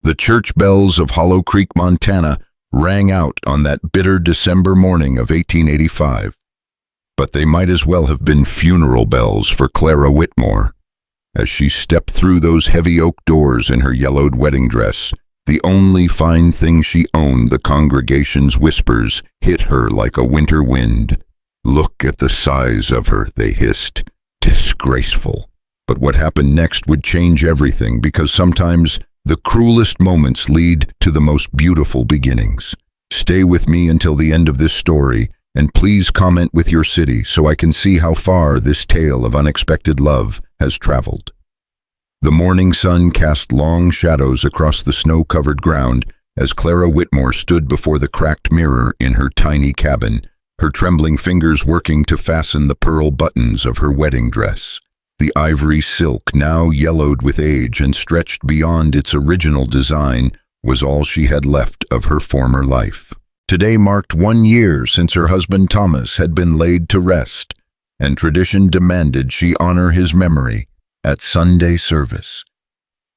The church bells of Hollow Creek, Montana, rang out on that bitter December morning of 1885. But they might as well have been funeral bells for Clara Whitmore. As she stepped through those heavy oak doors in her yellowed wedding dress, the only fine thing she owned, the congregation's whispers, hit her like a winter wind. "Look at the size of her," they hissed. "Disgraceful." But what happened next would change everything, because sometimes the cruelest moments lead to the most beautiful beginnings. Stay with me until the end of this story, and please comment with your city so I can see how far this tale of unexpected love has traveled. The morning sun cast long shadows across the snow-covered ground as Clara Whitmore stood before the cracked mirror in her tiny cabin, her trembling fingers working to fasten the pearl buttons of her wedding dress. The ivory silk, now yellowed with age and stretched beyond its original design, was all she had left of her former life. Today marked 1 year since her husband Thomas had been laid to rest, and tradition demanded she honor his memory at Sunday service.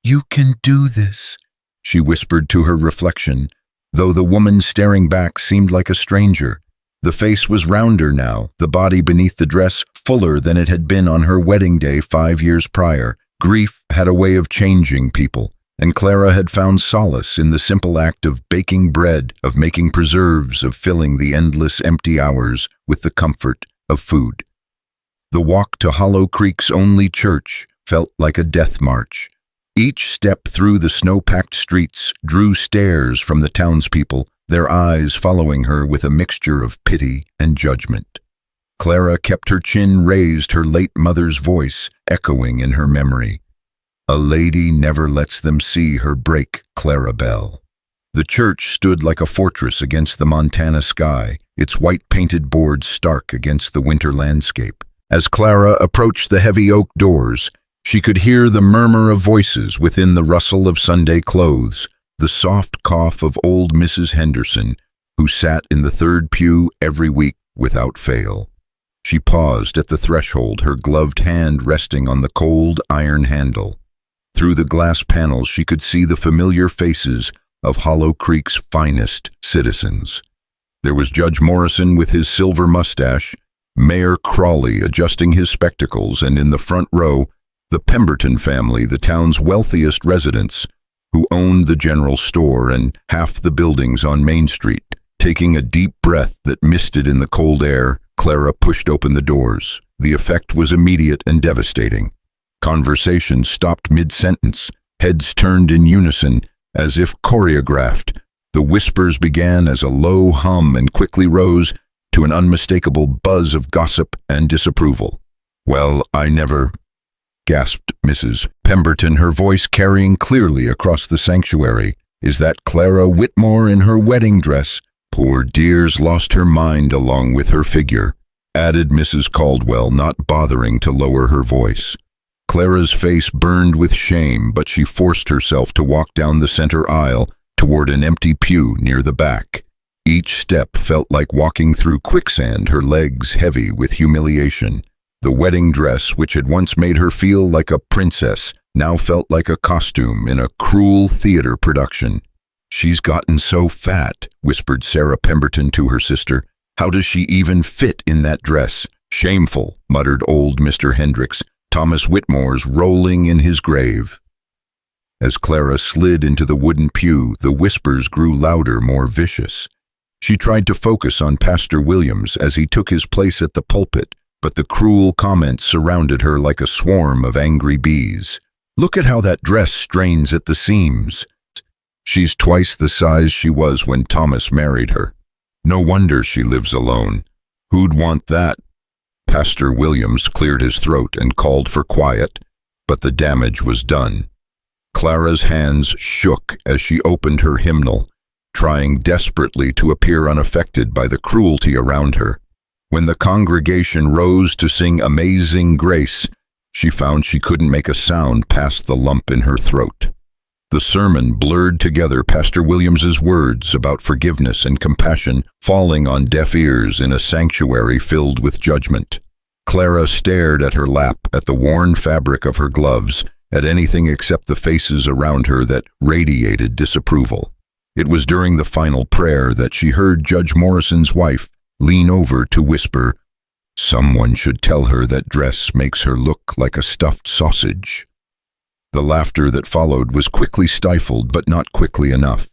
"You can do this," she whispered to her reflection, though the woman staring back seemed like a stranger. The face was rounder now, the body beneath the dress fuller than it had been on her wedding day 5 years prior. Grief had a way of changing people, and Clara had found solace in the simple act of baking bread, of making preserves, of filling the endless empty hours with the comfort of food. The walk to Hollow Creek's only church felt like a death march. Each step through the snow-packed streets drew stares from the townspeople, their eyes following her with a mixture of pity and judgment. Clara kept her chin raised, her late mother's voice echoing in her memory. "A lady never lets them see her break, Clara Bell." The church stood like a fortress against the Montana sky, its white-painted boards stark against the winter landscape. As Clara approached the heavy oak doors, she could hear the murmur of voices within the rustle of Sunday clothes, the soft cough of old Mrs. Henderson, who sat in the third pew every week without fail. She paused at the threshold, her gloved hand resting on the cold iron handle. Through the glass panels she could see the familiar faces of Hollow Creek's finest citizens. There was Judge Morrison with his silver mustache, Mayor Crawley adjusting his spectacles, and in the front row, the Pemberton family, the town's wealthiest residents, who owned the general store and half the buildings on Main Street. Taking a deep breath that misted in the cold air, Clara pushed open the doors. The effect was immediate and devastating. Conversation stopped mid-sentence, heads turned in unison, as if choreographed. The whispers began as a low hum and quickly rose to an unmistakable buzz of gossip and disapproval. "Well, I never," gasped Mrs. Pemberton, her voice carrying clearly across the sanctuary. "Is that Clara Whitmore in her wedding dress? Poor dear's lost her mind along with her figure," added Mrs. Caldwell, not bothering to lower her voice. Clara's face burned with shame, but she forced herself to walk down the center aisle toward an empty pew near the back. Each step felt like walking through quicksand, her legs heavy with humiliation. The wedding dress, which had once made her feel like a princess, now felt like a costume in a cruel theater production. "She's gotten so fat," whispered Sarah Pemberton to her sister. "How does she even fit in that dress?" "Shameful," muttered old Mr. Hendricks, Thomas Whitmore's rolling in his grave. As Clara slid into the wooden pew, the whispers grew louder, more vicious. She tried to focus on Pastor Williams as he took his place at the pulpit, but the cruel comments surrounded her like a swarm of angry bees. "Look at how that dress strains at the seams. She's twice the size she was when Thomas married her. No wonder she lives alone. Who'd want that?" Pastor Williams cleared his throat and called for quiet, but the damage was done. Clara's hands shook as she opened her hymnal, trying desperately to appear unaffected by the cruelty around her. When the congregation rose to sing Amazing Grace, she found she couldn't make a sound past the lump in her throat. The sermon blurred together Pastor Williams's words about forgiveness and compassion falling on deaf ears in a sanctuary filled with judgment. Clara stared at her lap, at the worn fabric of her gloves, at anything except the faces around her that radiated disapproval. It was during the final prayer that she heard Judge Morrison's wife lean over to whisper, "Someone should tell her that dress makes her look like a stuffed sausage." The laughter that followed was quickly stifled, but not quickly enough.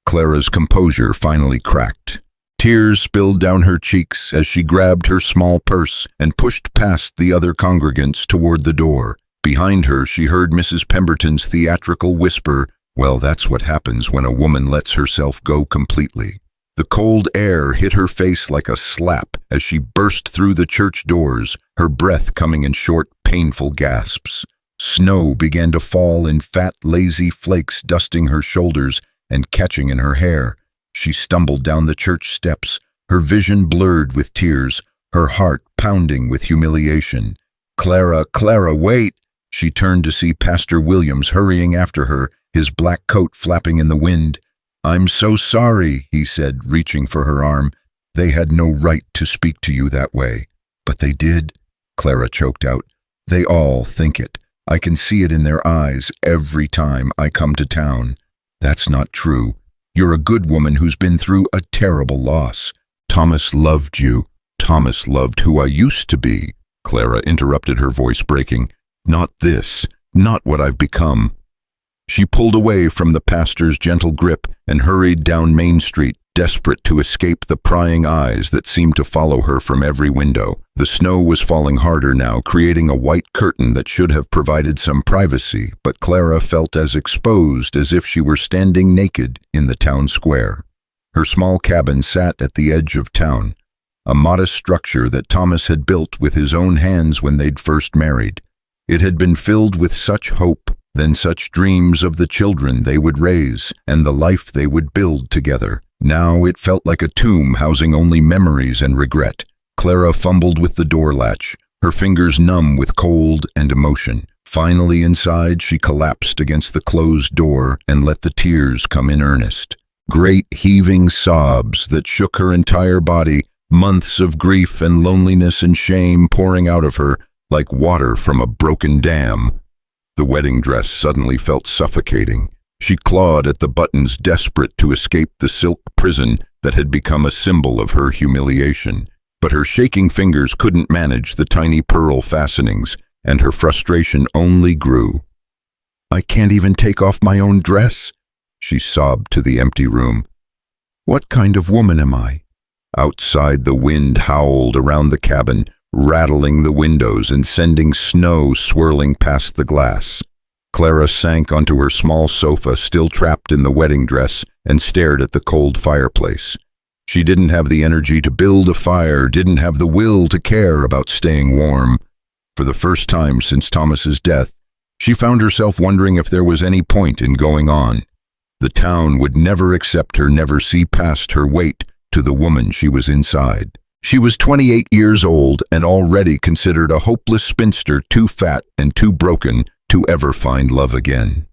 Clara's composure finally cracked. Tears spilled down her cheeks as she grabbed her small purse and pushed past the other congregants toward the door. Behind her, she heard Mrs. Pemberton's theatrical whisper, "Well, that's what happens when a woman lets herself go completely." The cold air hit her face like a slap as she burst through the church doors, her breath coming in short, painful gasps. Snow began to fall in fat, lazy flakes, dusting her shoulders and catching in her hair. She stumbled down the church steps, her vision blurred with tears, her heart pounding with humiliation. Clara, wait!" She turned to see Pastor Williams hurrying after her, his black coat flapping in the wind. "I'm so sorry," he said, reaching for her arm. "They had no right to speak to you that way." "But they did," Clara choked out. "They all think it. I can see it in their eyes every time I come to town." "That's not true. You're a good woman who's been through a terrible loss." "Thomas loved you. Thomas loved who I used to be," Clara interrupted, her voice breaking. "Not this, not what I've become." She pulled away from the pastor's gentle grip and hurried down Main Street, desperate to escape the prying eyes that seemed to follow her from every window. The snow was falling harder now, creating a white curtain that should have provided some privacy, but Clara felt as exposed as if she were standing naked in the town square. Her small cabin sat at the edge of town, a modest structure that Thomas had built with his own hands when they'd first married. It had been filled with such hope, then such dreams of the children they would raise and the life they would build together. Now it felt like a tomb housing only memories and regret. Clara fumbled with the door latch, her fingers numb with cold and emotion. Finally inside, she collapsed against the closed door and let the tears come in earnest. Great heaving sobs that shook her entire body, months of grief and loneliness and shame pouring out of her like water from a broken dam. The wedding dress suddenly felt suffocating. She clawed at the buttons, desperate to escape the silk prison that had become a symbol of her humiliation. But her shaking fingers couldn't manage the tiny pearl fastenings, and her frustration only grew. "I can't even take off my own dress," she sobbed to the empty room. "What kind of woman am I?" Outside, the wind howled around the cabin, rattling the windows and sending snow swirling past the glass. Clara sank onto her small sofa, still trapped in the wedding dress, and stared at the cold fireplace. She didn't have the energy to build a fire, didn't have the will to care about staying warm. For the first time since Thomas's death, she found herself wondering if there was any point in going on. The town would never accept her, never see past her weight to the woman she was inside. She was 28 years old and already considered a hopeless spinster, too fat and too broken to ever find love again.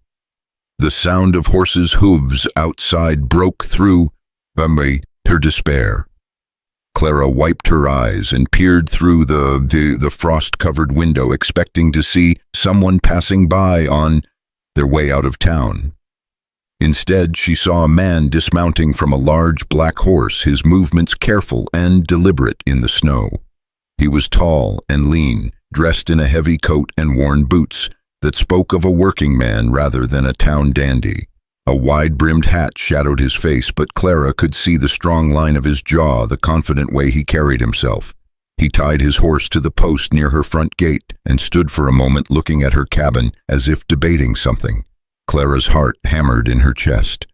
The sound of horses' hooves outside broke through her despair. Clara wiped her eyes and peered through the frost-covered window, expecting to see someone passing by on their way out of town. Instead, she saw a man dismounting from a large black horse, his movements careful and deliberate in the snow. He was tall and lean, dressed in a heavy coat and worn boots that spoke of a working man rather than a town dandy. A wide-brimmed hat shadowed his face, but Clara could see the strong line of his jaw, the confident way he carried himself. He tied his horse to the post near her front gate and stood for a moment looking at her cabin as if debating something. Clara's heart hammered in her chest.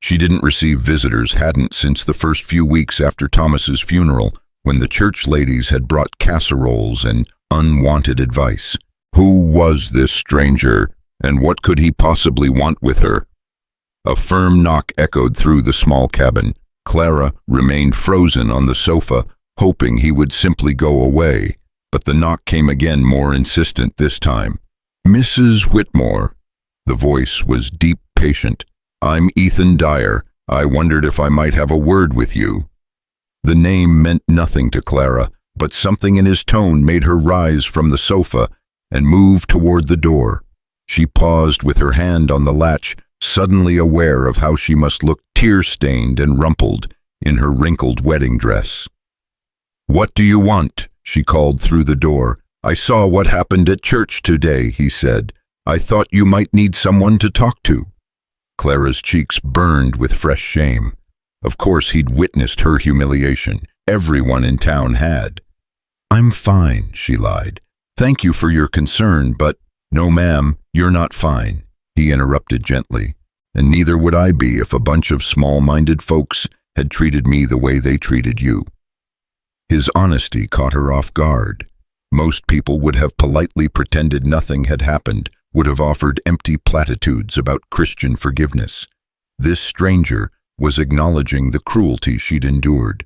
She didn't receive visitors, hadn't since the first few weeks after Thomas's funeral, when the church ladies had brought casseroles and unwanted advice. Who was this stranger, and what could he possibly want with her? A firm knock echoed through the small cabin. Clara remained frozen on the sofa, hoping he would simply go away. But the knock came again, more insistent this time. "Mrs. Whitmore." The voice was deep, patient. "I'm Ethan Dyer. I wondered if I might have a word with you." The name meant nothing to Clara, but something in his tone made her rise from the sofa and move toward the door. She paused with her hand on the latch, suddenly aware of how she must look tear-stained and rumpled in her wrinkled wedding dress. "What do you want?" she called through the door. "I saw what happened at church today," he said. "I thought you might need someone to talk to." Clara's cheeks burned with fresh shame. Of course he'd witnessed her humiliation. Everyone in town had. "I'm fine," she lied. "Thank you for your concern, but—" "No, ma'am, you're not fine," he interrupted gently. "And neither would I be if a bunch of small-minded folks had treated me the way they treated you." His honesty caught her off guard. Most people would have politely pretended nothing had happened, would have offered empty platitudes about Christian forgiveness. This stranger was acknowledging the cruelty she'd endured.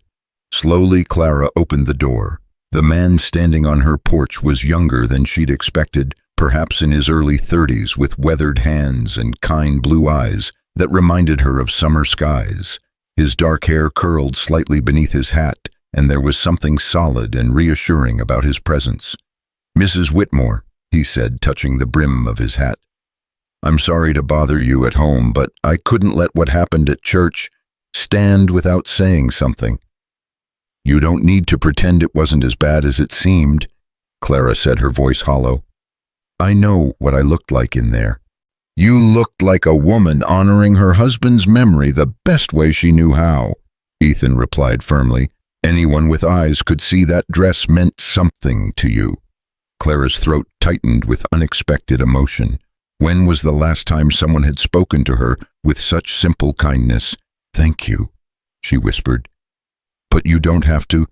Slowly, Clara opened the door. The man standing on her porch was younger than she'd expected, perhaps in his early 30s, with weathered hands and kind blue eyes that reminded her of summer skies. His dark hair curled slightly beneath his hat, and there was something solid and reassuring about his presence. "Mrs. Whitmore," he said, touching the brim of his hat. "I'm sorry to bother you at home, but I couldn't let what happened at church stand without saying something." "You don't need to pretend it wasn't as bad as it seemed," Clara said, her voice hollow. "I know what I looked like in there." "You looked like a woman honoring her husband's memory the best way she knew how," Ethan replied firmly. "Anyone with eyes could see that dress meant something to you." Clara's throat tightened with unexpected emotion. When was the last time someone had spoken to her with such simple kindness? "Thank you," she whispered. "But you don't have to."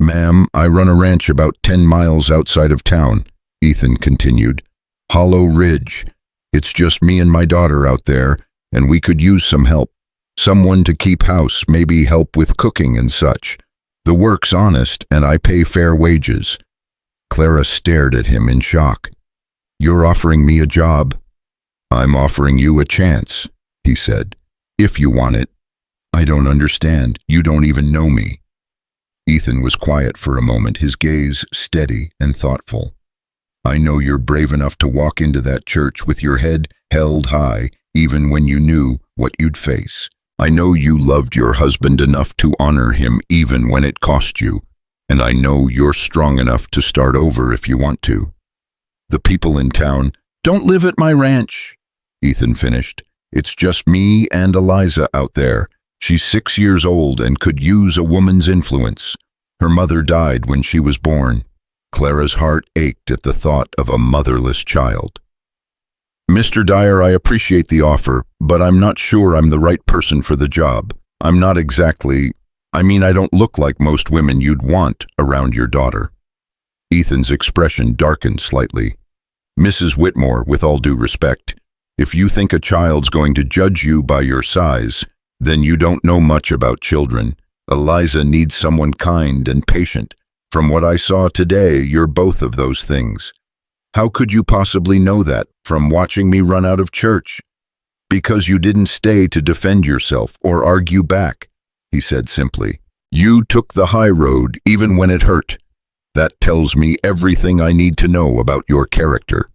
"Ma'am, I run a ranch about 10 miles outside of town," Ethan continued. "Hollow Ridge. It's just me and my daughter out there, and we could use some help. Someone to keep house, maybe help with cooking and such. The work's honest, and I pay fair wages." Clara stared at him in shock. "You're offering me a job?" "I'm offering you a chance," he said, "if you want it." "I don't understand. You don't even know me." Ethan was quiet for a moment, his gaze steady and thoughtful. "I know you're brave enough to walk into that church with your head held high, even when you knew what you'd face. I know you loved your husband enough to honor him even when it cost you, and I know you're strong enough to start over if you want to. The people in town don't live at my ranch," Ethan finished. "It's just me and Eliza out there. She's 6 years old and could use a woman's influence. Her mother died when she was born." Clara's heart ached at the thought of a motherless child. "Mr. Dyer, I appreciate the offer, but I'm not sure I'm the right person for the job. I'm not exactly— I don't look like most women you'd want around your daughter." Ethan's expression darkened slightly. "Mrs. Whitmore, with all due respect, if you think a child's going to judge you by your size, then you don't know much about children. Eliza needs someone kind and patient. From what I saw today, you're both of those things. How could you possibly know that from watching me run out of church? Because you didn't stay to defend yourself or argue back," he said simply. "You took the high road even when it hurt. That tells me everything I need to know about your character."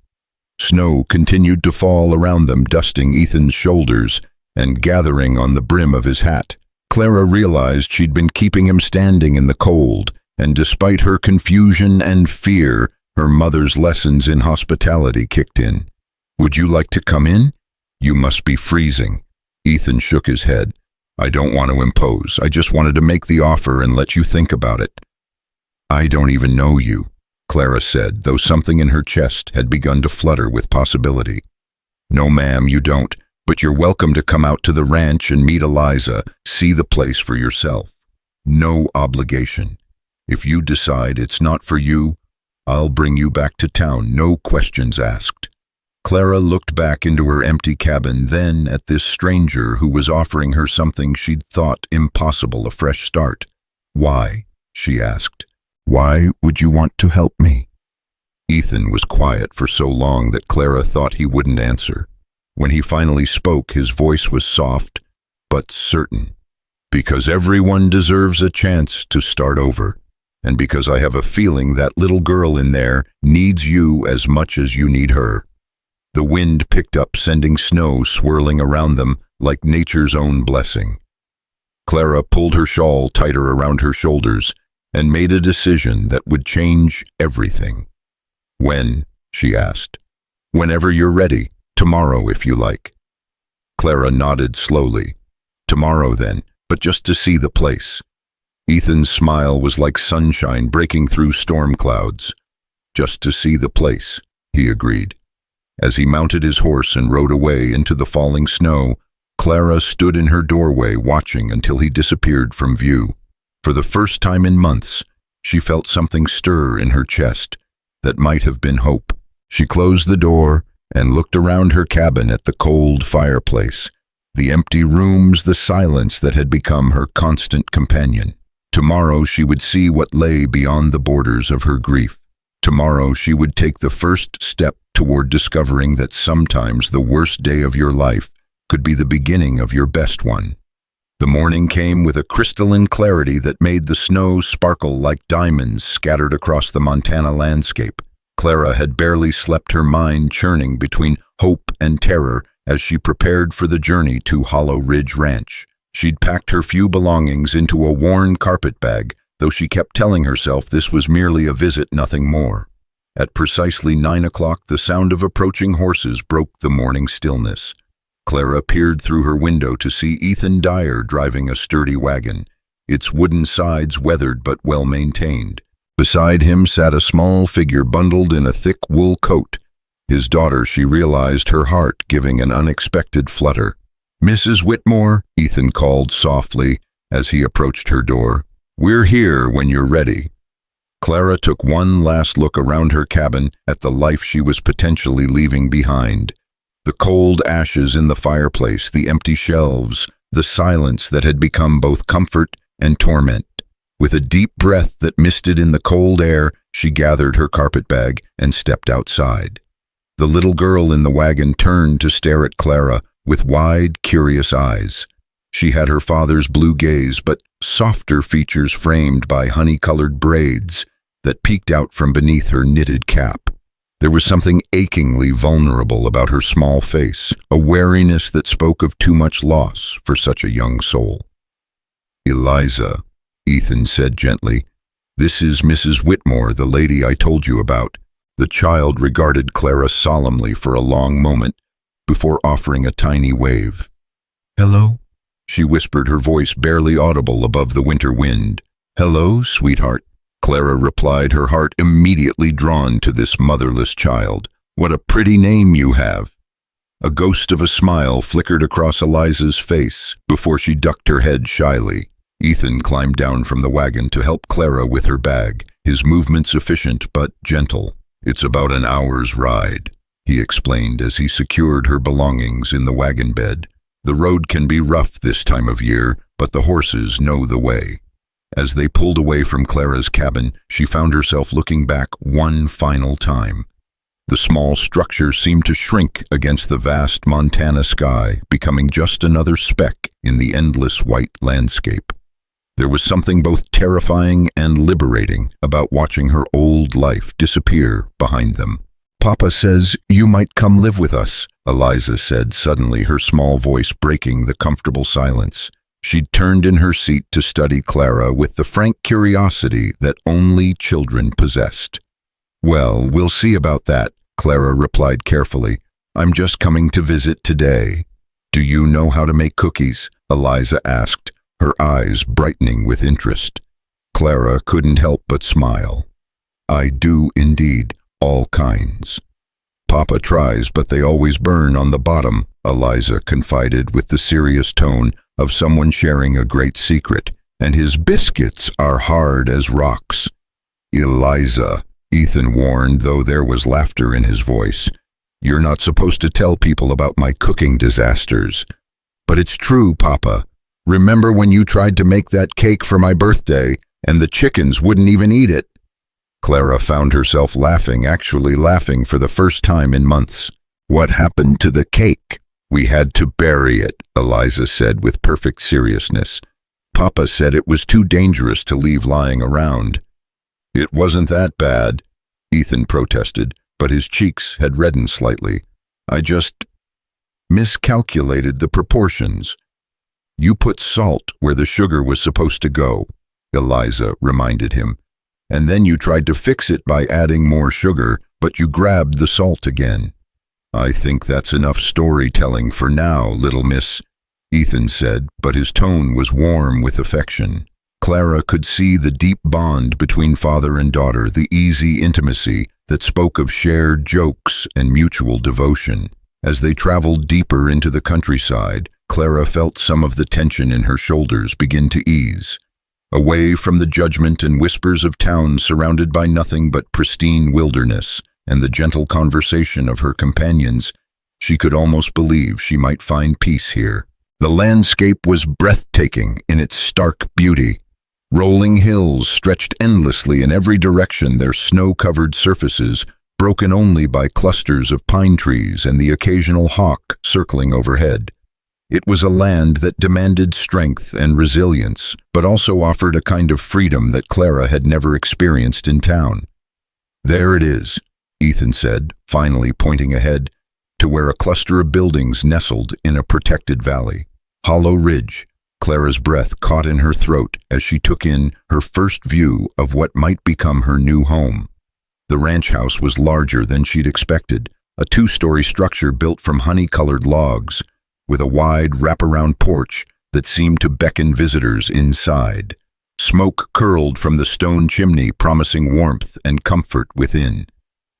Snow continued to fall around them, dusting Ethan's shoulders and gathering on the brim of his hat. Clara realized she'd been keeping him standing in the cold, and despite her confusion and fear, her mother's lessons in hospitality kicked in. "Would you like to come in? You must be freezing." Ethan shook his head. "I don't want to impose. I just wanted to make the offer and let you think about it." "I don't even know you," Clara said, though something in her chest had begun to flutter with possibility. "No, ma'am, you don't, but you're welcome to come out to the ranch and meet Eliza, see the place for yourself. No obligation. If you decide it's not for you, I'll bring you back to town, no questions asked." Clara looked back into her empty cabin, then at this stranger who was offering her something she'd thought impossible, a fresh start. "Why?" she asked. "Why would you want to help me?" Ethan was quiet for so long that Clara thought he wouldn't answer. When he finally spoke, his voice was soft but certain. "Because everyone deserves a chance to start over. And because I have a feeling that little girl in there needs you as much as you need her." The wind picked up, sending snow swirling around them like nature's own blessing. Clara pulled her shawl tighter around her shoulders and made a decision that would change everything. "When?" she asked. "Whenever you're ready. Tomorrow, if you like." Clara nodded slowly. "Tomorrow, then, but just to see the place." Ethan's smile was like sunshine breaking through storm clouds. "Just to see the place," he agreed. As he mounted his horse and rode away into the falling snow, Clara stood in her doorway watching until he disappeared from view. For the first time in months, she felt something stir in her chest that might have been hope. She closed the door and looked around her cabin at the cold fireplace, the empty rooms, the silence that had become her constant companion. Tomorrow she would see what lay beyond the borders of her grief. Tomorrow she would take the first step toward discovering that sometimes the worst day of your life could be the beginning of your best one. The morning came with a crystalline clarity that made the snow sparkle like diamonds scattered across the Montana landscape. Clara had barely slept, her mind churning between hope and terror as she prepared for the journey to Hollow Ridge Ranch. She'd packed her few belongings into a worn carpet bag, though she kept telling herself this was merely a visit, nothing more. At precisely 9 o'clock, the sound of approaching horses broke the morning stillness. Clara peered through her window to see Ethan Dyer driving a sturdy wagon, its wooden sides weathered but well-maintained. Beside him sat a small figure bundled in a thick wool coat. His daughter, she realized, her heart giving an unexpected flutter. "Mrs. Whitmore," Ethan called softly as he approached her door. "We're here when you're ready." Clara took one last look around her cabin at the life she was potentially leaving behind. The cold ashes in the fireplace, the empty shelves, the silence that had become both comfort and torment. With a deep breath that misted in the cold air, she gathered her carpetbag and stepped outside. The little girl in the wagon turned to stare at Clara with wide, curious eyes. She had her father's blue gaze, but softer features framed by honey-colored braids that peeked out from beneath her knitted cap. There was something achingly vulnerable about her small face, a wariness that spoke of too much loss for such a young soul. "Eliza," Ethan said gently, "this is Mrs. Whitmore, the lady I told you about." The child regarded Clara solemnly for a long moment before offering a tiny wave. "Hello?" she whispered, her voice barely audible above the winter wind. "Hello, sweetheart," Clara replied, her heart immediately drawn to this motherless child. "What a pretty name you have." A ghost of a smile flickered across Eliza's face before she ducked her head shyly. Ethan climbed down from the wagon to help Clara with her bag, his movements efficient but gentle. "It's about an hour's ride," he explained as he secured her belongings in the wagon bed. "The road can be rough this time of year, but the horses know the way." As they pulled away from Clara's cabin, she found herself looking back one final time. The small structure seemed to shrink against the vast Montana sky, becoming just another speck in the endless white landscape. There was something both terrifying and liberating about watching her old life disappear behind them. "Papa says you might come live with us," Eliza said suddenly, her small voice breaking the comfortable silence. She'd turned in her seat to study Clara with the frank curiosity that only children possessed. "Well, we'll see about that," Clara replied carefully. "I'm just coming to visit today." "Do you know how to make cookies?" Eliza asked, her eyes brightening with interest. Clara couldn't help but smile. "I do indeed, all kinds." "Papa tries, but they always burn on the bottom," Eliza confided with the serious tone of someone sharing a great secret. "And his biscuits are hard as rocks." "Eliza," Ethan warned, though there was laughter in his voice, "you're not supposed to tell people about my cooking disasters." "But it's true, Papa. Remember when you tried to make that cake for my birthday, and the chickens wouldn't even eat it?" Clara found herself laughing, actually laughing for the first time in months. "What happened to the cake?" "We had to bury it," Eliza said with perfect seriousness. "Papa said it was too dangerous to leave lying around." "It wasn't that bad," Ethan protested, but his cheeks had reddened slightly. I just miscalculated the proportions. You put salt where the sugar was supposed to go, Eliza reminded him. And then you tried to fix it by adding more sugar, but you grabbed the salt again. I think that's enough storytelling for now, little miss, Ethan said, but his tone was warm with affection. Clara could see the deep bond between father and daughter, the easy intimacy that spoke of shared jokes and mutual devotion. As they traveled deeper into the countryside, Clara felt some of the tension in her shoulders begin to ease. Away from the judgment and whispers of town surrounded by nothing but pristine wilderness and the gentle conversation of her companions, she could almost believe she might find peace here. The landscape was breathtaking in its stark beauty. Rolling hills stretched endlessly in every direction, their snow-covered surfaces broken only by clusters of pine trees and the occasional hawk circling overhead. It was a land that demanded strength and resilience, but also offered a kind of freedom that Clara had never experienced in town. There it is, Ethan said, finally pointing ahead to where a cluster of buildings nestled in a protected valley. Hollow Ridge. Clara's breath caught in her throat as she took in her first view of what might become her new home. The ranch house was larger than she'd expected, a two-story structure built from honey-colored logs, with a wide wraparound porch that seemed to beckon visitors inside. Smoke curled from the stone chimney, promising warmth and comfort within.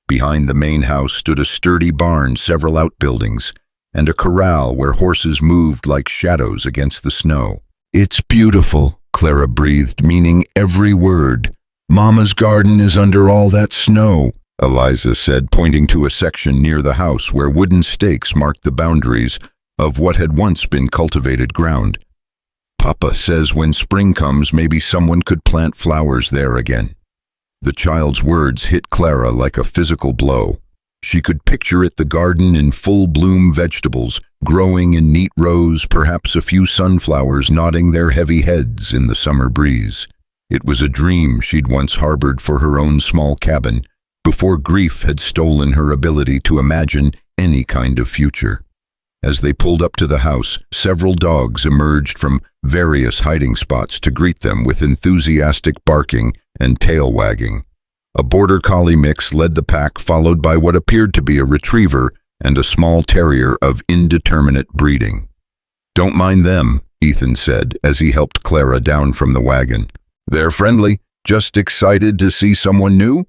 Behind the main house stood a sturdy barn, several outbuildings, and a corral where horses moved like shadows against the snow. "It's beautiful," Clara breathed, meaning every word. "Mama's garden is under all that snow," Eliza said, pointing to a section near the house where wooden stakes marked the boundaries of what had once been cultivated ground. "Papa says when spring comes, maybe someone could plant flowers there again." The child's words hit Clara like a physical blow. She could picture it, the garden in full-bloom vegetables, growing in neat rows, perhaps a few sunflowers nodding their heavy heads in the summer breeze. It was a dream she'd once harbored for her own small cabin, before grief had stolen her ability to imagine any kind of future. As they pulled up to the house, several dogs emerged from various hiding spots to greet them with enthusiastic barking and tail wagging. A border collie mix led the pack, followed by what appeared to be a retriever and a small terrier of indeterminate breeding. "Don't mind them," Ethan said as he helped Clara down from the wagon. "They're friendly, just excited to see someone new."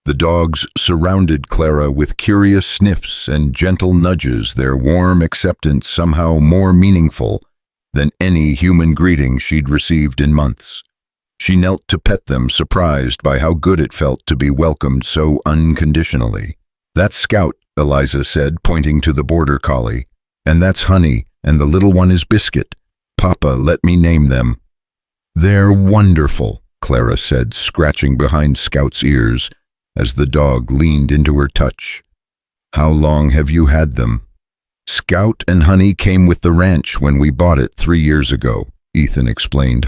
The dogs surrounded Clara with curious sniffs and gentle nudges, their warm acceptance somehow more meaningful than any human greeting she'd received in months. She knelt to pet them, surprised by how good it felt to be welcomed so unconditionally. "That's Scout," Eliza said, pointing to the border collie. "And that's Honey, and the little one is Biscuit. Papa let me name them." "They're wonderful," Clara said, scratching behind Scout's ears as the dog leaned into her touch. "How long have you had them?" "Scout and Honey came with the ranch when we bought it 3 years ago," Ethan explained.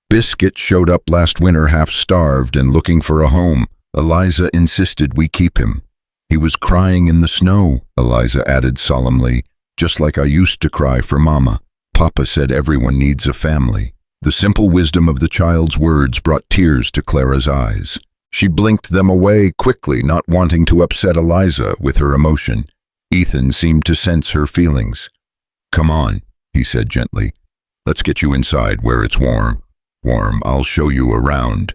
"Biscuit showed up last winter half-starved and looking for a home. Eliza insisted we keep him. He was crying in the snow," Eliza added solemnly, "just like I used to cry for Mama. Papa said everyone needs a family." The simple wisdom of the child's words brought tears to Clara's eyes. She blinked them away quickly, not wanting to upset Eliza with her emotion. Ethan seemed to sense her feelings. "Come on," he said gently. "Let's get you inside where it's warm. I'll show you around."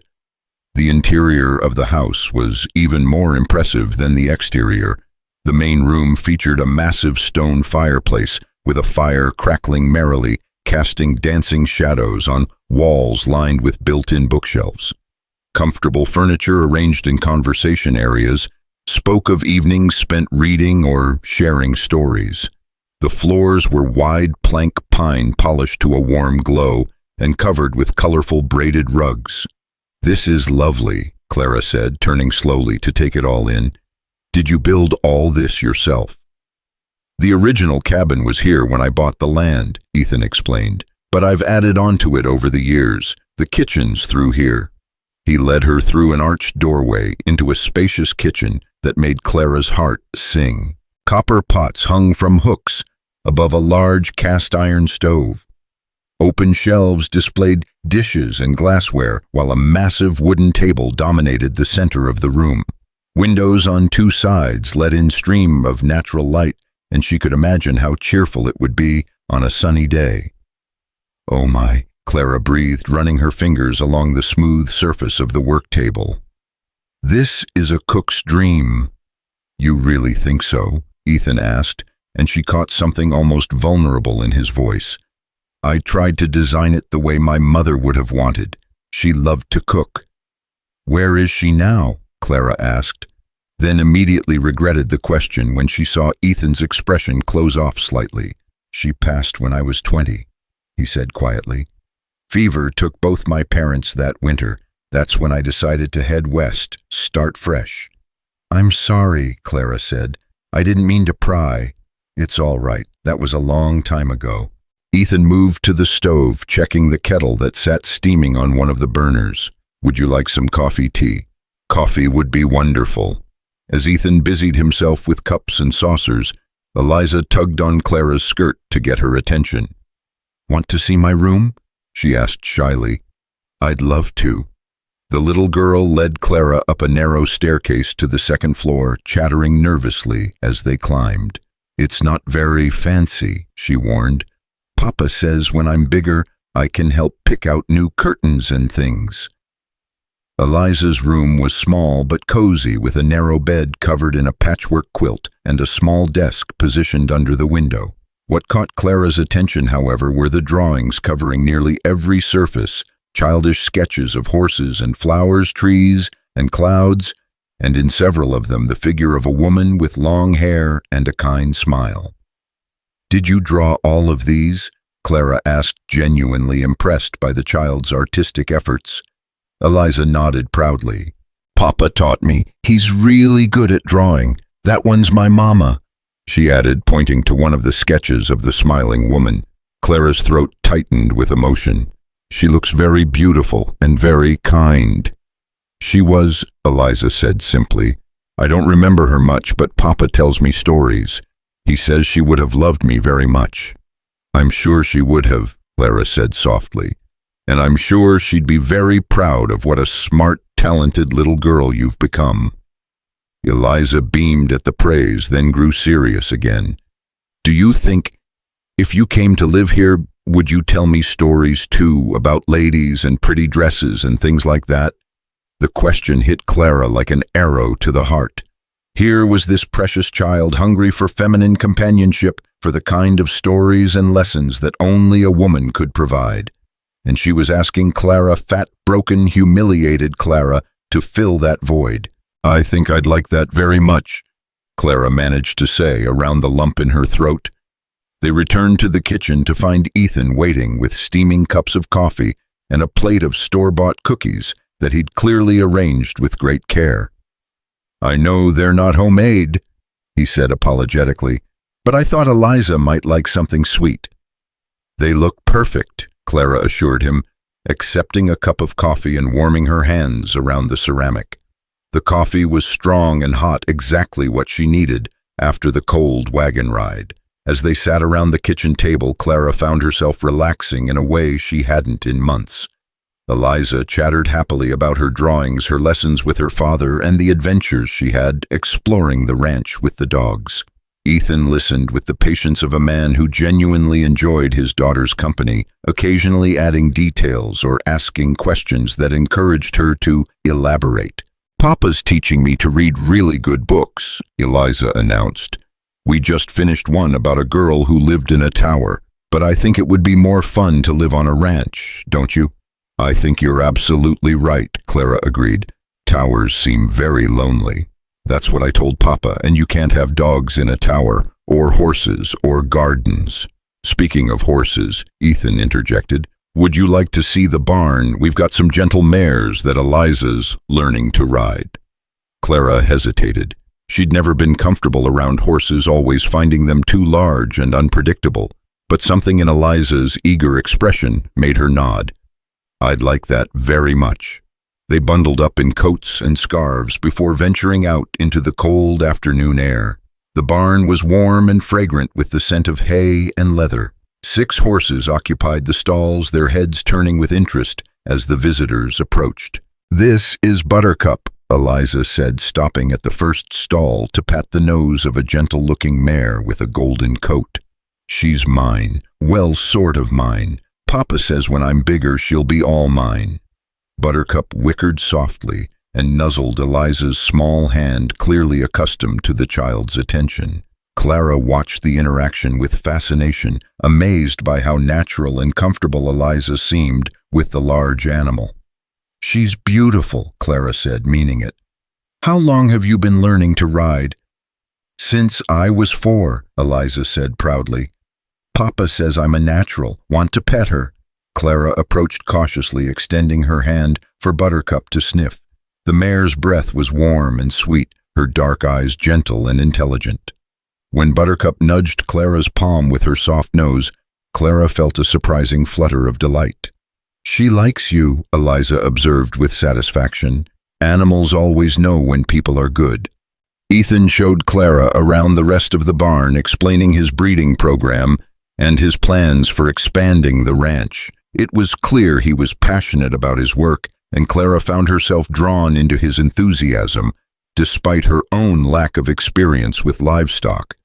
The interior of the house was even more impressive than the exterior. The main room featured a massive stone fireplace with a fire crackling merrily, casting dancing shadows on walls lined with built-in bookshelves. Comfortable furniture arranged in conversation areas spoke of evenings spent reading or sharing stories. The floors were wide plank pine polished to a warm glow and covered with colorful braided rugs. "This is lovely," Clara said, turning slowly to take it all in. "Did you build all this yourself?" "The original cabin was here when I bought the land," Ethan explained, "but I've added onto it over the years. The kitchen's through here." He led her through an arched doorway into a spacious kitchen that made Clara's heart sing. Copper pots hung from hooks above a large cast-iron stove. Open shelves displayed dishes and glassware, while a massive wooden table dominated the center of the room. Windows on two sides let in stream of natural light, and she could imagine how cheerful it would be on a sunny day. "Oh my," Clara breathed, running her fingers along the smooth surface of the work table. "This is a cook's dream." "You really think so?" Ethan asked, and she caught something almost vulnerable in his voice. "I tried to design it the way my mother would have wanted. She loved to cook." "Where is she now?" Clara asked, then immediately regretted the question when she saw Ethan's expression close off slightly. "She passed when I was 20, he said quietly. "Fever took both my parents that winter. That's when I decided to head west, start fresh." "I'm sorry," Clara said. "I didn't mean to pry." "It's all right. That was a long time ago." Ethan moved to the stove, checking the kettle that sat steaming on one of the burners. "Would you like some coffee tea?" "Coffee would be wonderful." As Ethan busied himself with cups and saucers, Eliza tugged on Clara's skirt to get her attention. "Want to see my room?" she asked shyly. "I'd love to." The little girl led Clara up a narrow staircase to the second floor, chattering nervously as they climbed. "It's not very fancy," she warned. "Papa says when I'm bigger, I can help pick out new curtains and things." Eliza's room was small but cozy, with a narrow bed covered in a patchwork quilt and a small desk positioned under the window. What caught Clara's attention, however, were the drawings covering nearly every surface, childish sketches of horses and flowers, trees and clouds, and in several of them the figure of a woman with long hair and a kind smile. "Did you draw all of these?" Clara asked, genuinely impressed by the child's artistic efforts. Eliza nodded proudly. "Papa taught me. He's really good at drawing. That one's my mama," she added, pointing to one of the sketches of the smiling woman. Clara's throat tightened with emotion. "She looks very beautiful and very kind." "She was," Eliza said simply. "I don't remember her much, but Papa tells me stories. He says she would have loved me very much." "I'm sure she would have," Clara said softly. "And I'm sure she'd be very proud of what a smart, talented little girl you've become." Eliza beamed at the praise, then grew serious again. "Do you think, if you came to live here, would you tell me stories too, about ladies and pretty dresses and things like that?" The question hit Clara like an arrow to the heart. Here was this precious child hungry for feminine companionship, for the kind of stories and lessons that only a woman could provide. And she was asking Clara, fat, broken, humiliated Clara, to fill that void. "I think I'd like that very much," Clara managed to say around the lump in her throat. They returned to the kitchen to find Ethan waiting with steaming cups of coffee and a plate of store-bought cookies that he'd clearly arranged with great care. "I know they're not homemade," he said apologetically, "but I thought Eliza might like something sweet." "They look perfect," Clara assured him, accepting a cup of coffee and warming her hands around the ceramic. The coffee was strong and hot, exactly what she needed after the cold wagon ride. As they sat around the kitchen table, Clara found herself relaxing in a way she hadn't in months. Eliza chattered happily about her drawings, her lessons with her father, and the adventures she had exploring the ranch with the dogs. Ethan listened with the patience of a man who genuinely enjoyed his daughter's company, occasionally adding details or asking questions that encouraged her to elaborate. "Papa's teaching me to read really good books," Eliza announced. "We just finished one about a girl who lived in a tower, but I think it would be more fun to live on a ranch, don't you?" "I think you're absolutely right," Clara agreed. "Towers seem very lonely." "That's what I told Papa, and you can't have dogs in a tower, or horses, or gardens." "Speaking of horses," Ethan interjected, "would you like to see the barn? We've got some gentle mares that Eliza's learning to ride." Clara hesitated. She'd never been comfortable around horses, always finding them too large and unpredictable, but something in Eliza's eager expression made her nod. "I'd like that very much." They bundled up in coats and scarves before venturing out into the cold afternoon air. The barn was warm and fragrant with the scent of hay and leather. 6 horses occupied the stalls, their heads turning with interest as the visitors approached. "This is Buttercup," Eliza said, stopping at the first stall to pat the nose of a gentle-looking mare with a golden coat. "She's mine. Well, sort of mine. Papa says when I'm bigger she'll be all mine." Buttercup whickered softly and nuzzled Eliza's small hand, clearly accustomed to the child's attention. Clara watched the interaction with fascination, amazed by how natural and comfortable Eliza seemed with the large animal. "She's beautiful," Clara said, meaning it. "How long have you been learning to ride?" "Since I was 4, Eliza said proudly. "Papa says I'm a natural. Want to pet her?" Clara approached cautiously, extending her hand for Buttercup to sniff. The mare's breath was warm and sweet, her dark eyes gentle and intelligent. When Buttercup nudged Clara's palm with her soft nose, Clara felt a surprising flutter of delight. "She likes you," Eliza observed with satisfaction. "Animals always know when people are good." Ethan showed Clara around the rest of the barn, explaining his breeding program and his plans for expanding the ranch. It was clear he was passionate about his work, and Clara found herself drawn into his enthusiasm, despite her own lack of experience with livestock.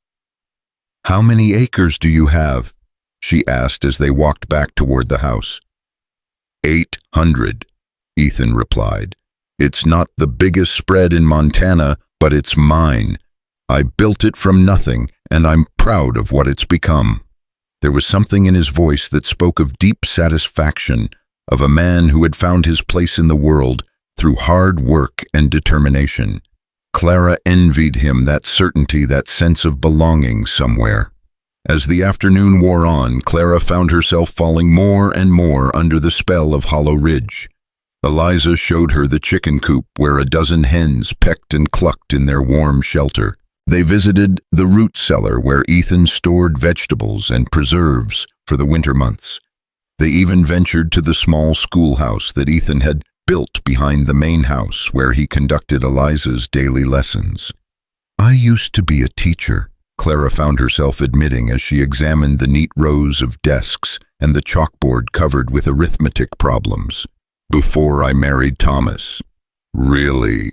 "How many acres do you have?" she asked as they walked back toward the house. 800, Ethan replied. "It's not the biggest spread in Montana, but it's mine. I built it from nothing, and I'm proud of what it's become." There was something in his voice that spoke of deep satisfaction, of a man who had found his place in the world through hard work and determination. Clara envied him that certainty, that sense of belonging somewhere. As the afternoon wore on, Clara found herself falling more and more under the spell of Hollow Ridge. Eliza showed her the chicken coop where a dozen hens pecked and clucked in their warm shelter. They visited the root cellar where Ethan stored vegetables and preserves for the winter months. They even ventured to the small schoolhouse that Ethan had built behind the main house where he conducted Eliza's daily lessons. "I used to be a teacher," Clara found herself admitting as she examined the neat rows of desks and the chalkboard covered with arithmetic problems. "Before I married Thomas." "Really?"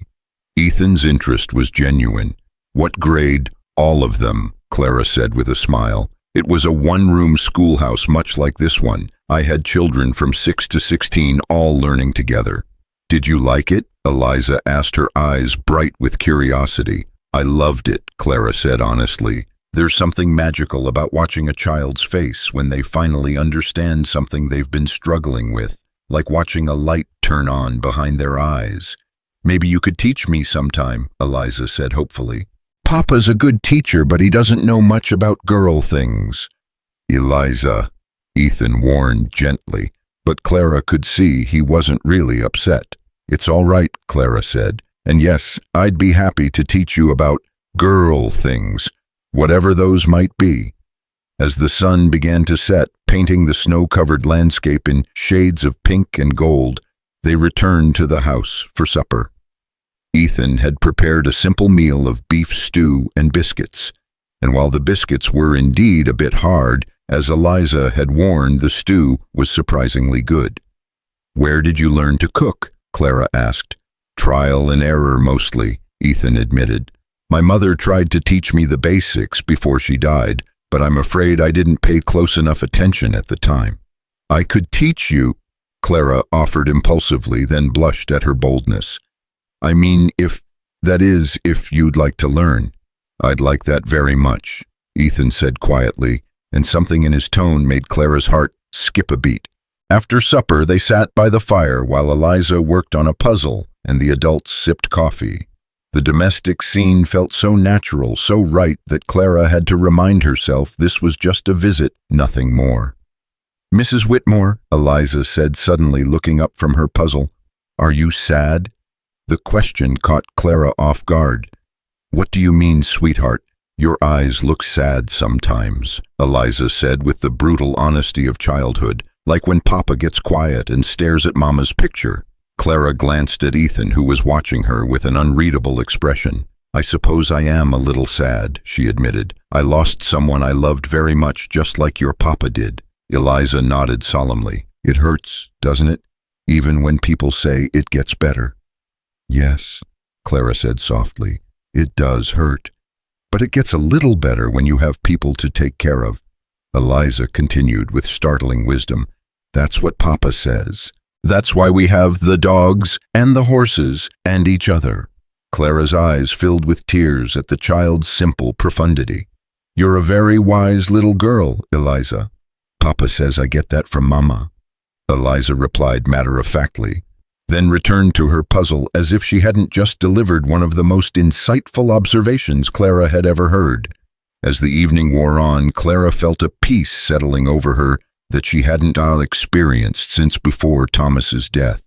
Ethan's interest was genuine. "What grade?" "All of them," Clara said with a smile. "It was a one-room schoolhouse much like this one. I had children from 6 to 16 all learning together." "Did you like it?" Eliza asked, her eyes bright with curiosity. "I loved it," Clara said honestly. "There's something magical about watching a child's face when they finally understand something they've been struggling with, like watching a light turn on behind their eyes." "Maybe you could teach me sometime," Eliza said hopefully. "Papa's a good teacher, but he doesn't know much about girl things." "Eliza," Ethan warned gently, but Clara could see he wasn't really upset. "It's all right," Clara said, "and yes, I'd be happy to teach you about girl things, whatever those might be." As the sun began to set, painting the snow-covered landscape in shades of pink and gold, they returned to the house for supper. Ethan had prepared a simple meal of beef stew and biscuits, and while the biscuits were indeed a bit hard, as Eliza had warned, the stew was surprisingly good. "Where did you learn to cook?" Clara asked. "Trial and error mostly," Ethan admitted. "My mother tried to teach me the basics before she died, but I'm afraid I didn't pay close enough attention at the time." "I could teach you," Clara offered impulsively, then blushed at her boldness. "I mean, if you'd like to learn." "I'd like that very much," Ethan said quietly, and something in his tone made Clara's heart skip a beat. After supper, they sat by the fire while Eliza worked on a puzzle and the adults sipped coffee. The domestic scene felt so natural, so right, that Clara had to remind herself this was just a visit, nothing more. "Mrs. Whitmore," Eliza said suddenly, looking up from her puzzle, "are you sad?" The question caught Clara off guard. "What do you mean, sweetheart? Your eyes look sad sometimes," Eliza said with the brutal honesty of childhood, "like when Papa gets quiet and stares at Mama's picture." Clara glanced at Ethan, who was watching her with an unreadable expression. I suppose I am a little sad, she admitted. I lost someone I loved very much, just like your papa did. Eliza nodded solemnly. It hurts, doesn't it? Even when people say it gets better. Yes, Clara said softly. It does hurt. But it gets a little better when you have people to take care of. Eliza continued with startling wisdom. That's what Papa says. That's why we have the dogs and the horses and each other. Clara's eyes filled with tears at the child's simple profundity. You're a very wise little girl, Eliza. Papa says I get that from Mama. Eliza replied matter-of-factly, then returned to her puzzle as if she hadn't just delivered one of the most insightful observations Clara had ever heard. As the evening wore on, Clara felt a peace settling over her that she hadn't experienced since before Thomas's death.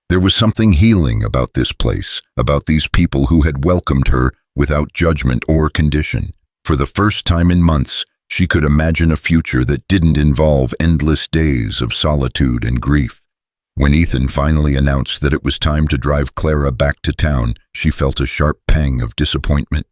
There was something healing about this place, about these people who had welcomed her without judgment or condition. For the first time in months, she could imagine a future that didn't involve endless days of solitude and grief. When Ethan finally announced that it was time to drive Clara back to town, she felt a sharp pang of disappointment.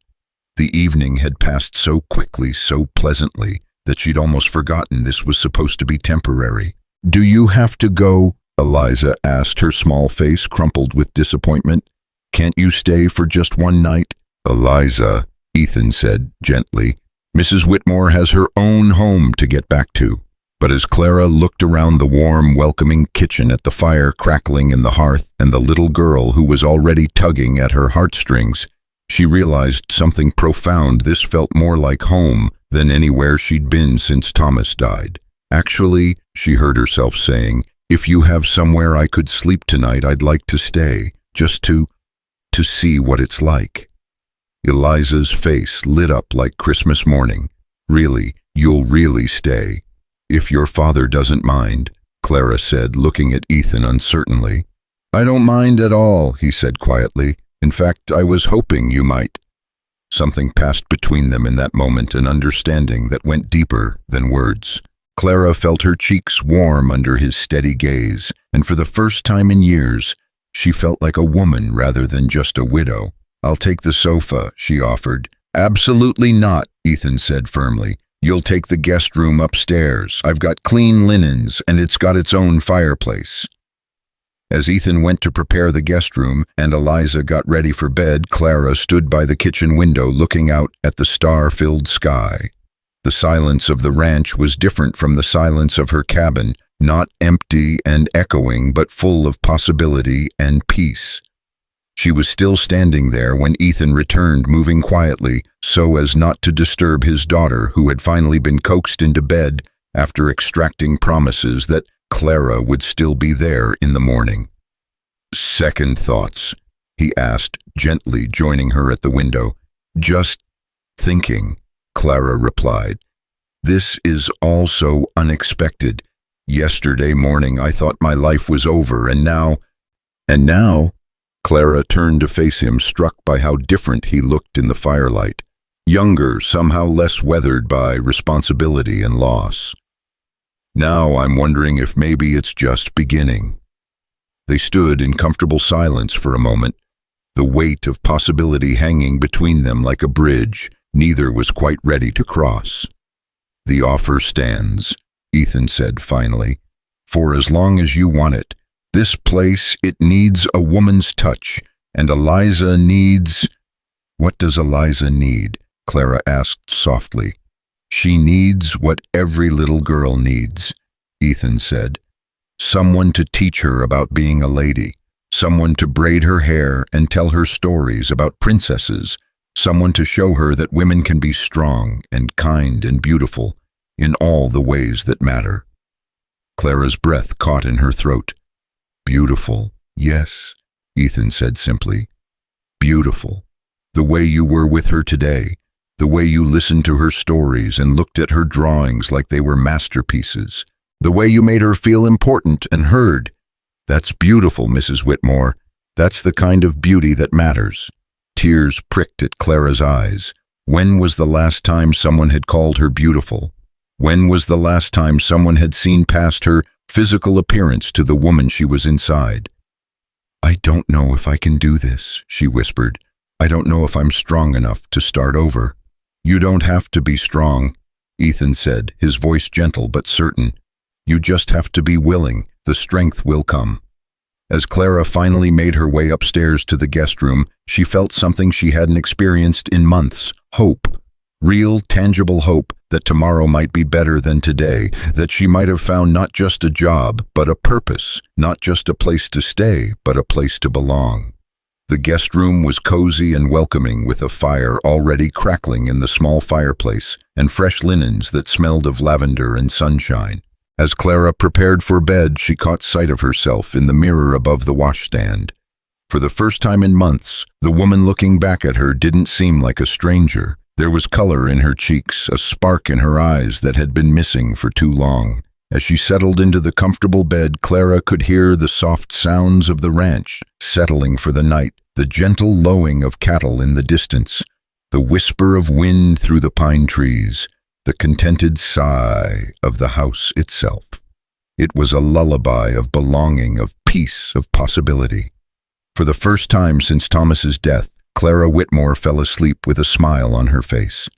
The evening had passed so quickly, so pleasantly, that she'd almost forgotten this was supposed to be temporary. Do you have to go? Eliza asked, her small face crumpled with disappointment. Can't you stay for just one night? Eliza, Ethan said gently, Mrs. Whitmore has her own home to get back to. But as Clara looked around the warm, welcoming kitchen at the fire crackling in the hearth and the little girl who was already tugging at her heartstrings, she realized something profound. This felt more like home than anywhere she'd been since Thomas died. Actually, she heard herself saying, if you have somewhere I could sleep tonight, I'd like to stay, just to see what it's like. Eliza's face lit up like Christmas morning. Really, you'll really stay? If your father doesn't mind, Clara said, looking at Ethan uncertainly. I don't mind at all, he said quietly. In fact, I was hoping you might. Something passed between them in that moment, an understanding that went deeper than words. Clara felt her cheeks warm under his steady gaze, and for the first time in years, she felt like a woman rather than just a widow. I'll take the sofa, she offered. Absolutely not, Ethan said firmly. You'll take the guest room upstairs. I've got clean linens, and it's got its own fireplace. As Ethan went to prepare the guest room and Eliza got ready for bed, Clara stood by the kitchen window looking out at the star-filled sky. The silence of the ranch was different from the silence of her cabin, not empty and echoing, but full of possibility and peace. She was still standing there when Ethan returned, moving quietly so as not to disturb his daughter, who had finally been coaxed into bed after extracting promises that Clara would still be there in the morning. Second thoughts, he asked, gently joining her at the window. Just thinking, Clara replied. This is all so unexpected. Yesterday morning I thought my life was over, and now... Clara turned to face him, struck by how different he looked in the firelight. Younger, somehow less weathered by responsibility and loss. Now I'm wondering if maybe it's just beginning. They stood in comfortable silence for a moment, the weight of possibility hanging between them like a bridge neither was quite ready to cross. The offer stands, Ethan said finally, for as long as you want it. This place, it needs a woman's touch, and Eliza needs... What does Eliza need? Clara asked softly. She needs what every little girl needs, Ethan said. Someone to teach her about being a lady, someone to braid her hair and tell her stories about princesses, someone to show her that women can be strong and kind and beautiful in all the ways that matter. Clara's breath caught in her throat. Beautiful, yes, Ethan said simply. Beautiful. The way you were with her today, the way you listened to her stories and looked at her drawings like they were masterpieces, the way you made her feel important and heard. That's beautiful, Mrs. Whitmore. That's the kind of beauty that matters. Tears pricked at Clara's eyes. When was the last time someone had called her beautiful? When was the last time someone had seen past her physical appearance to the woman she was inside? I don't know if I can do this, she whispered. I don't know if I'm strong enough to start over." "You don't have to be strong," Ethan said, his voice gentle but certain. "You just have to be willing. The strength will come." As Clara finally made her way upstairs to the guest room, she felt something she hadn't experienced in months: hope. Real, tangible hope that tomorrow might be better than today, that she might have found not just a job, but a purpose, not just a place to stay, but a place to belong. The guest room was cozy and welcoming, with a fire already crackling in the small fireplace and fresh linens that smelled of lavender and sunshine. As Clara prepared for bed, she caught sight of herself in the mirror above the washstand. For the first time in months, the woman looking back at her didn't seem like a stranger. There was color in her cheeks, a spark in her eyes that had been missing for too long. As she settled into the comfortable bed, Clara could hear the soft sounds of the ranch settling for the night, the gentle lowing of cattle in the distance, the whisper of wind through the pine trees, the contented sigh of the house itself. It was a lullaby of belonging, of peace, of possibility. For the first time since Thomas's death, Clara Whitmore fell asleep with a smile on her face.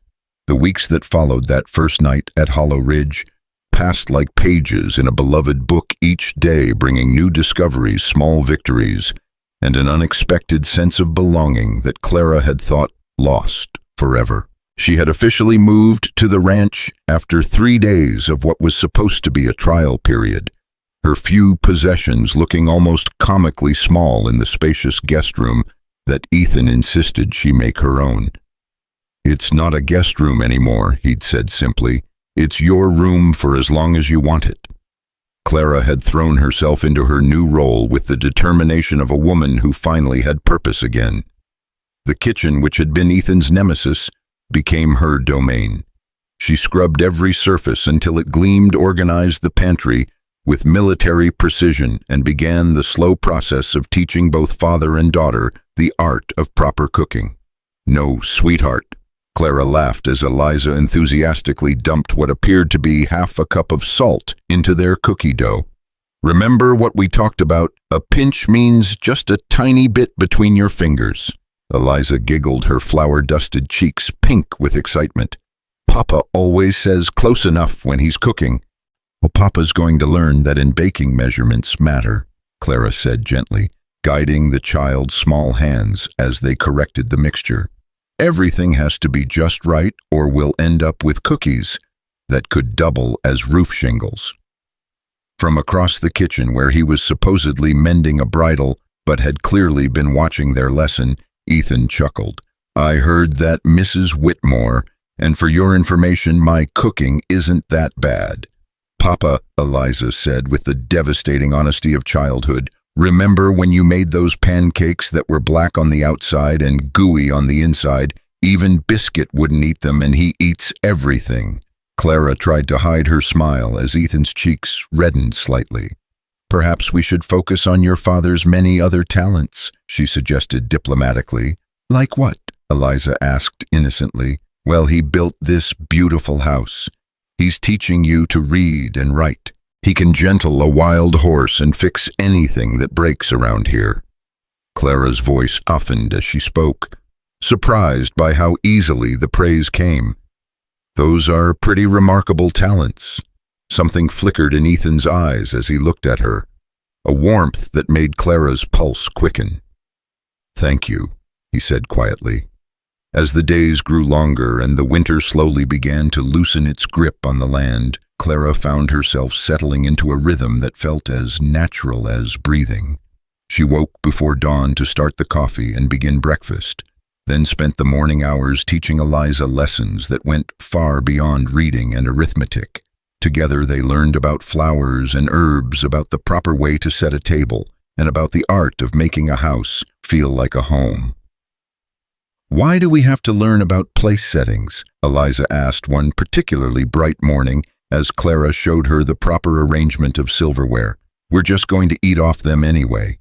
The weeks that followed that first night at Hollow Ridge passed like pages in a beloved book, each day bringing new discoveries, small victories, and an unexpected sense of belonging that Clara had thought lost forever. She had officially moved to the ranch after 3 days of what was supposed to be a trial period, her few possessions looking almost comically small in the spacious guest room that Ethan insisted she make her own. "It's not a guest room anymore," he'd said simply. "It's your room for as long as you want it." Clara had thrown herself into her new role with the determination of a woman who finally had purpose again. The kitchen, which had been Ethan's nemesis, became her domain. She scrubbed every surface until it gleamed, organized the pantry with military precision, and began the slow process of teaching both father and daughter the art of proper cooking. "No, sweetheart," Clara laughed as Eliza enthusiastically dumped what appeared to be half a cup of salt into their cookie dough. "Remember what we talked about? A pinch means just a tiny bit between your fingers." Eliza giggled, her flour-dusted cheeks pink with excitement. "Papa always says close enough when he's cooking." "Well, Papa's going to learn that in baking measurements matter," Clara said gently, guiding the child's small hands as they corrected the mixture. "Everything has to be just right, or we'll end up with cookies that could double as roof shingles." From across the kitchen, where he was supposedly mending a bridle but had clearly been watching their lesson, Ethan chuckled. "I heard that, Mrs. Whitmore, and for your information, my cooking isn't that bad." "Papa," Eliza said with the devastating honesty of childhood, "remember when you made those pancakes that were black on the outside and gooey on the inside? Even Biscuit wouldn't eat them, and he eats everything." Clara tried to hide her smile as Ethan's cheeks reddened slightly. "Perhaps we should focus on your father's many other talents," she suggested diplomatically. "Like what?" Eliza asked innocently. "Well, he built this beautiful house. He's teaching you to read and write. He can gentle a wild horse and fix anything that breaks around here." Clara's voice softened as she spoke, surprised by how easily the praise came. "Those are pretty remarkable talents." Something flickered in Ethan's eyes as he looked at her, a warmth that made Clara's pulse quicken. "Thank you," he said quietly. As the days grew longer and the winter slowly began to loosen its grip on the land, Clara found herself settling into a rhythm that felt as natural as breathing. She woke before dawn to start the coffee and begin breakfast, then spent the morning hours teaching Eliza lessons that went far beyond reading and arithmetic. Together they learned about flowers and herbs, about the proper way to set a table, and about the art of making a house feel like a home. "Why do we have to learn about place settings?" Eliza asked one particularly bright morning as Clara showed her the proper arrangement of silverware. "We're just going to eat off them anyway."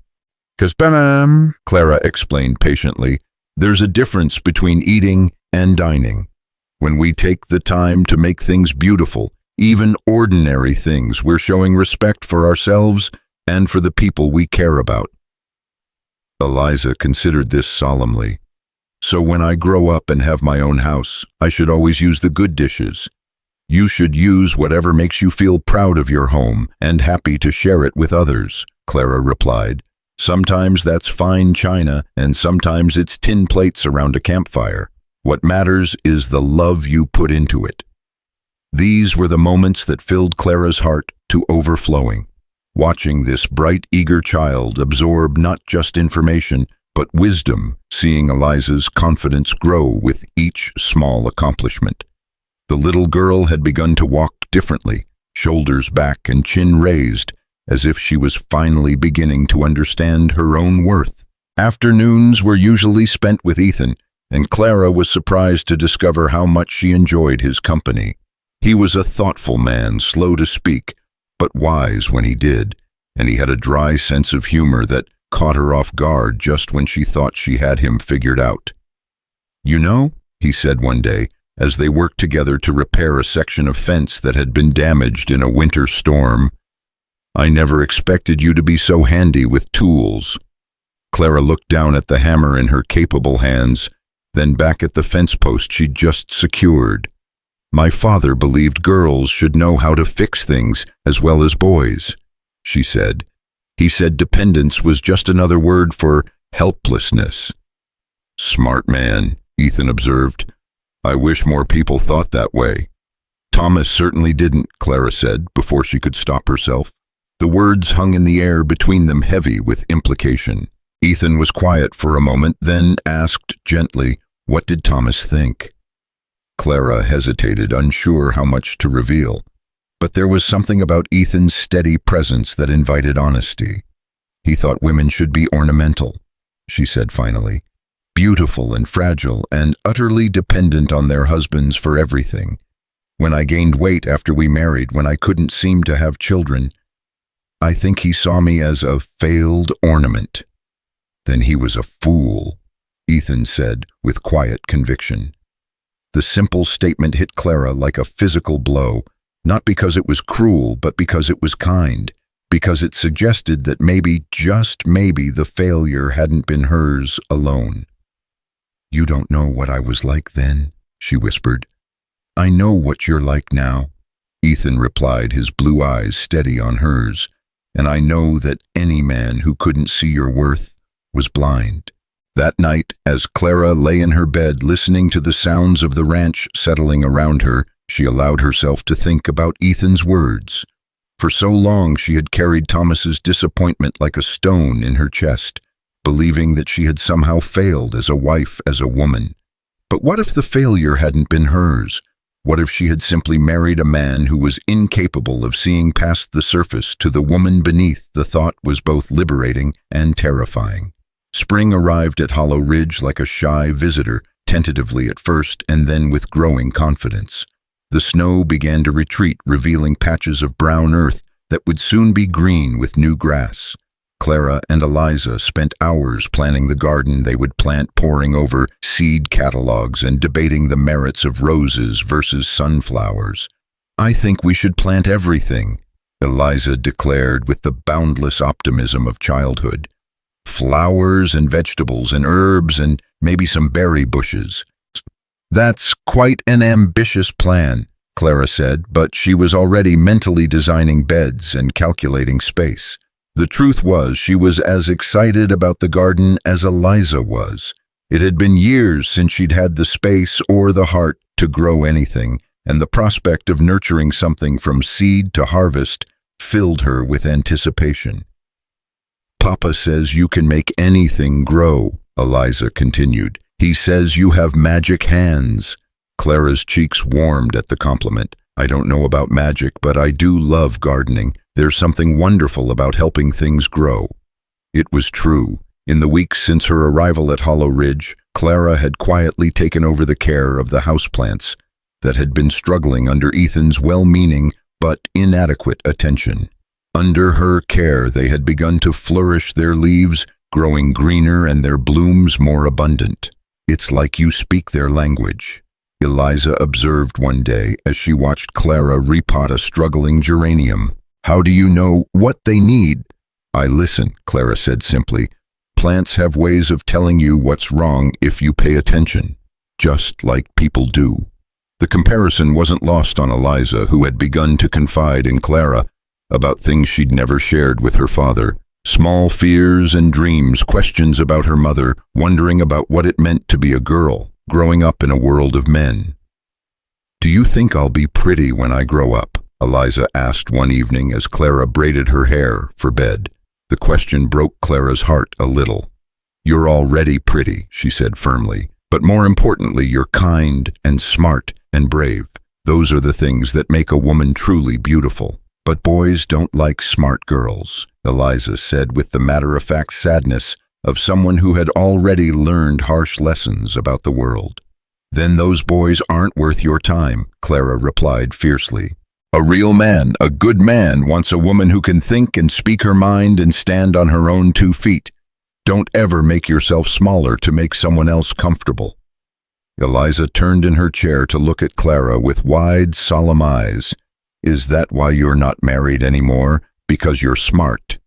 "'Cause bam," Clara explained patiently, "there's a difference between eating and dining. When we take the time to make things beautiful, even ordinary things, we're showing respect for ourselves and for the people we care about." Eliza considered this solemnly. So when I grow up and have my own house, I should always use the good dishes. You should use whatever makes you feel proud of your home and happy to share it with others, Clara replied. Sometimes that's fine china, and sometimes it's tin plates around a campfire. What matters is the love you put into it. These were the moments that filled Clara's heart to overflowing. Watching this bright, eager child absorb not just information, but wisdom, seeing Eliza's confidence grow with each small accomplishment. The little girl had begun to walk differently, shoulders back and chin raised, as if she was finally beginning to understand her own worth. Afternoons were usually spent with Ethan, and Clara was surprised to discover how much she enjoyed his company. He was a thoughtful man, slow to speak, but wise when he did, and he had a dry sense of humor that caught her off guard just when she thought she had him figured out. "You know," he said one day, as they worked together to repair a section of fence that had been damaged in a winter storm, "I never expected you to be so handy with tools." Clara looked down at the hammer in her capable hands, then back at the fence post she'd just secured. "My father believed girls should know how to fix things as well as boys," she said. "He said dependence was just another word for helplessness." "Smart man," Ethan observed. "I wish more people thought that way." "Thomas certainly didn't," Clara said, before she could stop herself. The words hung in the air between them, heavy with implication. Ethan was quiet for a moment, then asked gently, "What did Thomas think?" Clara hesitated, unsure how much to reveal. But there was something about Ethan's steady presence that invited honesty. "He thought women should be ornamental," she said finally. "Beautiful and fragile and utterly dependent on their husbands for everything. When I gained weight after we married, when I couldn't seem to have children, I think he saw me as a failed ornament." "Then he was a fool," Ethan said with quiet conviction. The simple statement hit Clara like a physical blow, not because it was cruel, but because it was kind, because it suggested that maybe, just maybe, the failure hadn't been hers alone. "You don't know what I was like then," she whispered. "I know what you're like now," Ethan replied, his blue eyes steady on hers. "And I know that any man who couldn't see your worth was blind." That night, as Clara lay in her bed listening to the sounds of the ranch settling around her, she allowed herself to think about Ethan's words. For so long she had carried Thomas's disappointment like a stone in her chest, believing that she had somehow failed as a wife, as a woman. But what if the failure hadn't been hers? What if she had simply married a man who was incapable of seeing past the surface to the woman beneath? The thought was both liberating and terrifying. Spring arrived at Hollow Ridge like a shy visitor, tentatively at first and then with growing confidence. The snow began to retreat, revealing patches of brown earth that would soon be green with new grass. Clara and Eliza spent hours planning the garden they would plant, poring over seed catalogs and debating the merits of roses versus sunflowers. "I think we should plant everything," Eliza declared with the boundless optimism of childhood. "Flowers and vegetables and herbs and maybe some berry bushes." "That's quite an ambitious plan," Clara said, but she was already mentally designing beds and calculating space. The truth was, she was as excited about the garden as Eliza was. It had been years since she'd had the space or the heart to grow anything, and the prospect of nurturing something from seed to harvest filled her with anticipation. "Papa says you can make anything grow," Eliza continued. "He says you have magic hands." Clara's cheeks warmed at the compliment. "I don't know about magic, but I do love gardening. There's something wonderful about helping things grow." It was true. In the weeks since her arrival at Hollow Ridge, Clara had quietly taken over the care of the houseplants that had been struggling under Ethan's well-meaning but inadequate attention. Under her care, they had begun to flourish, their leaves growing greener and their blooms more abundant. "It's like you speak their language," Eliza observed one day as she watched Clara repot a struggling geranium. "How do you know what they need?" "I listen," Clara said simply. Plants have ways of telling you what's wrong if you pay attention, just like people do. The comparison wasn't lost on Eliza, who had begun to confide in Clara about things she'd never shared with her father. Small fears and dreams, questions about her mother, wondering about what it meant to be a girl, growing up in a world of men. "Do you think I'll be pretty when I grow up?" Eliza asked one evening as Clara braided her hair for bed. The question broke Clara's heart a little. "You're already pretty," she said firmly, "but more importantly, you're kind and smart and brave. Those are the things that make a woman truly beautiful. But boys don't like smart girls," Eliza said with the matter-of-fact sadness of someone who had already learned harsh lessons about the world. "Then those boys aren't worth your time," Clara replied fiercely. "A real man, a good man, wants a woman who can think and speak her mind and stand on her own 2 feet. Don't ever make yourself smaller to make someone else comfortable." Eliza turned in her chair to look at Clara with wide, solemn eyes. "Is that why you're not married anymore? Because you're smart?"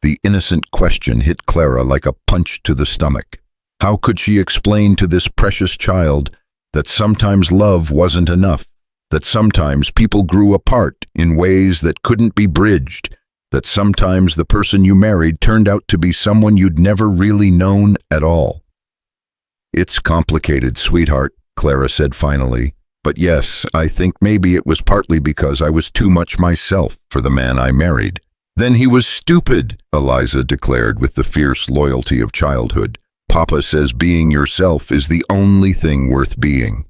The innocent question hit Clara like a punch to the stomach. How could she explain to this precious child that sometimes love wasn't enough, that sometimes people grew apart in ways that couldn't be bridged, that sometimes the person you married turned out to be someone you'd never really known at all? "It's complicated, sweetheart," Clara said finally. "But yes, I think maybe it was partly because I was too much myself for the man I married." "Then he was stupid," Eliza declared with the fierce loyalty of childhood. "Papa says being yourself is the only thing worth being."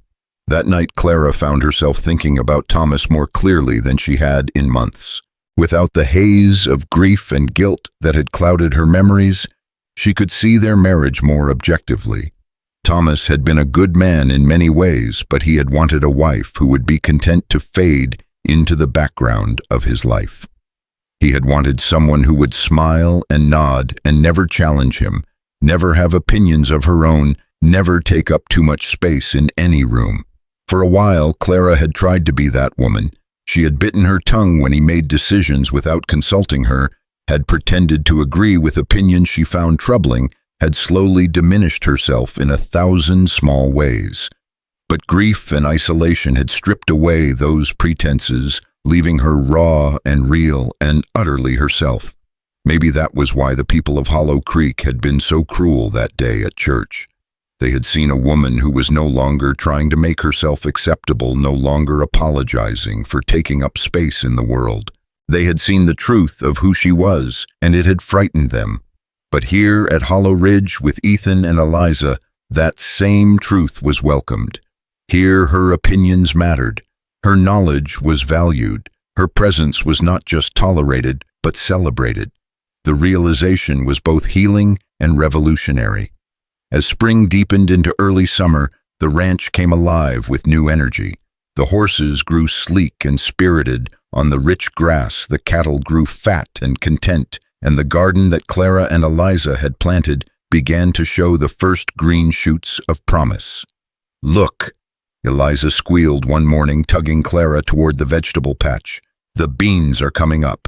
That night, Clara found herself thinking about Thomas more clearly than she had in months. Without the haze of grief and guilt that had clouded her memories, she could see their marriage more objectively. Thomas had been a good man in many ways, but he had wanted a wife who would be content to fade into the background of his life. He had wanted someone who would smile and nod and never challenge him, never have opinions of her own, never take up too much space in any room. For a while, Clara had tried to be that woman. She had bitten her tongue when he made decisions without consulting her, had pretended to agree with opinions she found troubling, had slowly diminished herself in 1,000 small ways. But grief and isolation had stripped away those pretenses, leaving her raw and real and utterly herself. Maybe that was why the people of Hollow Creek had been so cruel that day at church. They had seen a woman who was no longer trying to make herself acceptable, no longer apologizing for taking up space in the world. They had seen the truth of who she was, and it had frightened them. But here at Hollow Ridge with Ethan and Eliza, that same truth was welcomed. Here her opinions mattered. Her knowledge was valued. Her presence was not just tolerated, but celebrated. The realization was both healing and revolutionary. As spring deepened into early summer, the ranch came alive with new energy. The horses grew sleek and spirited on the rich grass, the cattle grew fat and content, and the garden that Clara and Eliza had planted began to show the first green shoots of promise. "Look," Eliza squealed one morning, tugging Clara toward the vegetable patch. "The beans are coming up."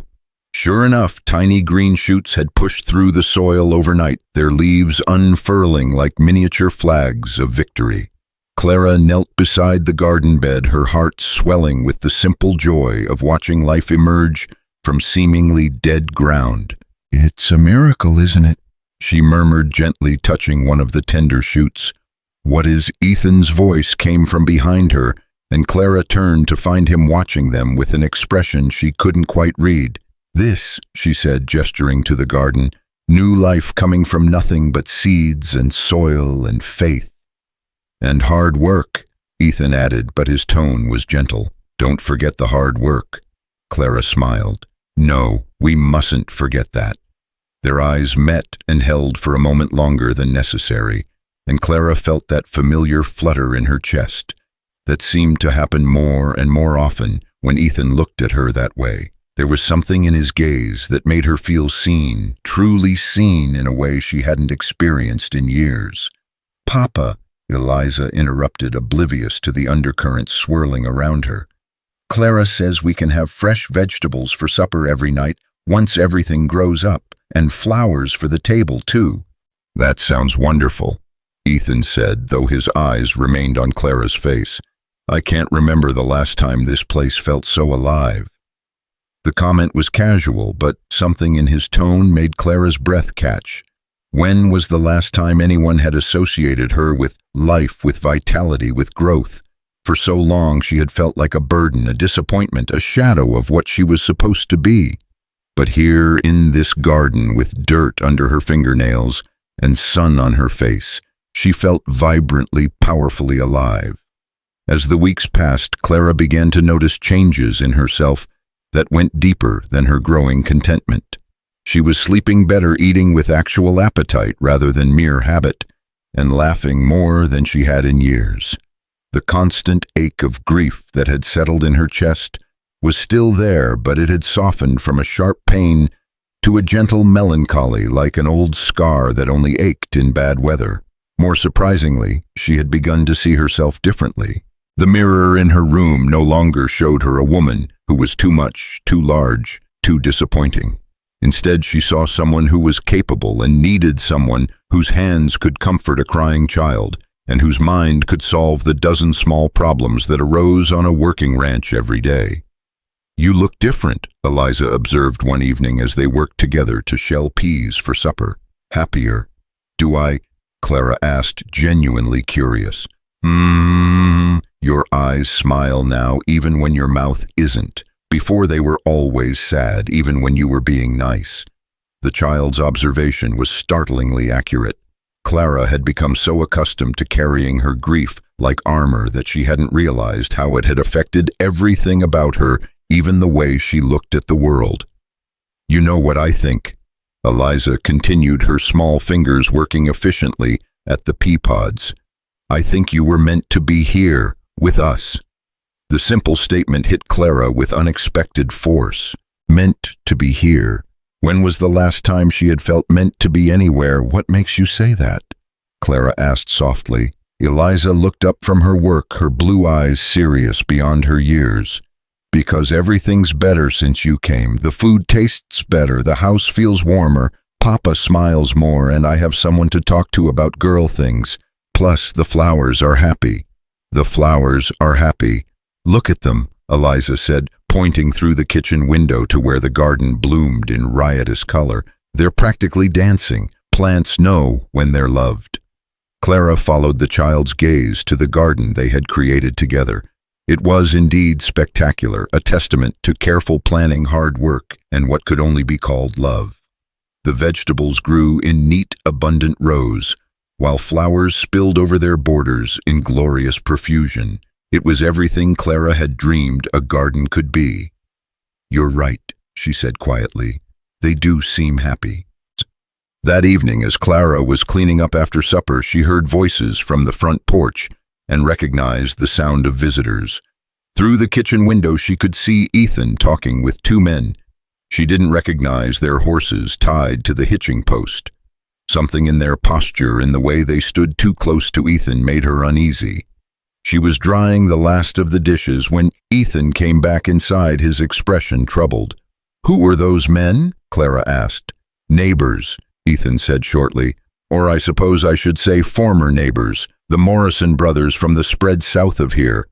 Sure enough, tiny green shoots had pushed through the soil overnight, their leaves unfurling like miniature flags of victory. Clara knelt beside the garden bed, her heart swelling with the simple joy of watching life emerge from seemingly dead ground. "It's a miracle, isn't it?" she murmured, gently touching one of the tender shoots. What is Ethan's voice came from behind her, and Clara turned to find him watching them with an expression she couldn't quite read. "This," she said, gesturing to the garden, "new life coming from nothing but seeds and soil and faith." "And hard work," Ethan added, but his tone was gentle. "Don't forget the hard work." Clara smiled. "No, we mustn't forget that." Their eyes met and held for a moment longer than necessary, and Clara felt that familiar flutter in her chest that seemed to happen more and more often when Ethan looked at her that way. There was something in his gaze that made her feel seen, truly seen in a way she hadn't experienced in years. "Papa," Eliza interrupted, oblivious to the undercurrents swirling around her. "Clara says we can have fresh vegetables for supper every night once everything grows up, and flowers for the table, too." That sounds wonderful, Ethan said, though his eyes remained on Clara's face. I can't remember the last time this place felt so alive. The comment was casual, but something in his tone made Clara's breath catch. When was the last time anyone had associated her with life, with vitality, with growth? For so long she had felt like a burden, a disappointment, a shadow of what she was supposed to be. But here in this garden, with dirt under her fingernails and sun on her face, she felt vibrantly, powerfully alive. As the weeks passed, Clara began to notice changes in herself that went deeper than her growing contentment. She was sleeping better, eating with actual appetite rather than mere habit, and laughing more than she had in years. The constant ache of grief that had settled in her chest was still there, but it had softened from a sharp pain to a gentle melancholy, like an old scar that only ached in bad weather. More surprisingly, she had begun to see herself differently. The mirror in her room no longer showed her a woman who was too much, too large, too disappointing. Instead, she saw someone who was capable and needed someone whose hands could comfort a crying child and whose mind could solve the dozen small problems that arose on a working ranch every day. You look different, Eliza observed one evening as they worked together to shell peas for supper. Happier. Do I? Clara asked, genuinely curious. Your eyes smile now, even when your mouth isn't. Before they were always sad, even when you were being nice. The child's observation was startlingly accurate. Clara had become so accustomed to carrying her grief like armor that she hadn't realized how it had affected everything about her, even the way she looked at the world. You know what I think? Eliza continued, her small fingers working efficiently at the pea pods. I think you were meant to be here, with us. The simple statement hit Clara with unexpected force. Meant to be here. When was the last time she had felt meant to be anywhere? What makes you say that? Clara asked softly. Eliza looked up from her work, her blue eyes serious beyond her years. Because everything's better since you came. The food tastes better, the house feels warmer, Papa smiles more, and I have someone to talk to about girl things. Plus, the flowers are happy. The flowers are happy. Look at them, Eliza said, pointing through the kitchen window to where the garden bloomed in riotous color. They're practically dancing. Plants know when they're loved. Clara followed the child's gaze to the garden they had created together. It was indeed spectacular, a testament to careful planning, hard work, and what could only be called love. The vegetables grew in neat, abundant rows, while flowers spilled over their borders in glorious profusion. It was everything Clara had dreamed a garden could be. You're right, she said quietly. They do seem happy. That evening, as Clara was cleaning up after supper, she heard voices from the front porch and recognized the sound of visitors. Through the kitchen window, she could see Ethan talking with two men. She didn't recognize their horses tied to the hitching post. Something in their posture, in the way they stood too close to Ethan, made her uneasy. She was drying the last of the dishes when Ethan came back inside, his expression troubled. Who were those men? Clara asked. Neighbors, Ethan said shortly. Or I suppose I should say former neighbors, the Morrison brothers from the spread south of here.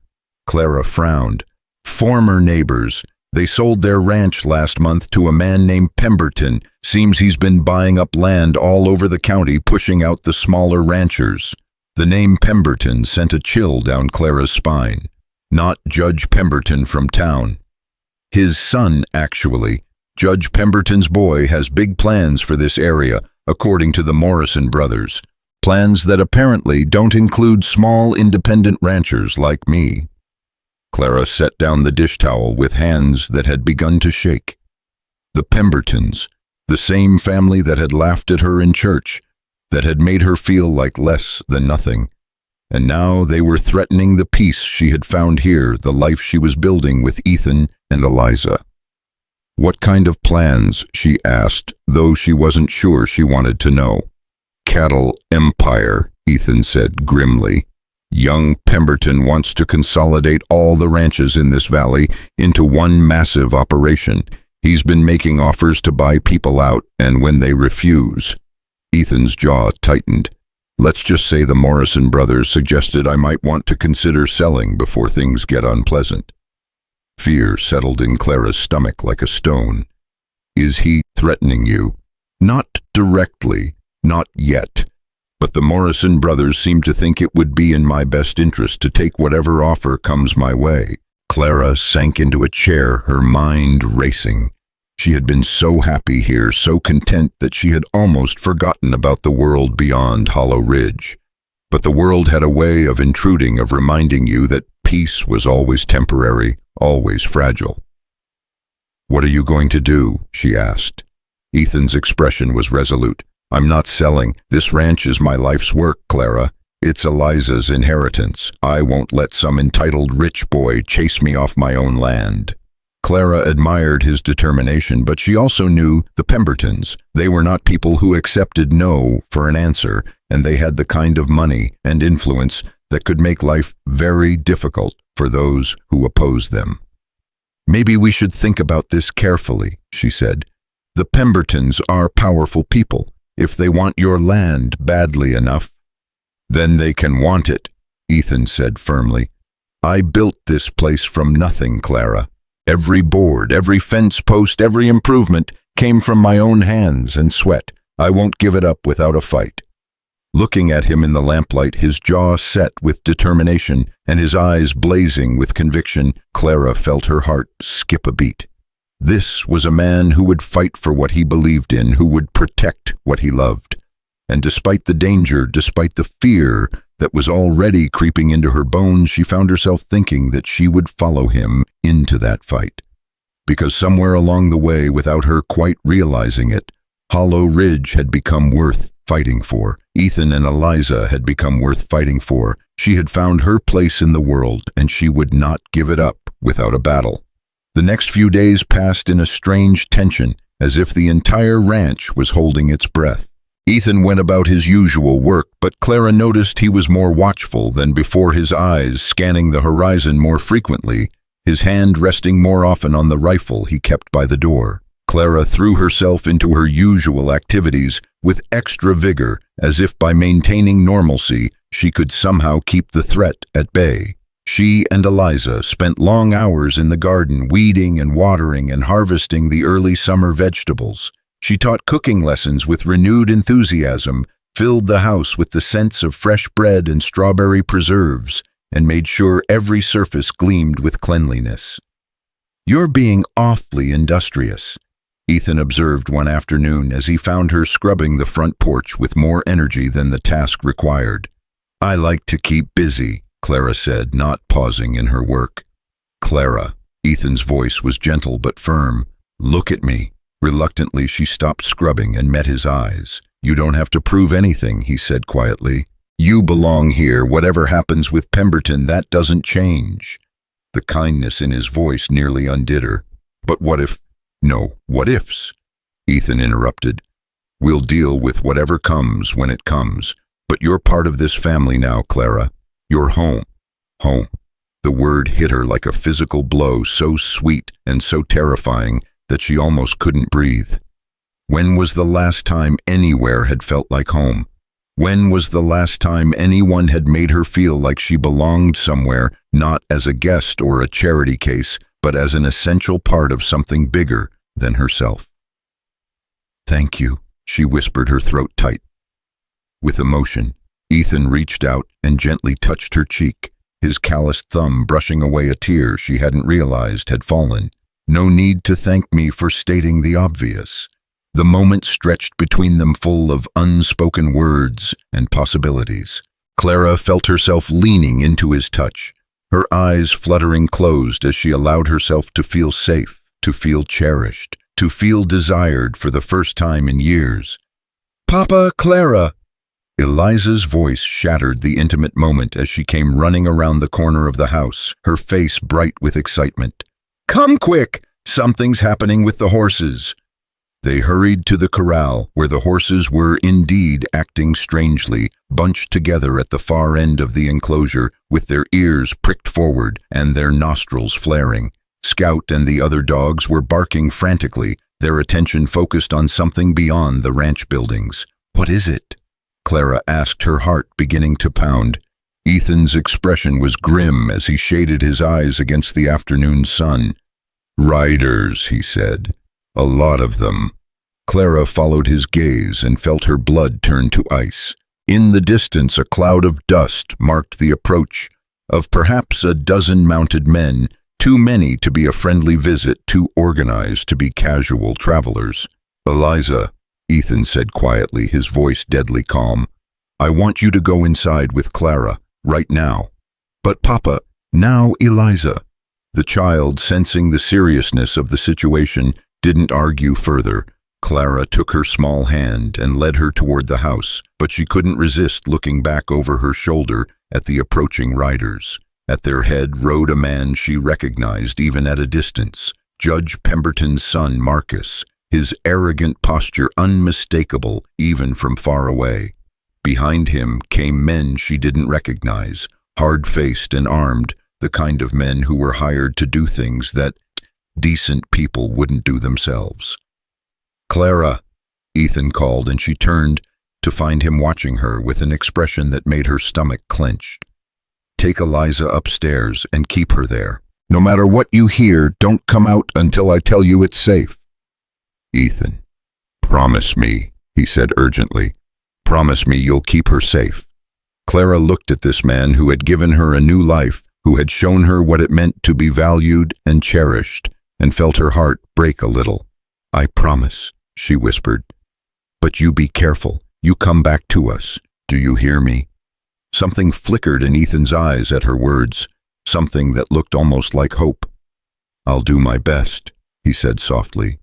Clara frowned. Former neighbors. They sold their ranch last month to a man named Pemberton. Seems he's been buying up land all over the county, pushing out the smaller ranchers. The name Pemberton sent a chill down Clara's spine. Not Judge Pemberton from town. His son, actually. Judge Pemberton's boy has big plans for this area, according to the Morrison brothers. Plans that apparently don't include small independent ranchers like me. Clara set down the dish towel with hands that had begun to shake. The Pembertons, the same family that had laughed at her in church, that had made her feel like less than nothing. And now they were threatening the peace she had found here, the life she was building with Ethan and Eliza. What kind of plans, she asked, though she wasn't sure she wanted to know. Cattle empire, Ethan said grimly. Young Pemberton wants to consolidate all the ranches in this valley into one massive operation. He's been making offers to buy people out, and when they refuse, Ethan's jaw tightened. Let's just say the Morrison brothers suggested I might want to consider selling before things get unpleasant. Fear settled in Clara's stomach like a stone. Is he threatening you? Not directly, not yet. But the Morrison brothers seem to think it would be in my best interest to take whatever offer comes my way. Clara sank into a chair, her mind racing. She had been so happy here, so content that she had almost forgotten about the world beyond Hollow Ridge. But the world had a way of intruding, of reminding you that peace was always temporary, always fragile. "What are you going to do?" she asked. Ethan's expression was resolute. "I'm not selling. This ranch is my life's work, Clara. It's Eliza's inheritance. I won't let some entitled rich boy chase me off my own land." Clara admired his determination, but she also knew the Pembertons. They were not people who accepted no for an answer, and they had the kind of money and influence that could make life very difficult for those who opposed them. "Maybe we should think about this carefully," she said. "The Pembertons are powerful people. If they want your land badly enough, then they can want it," Ethan said firmly. "I built this place from nothing, Clara. Every board, every fence post, every improvement came from my own hands and sweat. I won't give it up without a fight." Looking at him in the lamplight, his jaw set with determination and his eyes blazing with conviction, Clara felt her heart skip a beat. This was a man who would fight for what he believed in, who would protect what he loved. And despite the danger, despite the fear that was already creeping into her bones, she found herself thinking that she would follow him into that fight. Because somewhere along the way, without her quite realizing it, Hollow Ridge had become worth fighting for. Ethan and Eliza had become worth fighting for. She had found her place in the world, and she would not give it up without a battle. The next few days passed in a strange tension, as if the entire ranch was holding its breath. Ethan went about his usual work, but Clara noticed he was more watchful than before, his eyes scanning the horizon more frequently, his hand resting more often on the rifle he kept by the door. Clara threw herself into her usual activities with extra vigor, as if by maintaining normalcy she could somehow keep the threat at bay. She and Eliza spent long hours in the garden, weeding and watering and harvesting the early summer vegetables. She taught cooking lessons with renewed enthusiasm, filled the house with the scents of fresh bread and strawberry preserves, and made sure every surface gleamed with cleanliness. "You're being awfully industrious," Ethan observed one afternoon as he found her scrubbing the front porch with more energy than the task required. "I like to keep busy," Clara said, not pausing in her work. "Clara," Ethan's voice was gentle but firm, "look at me." Reluctantly, she stopped scrubbing and met his eyes. "You don't have to prove anything," he said quietly. "You belong here. Whatever happens with Pemberton, that doesn't change." The kindness in his voice nearly undid her. "But what if—" "No, what ifs?" Ethan interrupted. "We'll deal with whatever comes when it comes. But you're part of this family now, Clara. You're home." Home. The word hit her like a physical blow, so sweet and so terrifying that she almost couldn't breathe. When was the last time anywhere had felt like home? When was the last time anyone had made her feel like she belonged somewhere, not as a guest or a charity case, but as an essential part of something bigger than herself? "Thank you," she whispered, her throat tight. With emotion, Ethan reached out and gently touched her cheek, his calloused thumb brushing away a tear she hadn't realized had fallen. "No need to thank me for stating the obvious." The moment stretched between them, full of unspoken words and possibilities. Clara felt herself leaning into his touch, her eyes fluttering closed as she allowed herself to feel safe, to feel cherished, to feel desired for the first time in years. "Papa, Clara!" Eliza's voice shattered the intimate moment as she came running around the corner of the house, her face bright with excitement. "Come quick! Something's happening with the horses." They hurried to the corral, where the horses were indeed acting strangely, bunched together at the far end of the enclosure, with their ears pricked forward and their nostrils flaring. Scout and the other dogs were barking frantically, their attention focused on something beyond the ranch buildings. "What is it?" Clara asked, her heart beginning to pound. Ethan's expression was grim as he shaded his eyes against the afternoon sun. "Riders," he said. "A lot of them." Clara followed his gaze and felt her blood turn to ice. In the distance, a cloud of dust marked the approach of perhaps a dozen mounted men, too many to be a friendly visit, too organized to be casual travelers. "Eliza," Ethan said quietly, his voice deadly calm, "I want you to go inside with Clara, right now." "But Papa, now Eliza." The child, sensing the seriousness of the situation, didn't argue further. Clara took her small hand and led her toward the house, but she couldn't resist looking back over her shoulder at the approaching riders. At their head rode a man she recognized even at a distance, Judge Pemberton's son Marcus, his arrogant posture unmistakable even from far away. Behind him came men she didn't recognize, hard-faced and armed, the kind of men who were hired to do things that decent people wouldn't do themselves. "Clara," Ethan called, and she turned to find him watching her with an expression that made her stomach clench. "Take Eliza upstairs and keep her there. No matter what you hear, don't come out until I tell you it's safe." "Ethan, promise me," he said urgently. "Promise me you'll keep her safe." Clara looked at this man who had given her a new life, who had shown her what it meant to be valued and cherished, and felt her heart break a little. "I promise," she whispered. "But you be careful. You come back to us. Do you hear me?" Something flickered in Ethan's eyes at her words, something that looked almost like hope. "I'll do my best," he said softly.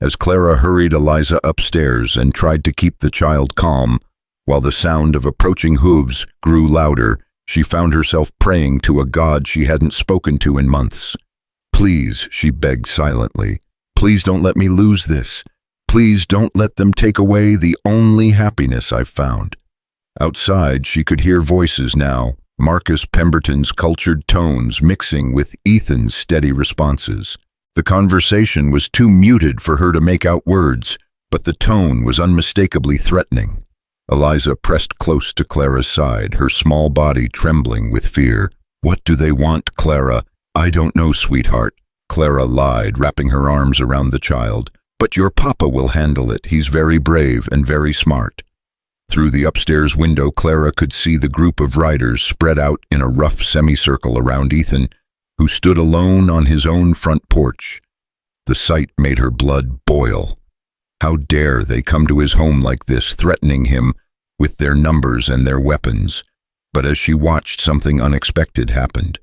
As Clara hurried Eliza upstairs and tried to keep the child calm, while the sound of approaching hooves grew louder, she found herself praying to a God she hadn't spoken to in months. "Please," she begged silently, "please don't let me lose this. Please don't let them take away the only happiness I've found." Outside, she could hear voices now, Marcus Pemberton's cultured tones mixing with Ethan's steady responses. The conversation was too muted for her to make out words, but the tone was unmistakably threatening. Eliza pressed close to Clara's side, her small body trembling with fear. "What do they want, Clara?" "I don't know, sweetheart," Clara lied, wrapping her arms around the child. "But your papa will handle it. He's very brave and very smart." Through the upstairs window, Clara could see the group of riders spread out in a rough semicircle around Ethan, who stood alone on his own front porch. The sight made her blood boil. How dare they come to his home like this, threatening him with their numbers and their weapons? But as she watched, something unexpected happened.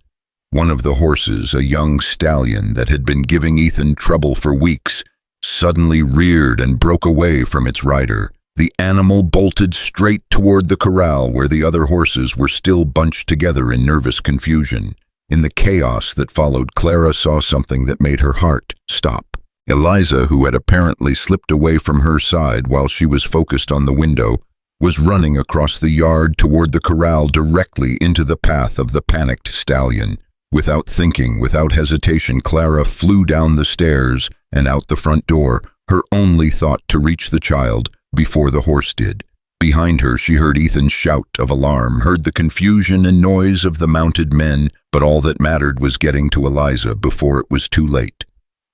One of the horses, a young stallion that had been giving Ethan trouble for weeks, suddenly reared and broke away from its rider. The animal bolted straight toward the corral where the other horses were still bunched together in nervous confusion. In the chaos that followed, Clara saw something that made her heart stop. Eliza, who had apparently slipped away from her side while she was focused on the window, was running across the yard toward the corral directly into the path of the panicked stallion. Without thinking, without hesitation, Clara flew down the stairs and out the front door, her only thought to reach the child before the horse did. Behind her, she heard Ethan's shout of alarm, heard the confusion and noise of the mounted men, but all that mattered was getting to Eliza before it was too late.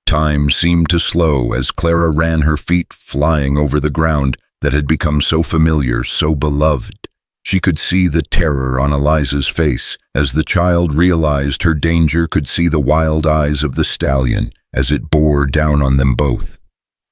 Time seemed to slow as Clara ran, her feet flying over the ground that had become so familiar, so beloved. She could see the terror on Eliza's face as the child realized her danger, could see the wild eyes of the stallion as it bore down on them both.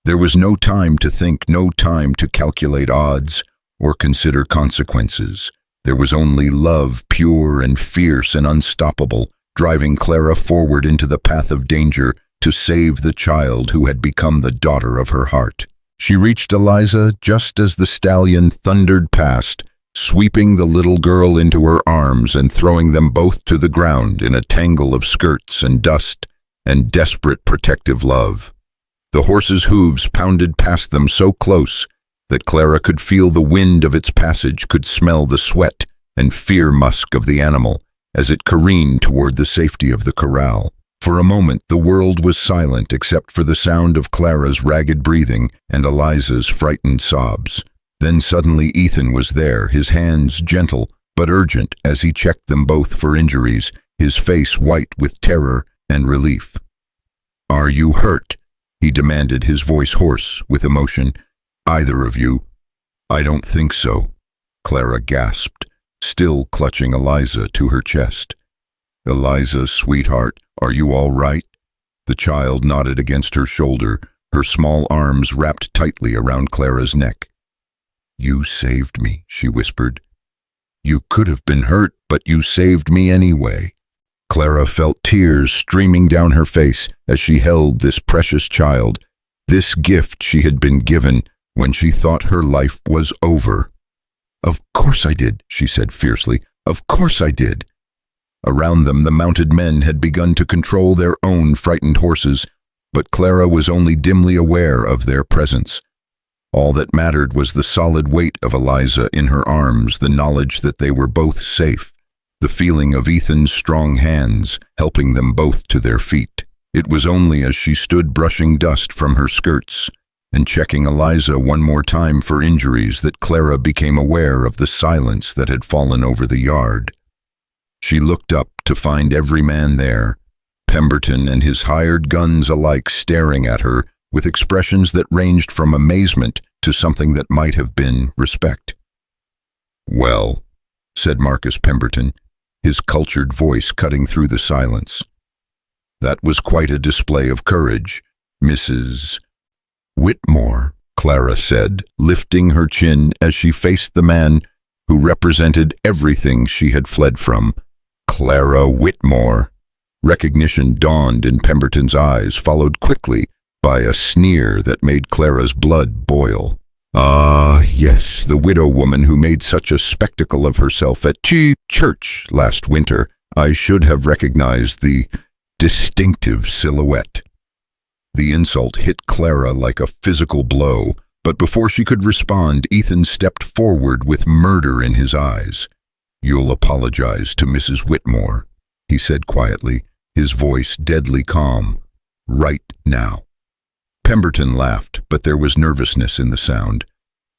There was no time to think, no time to calculate odds or consider consequences. There was only love, pure and fierce and unstoppable, driving Clara forward into the path of danger to save the child who had become the daughter of her heart. She reached Eliza just as the stallion thundered past, sweeping the little girl into her arms and throwing them both to the ground in a tangle of skirts and dust and desperate protective love. The horse's hooves pounded past them so close that Clara could feel the wind of its passage, could smell the sweat and fear musk of the animal as it careened toward the safety of the corral. For a moment, the world was silent except for the sound of Clara's ragged breathing and Eliza's frightened sobs. Then suddenly Ethan was there, his hands gentle but urgent as he checked them both for injuries, his face white with terror and relief. "Are you hurt?" he demanded, his voice hoarse with emotion. "Either of you?" "I don't think so," Clara gasped, still clutching Eliza to her chest. "Eliza, sweetheart, are you all right?" The child nodded against her shoulder, her small arms wrapped tightly around Clara's neck. "You saved me," she whispered. "You could have been hurt, but you saved me anyway." Clara felt tears streaming down her face as she held this precious child, this gift she had been given when she thought her life was over. "Of course I did," she said fiercely. "Of course I did." Around them, the mounted men had begun to control their own frightened horses, but Clara was only dimly aware of their presence. All that mattered was the solid weight of Eliza in her arms, the knowledge that they were both safe, the feeling of Ethan's strong hands helping them both to their feet. It was only as she stood brushing dust from her skirts and checking Eliza one more time for injuries that Clara became aware of the silence that had fallen over the yard. She looked up to find every man there, Pemberton and his hired guns alike staring at her with expressions that ranged from amazement to something that might have been respect. "Well," said Marcus Pemberton, his cultured voice cutting through the silence. "That was quite a display of courage, Mrs. Whitmore," Clara said, lifting her chin as she faced the man who represented everything she had fled from. Clara Whitmore. Recognition dawned in Pemberton's eyes, followed quickly by a sneer that made Clara's blood boil. "Ah, yes, the widow woman who made such a spectacle of herself at church last winter. I should have recognized the distinctive silhouette." The insult hit Clara like a physical blow, but before she could respond, Ethan stepped forward with murder in his eyes. "You'll apologize to Mrs. Whitmore," he said quietly, his voice deadly calm. "Right now." Pemberton laughed, but there was nervousness in the sound.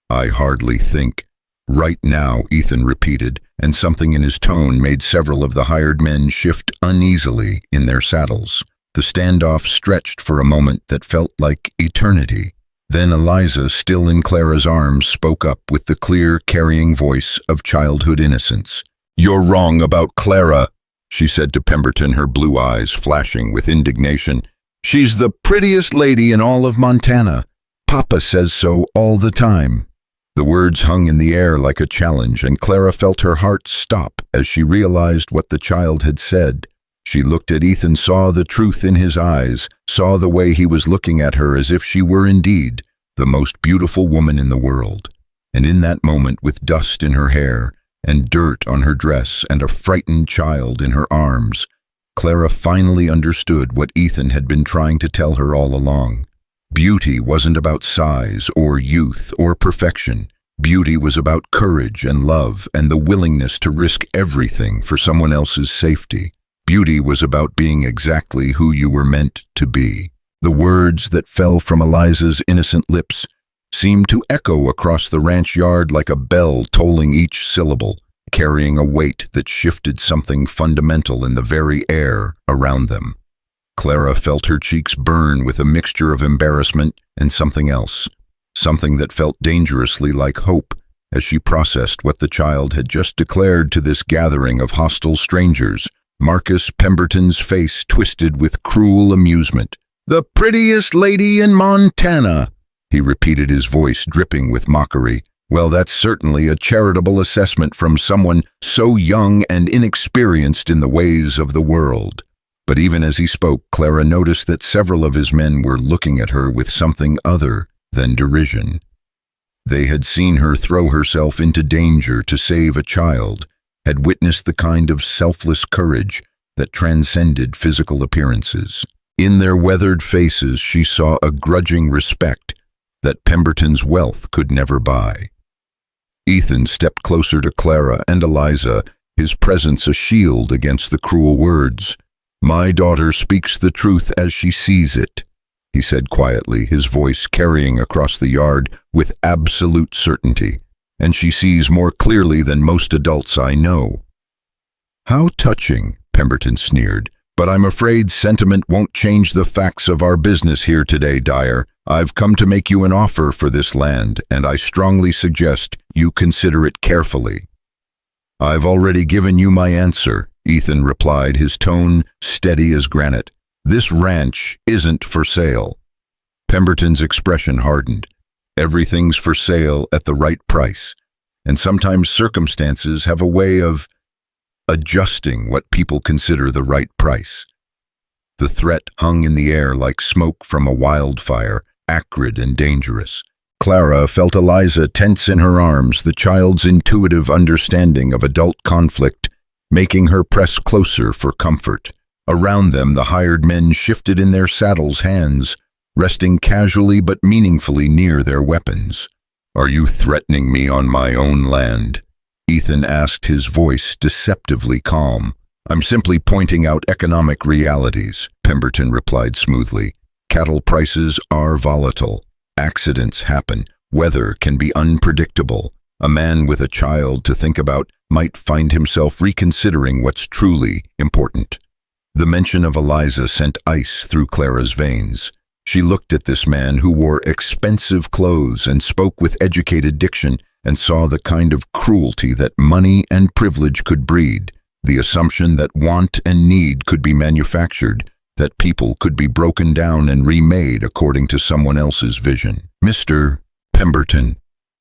"I hardly think." "Right now," Ethan repeated, and something in his tone made several of the hired men shift uneasily in their saddles. The standoff stretched for a moment that felt like eternity. Then Eliza, still in Clara's arms, spoke up with the clear, carrying voice of childhood innocence. "You're wrong about Clara," she said to Pemberton, her blue eyes flashing with indignation. "She's the prettiest lady in all of Montana. Papa says so all the time." The words hung in the air like a challenge, and Clara felt her heart stop as she realized what the child had said. She looked at Ethan, saw the truth in his eyes, saw the way he was looking at her as if she were indeed the most beautiful woman in the world. And in that moment, with dust in her hair and dirt on her dress and a frightened child in her arms, Clara finally understood what Ethan had been trying to tell her all along. Beauty wasn't about size or youth or perfection. Beauty was about courage and love and the willingness to risk everything for someone else's safety. Beauty was about being exactly who you were meant to be. The words that fell from Eliza's innocent lips seemed to echo across the ranch yard like a bell tolling each syllable, carrying a weight that shifted something fundamental in the very air around them. Clara felt her cheeks burn with a mixture of embarrassment and something else, something that felt dangerously like hope as she processed what the child had just declared to this gathering of hostile strangers. Marcus Pemberton's face twisted with cruel amusement. "The prettiest lady in Montana," he repeated, his voice dripping with mockery. "Well, that's certainly a charitable assessment from someone so young and inexperienced in the ways of the world." But even as he spoke, Clara noticed that several of his men were looking at her with something other than derision. They had seen her throw herself into danger to save a child, had witnessed the kind of selfless courage that transcended physical appearances. In their weathered faces, she saw a grudging respect that Pemberton's wealth could never buy. Ethan stepped closer to Clara and Eliza, his presence a shield against the cruel words. "My daughter speaks the truth as she sees it," he said quietly, his voice carrying across the yard with absolute certainty. And she sees more clearly than most adults I know. How touching, Pemberton sneered. But I'm afraid sentiment won't change the facts of our business here today, Dyer. I've come to make you an offer for this land, and I strongly suggest you consider it carefully. I've already given you my answer, Ethan replied, his tone steady as granite. This ranch isn't for sale. Pemberton's expression hardened. Everything's for sale at the right price, and sometimes circumstances have a way of adjusting what people consider the right price. The threat hung in the air like smoke from a wildfire, acrid and dangerous. Clara felt Eliza tense in her arms, the child's intuitive understanding of adult conflict making her press closer for comfort. Around them, the hired men shifted in their saddles' hands, resting casually but meaningfully near their weapons. Are you threatening me on my own land? Ethan asked, his voice deceptively calm. I'm simply pointing out economic realities, Pemberton replied smoothly. Cattle prices are volatile. Accidents happen. Weather can be unpredictable. A man with a child to think about might find himself reconsidering what's truly important. The mention of Eliza sent ice through Clara's veins. She looked at this man who wore expensive clothes and spoke with educated diction, and saw the kind of cruelty that money and privilege could breed, the assumption that want and need could be manufactured, that people could be broken down and remade according to someone else's vision. Mr. Pemberton,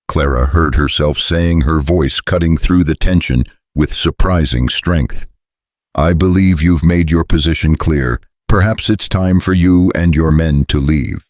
Clara heard herself saying, her voice cutting through the tension with surprising strength. I believe you've made your position clear. Perhaps it's time for you and your men to leave.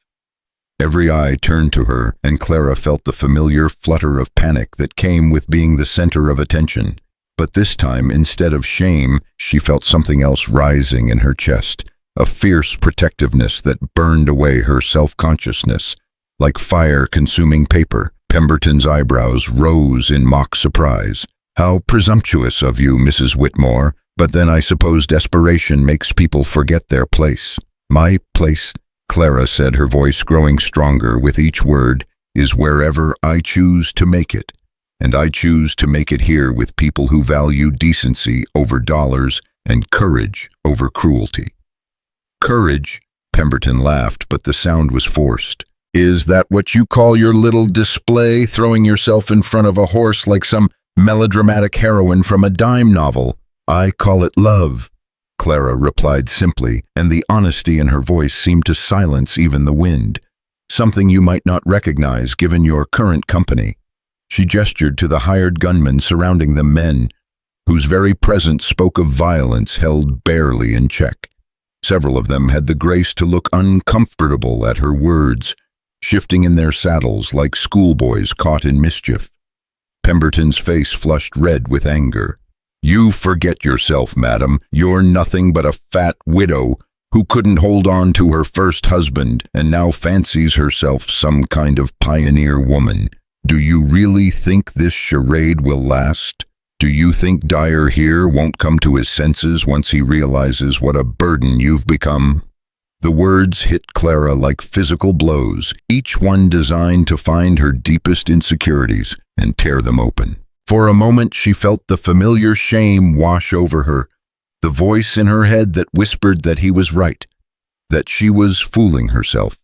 Every eye turned to her, and Clara felt the familiar flutter of panic that came with being the center of attention. But this time, instead of shame, she felt something else rising in her chest, a fierce protectiveness that burned away her self-consciousness. Like fire consuming paper, Pemberton's eyebrows rose in mock surprise. How presumptuous of you, Mrs. Whitmore, but then I suppose desperation makes people forget their place. My place, Clara said, her voice growing stronger with each word, is wherever I choose to make it. And I choose to make it here with people who value decency over dollars and courage over cruelty. Courage, Pemberton laughed, but the sound was forced. Is that what you call your little display, throwing yourself in front of a horse like some melodramatic heroine from a dime novel? I call it love, Clara replied simply, and the honesty in her voice seemed to silence even the wind. Something you might not recognize given your current company. She gestured to the hired gunmen surrounding the men, whose very presence spoke of violence held barely in check. Several of them had the grace to look uncomfortable at her words, shifting in their saddles like schoolboys caught in mischief. Pemberton's face flushed red with anger. You forget yourself, madam. You're nothing but a fat widow who couldn't hold on to her first husband and now fancies herself some kind of pioneer woman. Do you really think this charade will last? Do you think Dyer here won't come to his senses once he realizes what a burden you've become? The words hit Clara like physical blows, each one designed to find her deepest insecurities and tear them open. For a moment she felt the familiar shame wash over her, the voice in her head that whispered that he was right, that she was fooling herself,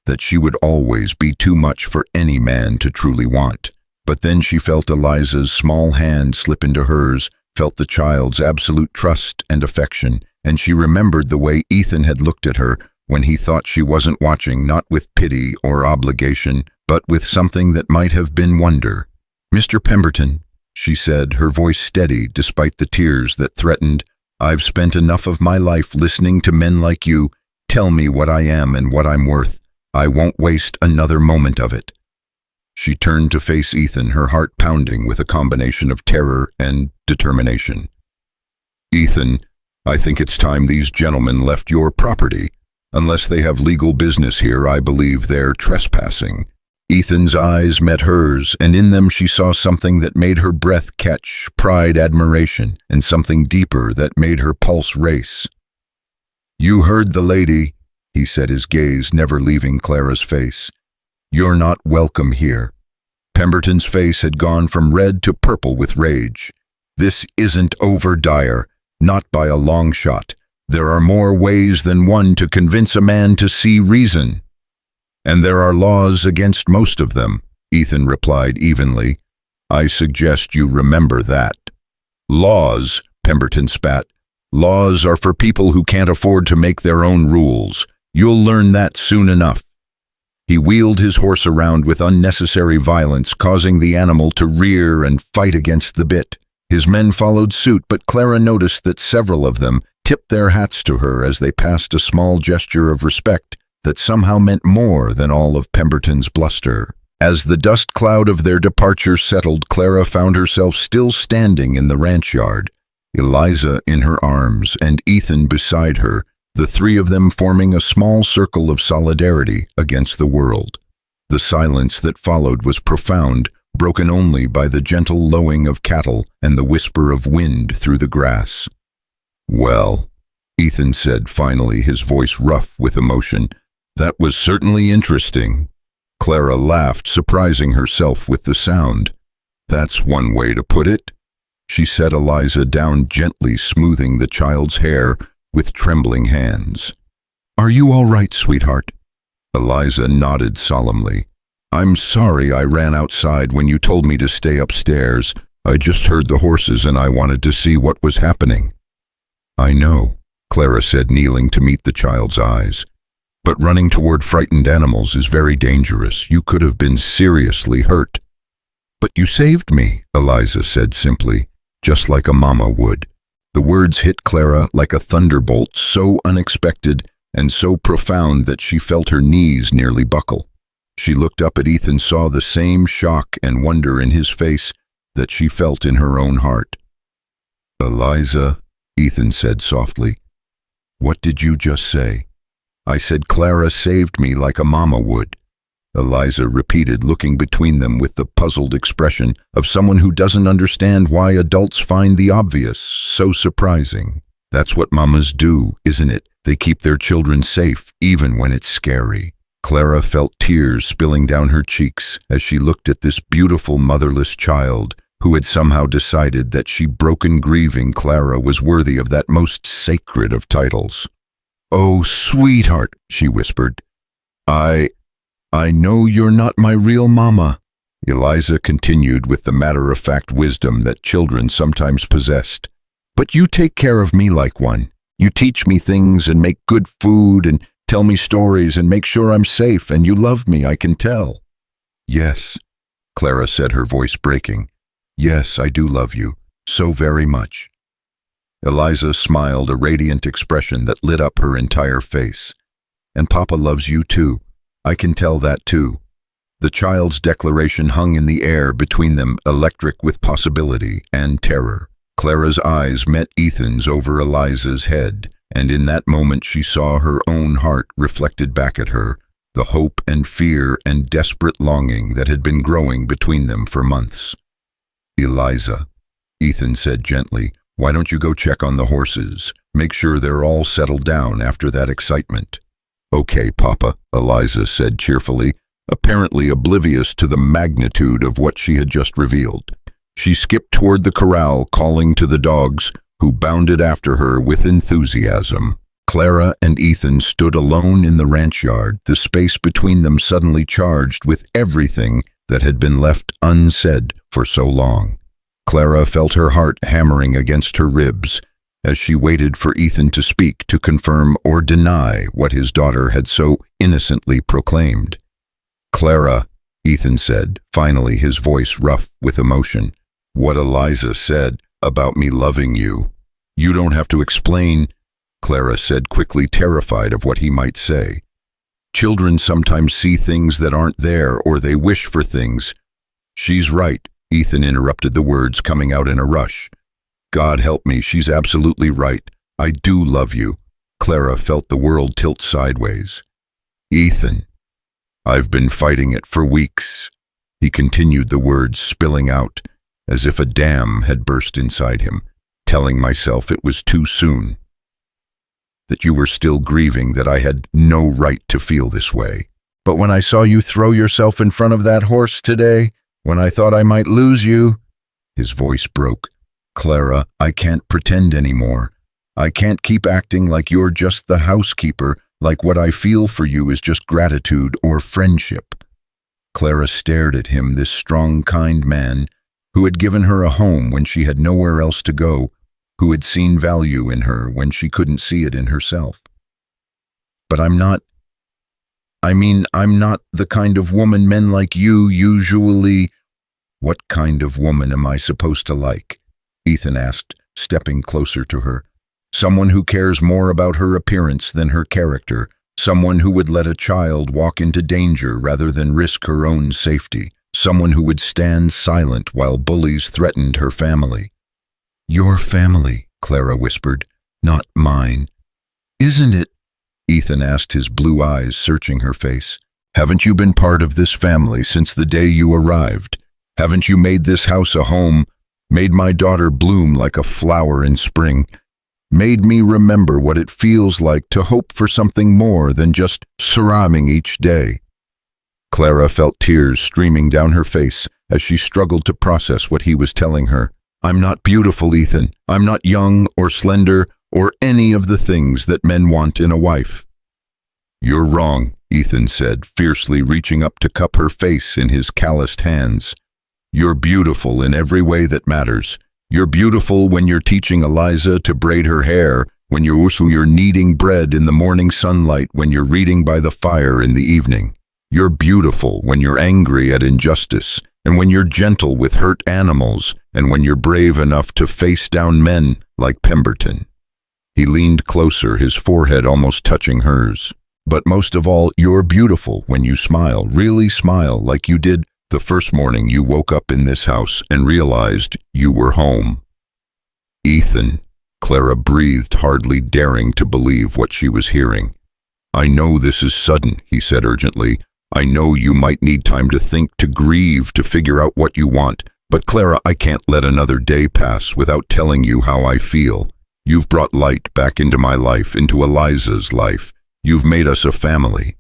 that she would always be too much for any man to truly want. But then she felt Eliza's small hand slip into hers, felt the child's absolute trust and affection, and she remembered the way Ethan had looked at her when he thought she wasn't watching, not with pity or obligation, but with something that might have been wonder. Mr. Pemberton, she said, her voice steady despite the tears that threatened, I've spent enough of my life listening to men like you tell me what I am and what I'm worth. I won't waste another moment of it. She turned to face Ethan, her heart pounding with a combination of terror and determination. Ethan, I think it's time these gentlemen left your property. Unless they have legal business here, I believe they're trespassing. Ethan's eyes met hers, and in them she saw something that made her breath catch, pride, admiration, and something deeper that made her pulse race. You heard the lady, he said, his gaze never leaving Clara's face. "You're not welcome here." Pemberton's face had gone from red to purple with rage. "This isn't over, Dyer. Not by a long shot. There are more ways than one to convince a man to see reason." "And there are laws against most of them," Ethan replied evenly. "I suggest you remember that." "Laws," Pemberton spat. "Laws are for people who can't afford to make their own rules. You'll learn that soon enough." He wheeled his horse around with unnecessary violence, causing the animal to rear and fight against the bit. His men followed suit, but Clara noticed that several of them tipped their hats to her as they passed, a small gesture of respect that somehow meant more than all of Pemberton's bluster. As the dust cloud of their departure settled, Clara found herself still standing in the ranch yard, Eliza in her arms and Ethan beside her, the three of them forming a small circle of solidarity against the world. The silence that followed was profound, broken only by the gentle lowing of cattle and the whisper of wind through the grass. "Well," Ethan said finally, his voice rough with emotion, "that was certainly interesting." Clara laughed, surprising herself with the sound. "That's one way to put it." She set Eliza down gently, smoothing the child's hair with trembling hands. "Are you all right, sweetheart?" Eliza nodded solemnly. "I'm sorry I ran outside when you told me to stay upstairs. I just heard the horses and I wanted to see what was happening." "I know," Clara said, kneeling to meet the child's eyes. "But running toward frightened animals is very dangerous. You could have been seriously hurt." "But you saved me," Eliza said simply, "just like a mama would." The words hit Clara like a thunderbolt, so unexpected and so profound that she felt her knees nearly buckle. She looked up at Ethan, saw the same shock and wonder in his face that she felt in her own heart. "Eliza," Ethan said softly, "what did you just say?" "I said Clara saved me like a mama would," Eliza repeated, looking between them with the puzzled expression of someone who doesn't understand why adults find the obvious so surprising. "That's what mamas do, isn't it? They keep their children safe, even when it's scary." Clara felt tears spilling down her cheeks as she looked at this beautiful motherless child who had somehow decided that she, broken grieving Clara, was worthy of that most sacred of titles. "Oh, sweetheart," she whispered. I know you're not my real mama," Eliza continued with the matter-of-fact wisdom that children sometimes possessed. "But you take care of me like one. You teach me things and make good food and tell me stories and make sure I'm safe, and you love me, I can tell." "Yes," Clara said, her voice breaking. "Yes, I do love you, so very much." Eliza smiled, a radiant expression that lit up her entire face. "And Papa loves you too. I can tell that too." The child's declaration hung in the air between them, electric with possibility and terror. Clara's eyes met Ethan's over Eliza's head, and in that moment she saw her own heart reflected back at her, the hope and fear and desperate longing that had been growing between them for months. "Eliza," Ethan said gently, "why don't you go check on the horses? Make sure they're all settled down after that excitement." "Okay, Papa," Eliza said cheerfully, apparently oblivious to the magnitude of what she had just revealed. She skipped toward the corral, calling to the dogs, who bounded after her with enthusiasm. Clara and Ethan stood alone in the ranch yard, the space between them suddenly charged with everything that had been left unsaid for so long. Clara felt her heart hammering against her ribs as she waited for Ethan to speak, to confirm or deny what his daughter had so innocently proclaimed. "Clara," Ethan said, finally, his voice rough with emotion, "what Eliza said about me loving you, you don't have to explain," Clara said quickly, terrified of what he might say. "Children sometimes see things that aren't there, or they wish for things." "She's right," Ethan interrupted, the words coming out in a rush. "God help me, she's absolutely right. I do love you." Clara felt the world tilt sideways. "Ethan, I've been fighting it for weeks," he continued, the words spilling out as if a dam had burst inside him, "telling myself it was too soon. that you were still grieving, that I had no right to feel this way. But when I saw you throw yourself in front of that horse today, when I thought I might lose you—" His voice broke. "Clara, I can't pretend anymore. I can't keep acting like you're just the housekeeper, like what I feel for you is just gratitude or friendship." Clara stared at him, this strong, kind man, who had given her a home when she had nowhere else to go, who had seen value in her when she couldn't see it in herself. "But I'm not the kind of woman men like you usually—" "What kind of woman am I supposed to like?" Ethan asked, stepping closer to her. "Someone who cares more about her appearance than her character, someone who would let a child walk into danger rather than risk her own safety, someone who would stand silent while bullies threatened her family." "Your family," Clara whispered, "not mine." "Isn't it?" Ethan asked, his blue eyes searching her face. "Haven't you been part of this family since the day you arrived? Haven't you made this house a home, made my daughter bloom like a flower in spring, made me remember what it feels like to hope for something more than just surviving each day?" Clara felt tears streaming down her face as she struggled to process what he was telling her. "I'm not beautiful, Ethan. I'm not young or slender or any of the things that men want in a wife." "You're wrong," Ethan said, fiercely reaching up to cup her face in his calloused hands. "You're beautiful in every way that matters. You're beautiful when you're teaching Eliza to braid her hair, when you're kneading bread in the morning sunlight, when you're reading by the fire in the evening. You're beautiful when you're angry at injustice, and when you're gentle with hurt animals, and when you're brave enough to face down men like Pemberton." He leaned closer, his forehead almost touching hers. "But most of all, you're beautiful when you smile, really smile, like you did the first morning you woke up in this house and realized you were home." "Ethan," Clara breathed, hardly daring to believe what she was hearing. "I know this is sudden," he said urgently. "I know you might need time to think, to grieve, to figure out what you want. But Clara, I can't let another day pass without telling you how I feel. You've brought light back into my life, into Eliza's life. You've made us a family."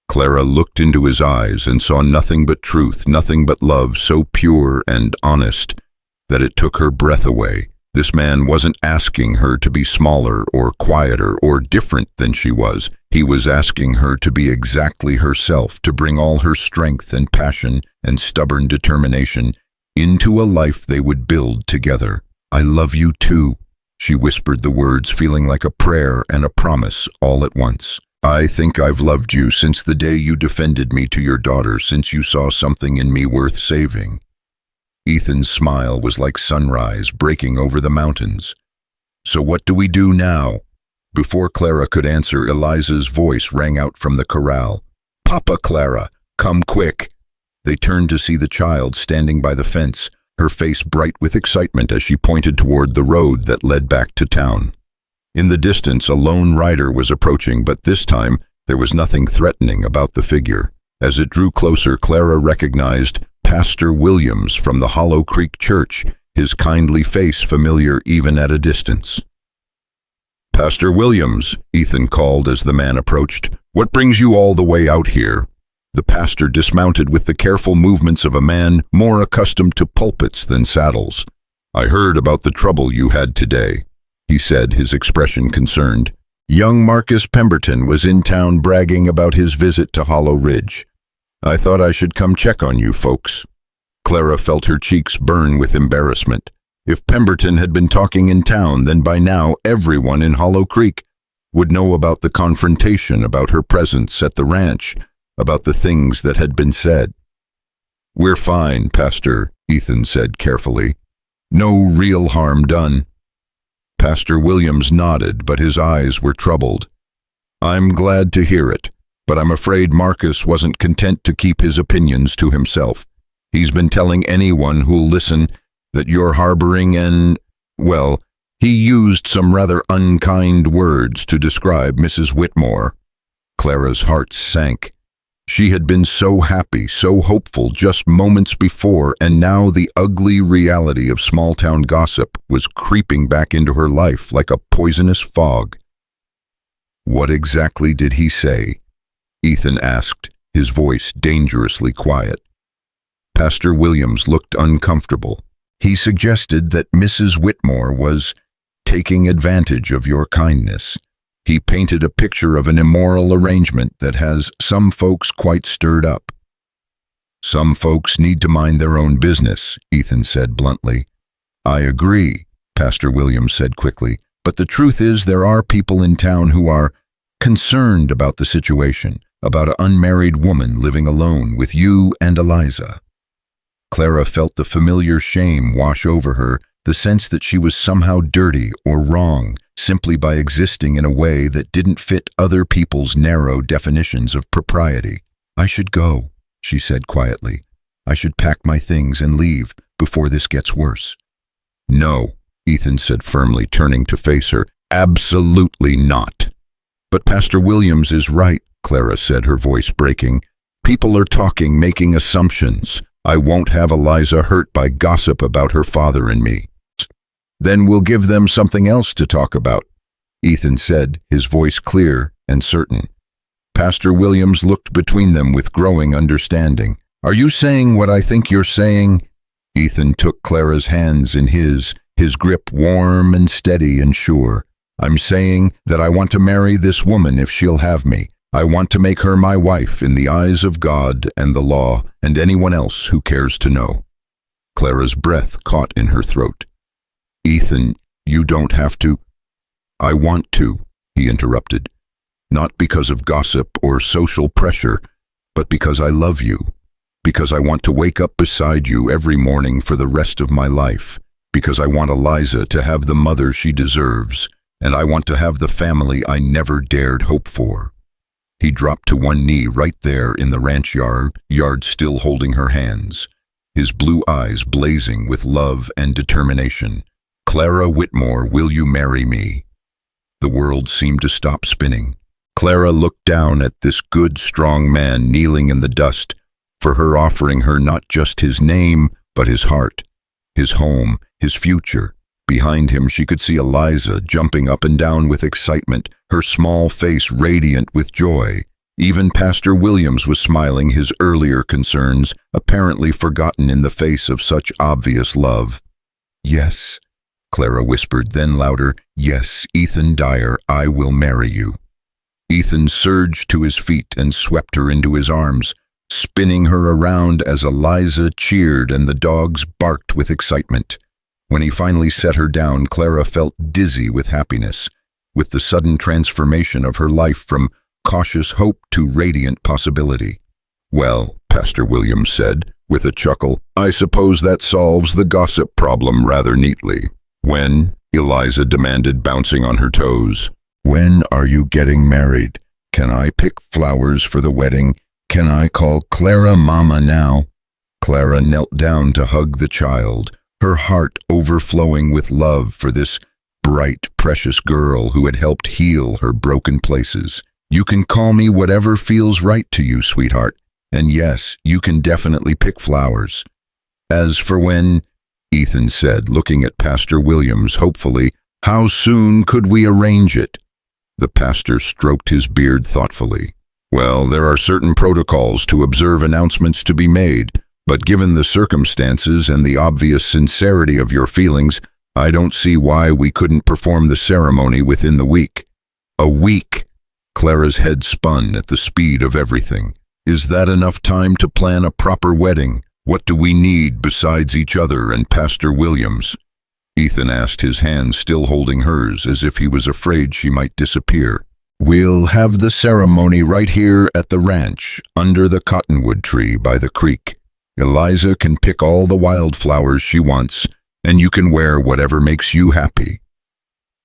Clara looked into his eyes and saw nothing but truth, nothing but love, so pure and honest that it took her breath away. This man wasn't asking her to be smaller or quieter or different than she was. He was asking her to be exactly herself, to bring all her strength and passion and stubborn determination into a life they would build together. "I love you too," she whispered the words, feeling like a prayer and a promise all at once. "I think I've loved you since the day you defended me to your daughter, since you saw something in me worth saving." Ethan's smile was like sunrise breaking over the mountains. "So what do we do now?" Before Clara could answer, Eliza's voice rang out from the corral. "Papa, Clara, come quick." They turned to see the child standing by the fence, her face bright with excitement as she pointed toward the road that led back to town. In the distance, a lone rider was approaching, but this time there was nothing threatening about the figure. As it drew closer, Clara recognized Pastor Williams from the Hollow Creek Church, his kindly face familiar even at a distance. "Pastor Williams," Ethan called as the man approached, "what brings you all the way out here?" The pastor dismounted with the careful movements of a man more accustomed to pulpits than saddles. "I heard about the trouble you had today," he said, his expression concerned. "Young Marcus Pemberton was in town bragging about his visit to Hollow Ridge. I thought I should come check on you folks." Clara felt her cheeks burn with embarrassment. If Pemberton had been talking in town, then by now everyone in Hollow Creek would know about the confrontation, about her presence at the ranch, about the things that had been said. "We're fine, Pastor," Ethan said carefully. "No real harm done." Pastor Williams nodded, but his eyes were troubled. "I'm glad to hear it, but I'm afraid Marcus wasn't content to keep his opinions to himself. He's been telling anyone who'll listen that you're harboring well, he used some rather unkind words to describe Mrs. Whitmore." Clara's heart sank. She had been so happy, so hopeful just moments before, and now the ugly reality of small-town gossip was creeping back into her life like a poisonous fog. What exactly did he say? Ethan asked, his voice dangerously quiet. Pastor Williams looked uncomfortable. He suggested that Mrs. Whitmore was taking advantage of your kindness. He painted a picture of an immoral arrangement that has some folks quite stirred up. Some folks need to mind their own business, Ethan said bluntly. I agree, Pastor Williams said quickly, but the truth is there are people in town who are concerned about the situation, about an unmarried woman living alone with you and Eliza. Clara felt the familiar shame wash over her, the sense that she was somehow dirty or wrong simply by existing in a way that didn't fit other people's narrow definitions of propriety. I should go, she said quietly. I should pack my things and leave before this gets worse. No, Ethan said firmly, turning to face her. Absolutely not. But Pastor Williams is right, Clara said, her voice breaking. People are talking, making assumptions. I won't have Eliza hurt by gossip about her father and me. Then we'll give them something else to talk about, Ethan said, his voice clear and certain. Pastor Williams looked between them with growing understanding. Are you saying what I think you're saying? Ethan took Clara's hands in his grip warm and steady and sure. I'm saying that I want to marry this woman if she'll have me. I want to make her my wife in the eyes of God and the law and anyone else who cares to know. Clara's breath caught in her throat. Ethan, you don't have to. I want to, he interrupted. Not because of gossip or social pressure, but because I love you. Because I want to wake up beside you every morning for the rest of my life. Because I want Eliza to have the mother she deserves, and I want to have the family I never dared hope for. He dropped to one knee right there in the ranch yard still holding her hands, his blue eyes blazing with love and determination. Clara Whitmore, will you marry me? The world seemed to stop spinning. Clara looked down at this good, strong man kneeling in the dust, for her offering her not just his name, but his heart, his home, his future. Behind him she could see Eliza jumping up and down with excitement, her small face radiant with joy. Even Pastor Williams was smiling, his earlier concerns apparently forgotten in the face of such obvious love. Yes, Clara whispered, then louder, yes, Ethan Dyer, I will marry you. Ethan surged to his feet and swept her into his arms, spinning her around as Eliza cheered and the dogs barked with excitement. When he finally set her down, Clara felt dizzy with happiness, with the sudden transformation of her life from cautious hope to radiant possibility. Well, Pastor Williams said, with a chuckle, I suppose that solves the gossip problem rather neatly. When? Eliza demanded, bouncing on her toes. When are you getting married? Can I pick flowers for the wedding? Can I call Clara Mama now? Clara knelt down to hug the child, her heart overflowing with love for this bright, precious girl who had helped heal her broken places. You can call me whatever feels right to you, sweetheart. And yes, you can definitely pick flowers. As for when, Ethan said, looking at Pastor Williams hopefully, how soon could we arrange it? The pastor stroked his beard thoughtfully. Well, there are certain protocols to observe, announcements to be made, but given the circumstances and the obvious sincerity of your feelings, I don't see why we couldn't perform the ceremony within the week. A week? Clara's head spun at the speed of everything. Is that enough time to plan a proper wedding? What do we need besides each other and Pastor Williams? Ethan asked, his hand still holding hers, as if he was afraid she might disappear. We'll have the ceremony right here at the ranch, under the cottonwood tree by the creek. Eliza can pick all the wildflowers she wants, and you can wear whatever makes you happy.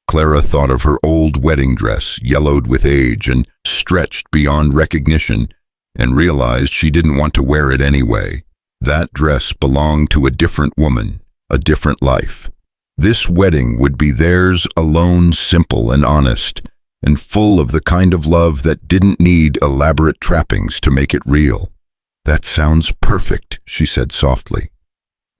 Clara thought of her old wedding dress, yellowed with age and stretched beyond recognition, and realized she didn't want to wear it anyway. That dress belonged to a different woman, a different life. This wedding would be theirs alone, simple and honest, and full of the kind of love that didn't need elaborate trappings to make it real. That sounds perfect, she said softly.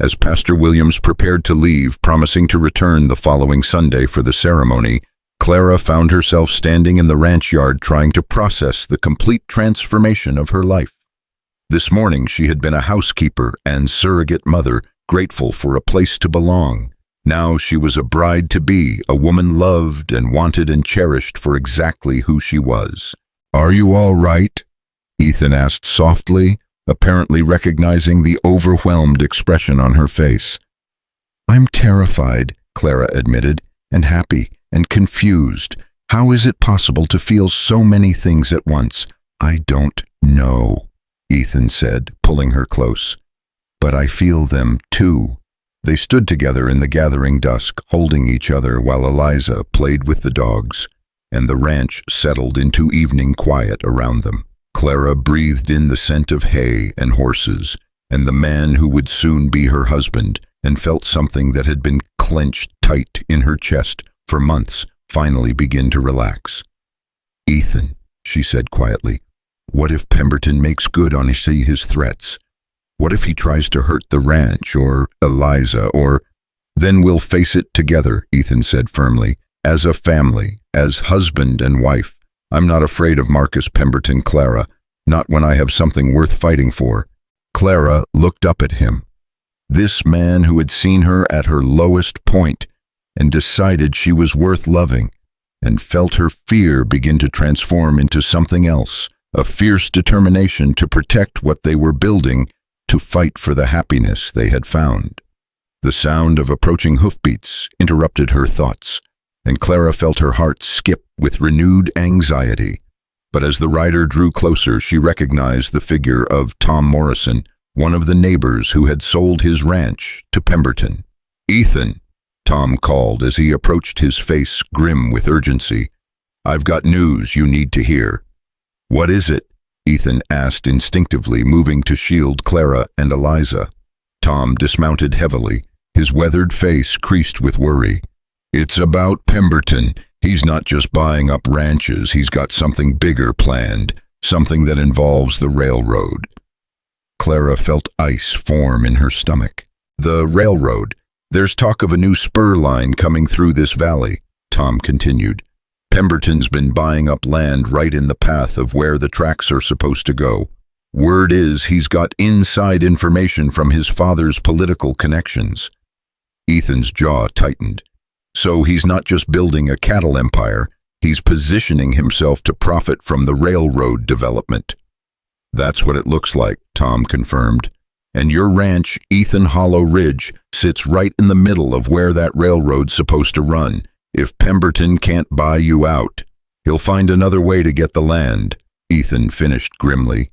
As Pastor Williams prepared to leave, promising to return the following Sunday for the ceremony, Clara found herself standing in the ranch yard trying to process the complete transformation of her life. This morning she had been a housekeeper and surrogate mother, grateful for a place to belong. Now she was a bride-to-be, a woman loved and wanted and cherished for exactly who she was. "Are you all right?" Ethan asked softly, apparently recognizing the overwhelmed expression on her face. "I'm terrified," Clara admitted, "and happy and confused. How is it possible to feel so many things at once?" "I don't know," Ethan said, pulling her close. "But I feel them too." They stood together in the gathering dusk, holding each other while Eliza played with the dogs, and the ranch settled into evening quiet around them. Clara breathed in the scent of hay and horses, and the man who would soon be her husband, and felt something that had been clenched tight in her chest for months finally begin to relax. "Ethan," she said quietly, "what if Pemberton makes good on his threats? What if he tries to hurt the ranch or Eliza or—" "Then we'll face it together," Ethan said firmly, "as a family, as husband and wife. I'm not afraid of Marcus Pemberton, Clara, not when I have something worth fighting for." Clara looked up at him. This man who had seen her at her lowest point and decided she was worth loving, and felt her fear begin to transform into something else, a fierce determination to protect what they were building, to fight for the happiness they had found. The sound of approaching hoofbeats interrupted her thoughts, and Clara felt her heart skip with renewed anxiety. But as the rider drew closer, she recognized the figure of Tom Morrison, one of the neighbors who had sold his ranch to Pemberton. "Ethan," Tom called as he approached, his face grim with urgency. "I've got news you need to hear." "What is it?" Ethan asked instinctively, moving to shield Clara and Eliza. Tom dismounted heavily, his weathered face creased with worry. "It's about Pemberton. He's not just buying up ranches, he's got something bigger planned, something that involves the railroad." Clara felt ice form in her stomach. "The railroad. There's talk of a new spur line coming through this valley," Tom continued. "Pemberton's been buying up land right in the path of where the tracks are supposed to go. Word is he's got inside information from his father's political connections." Ethan's jaw tightened. "So he's not just building a cattle empire, he's positioning himself to profit from the railroad development." "That's what it looks like," Tom confirmed. "And your ranch, Ethan Hollow Ridge, sits right in the middle of where that railroad's supposed to run. If Pemberton can't buy you out, he'll find another way to get the land," Ethan finished grimly.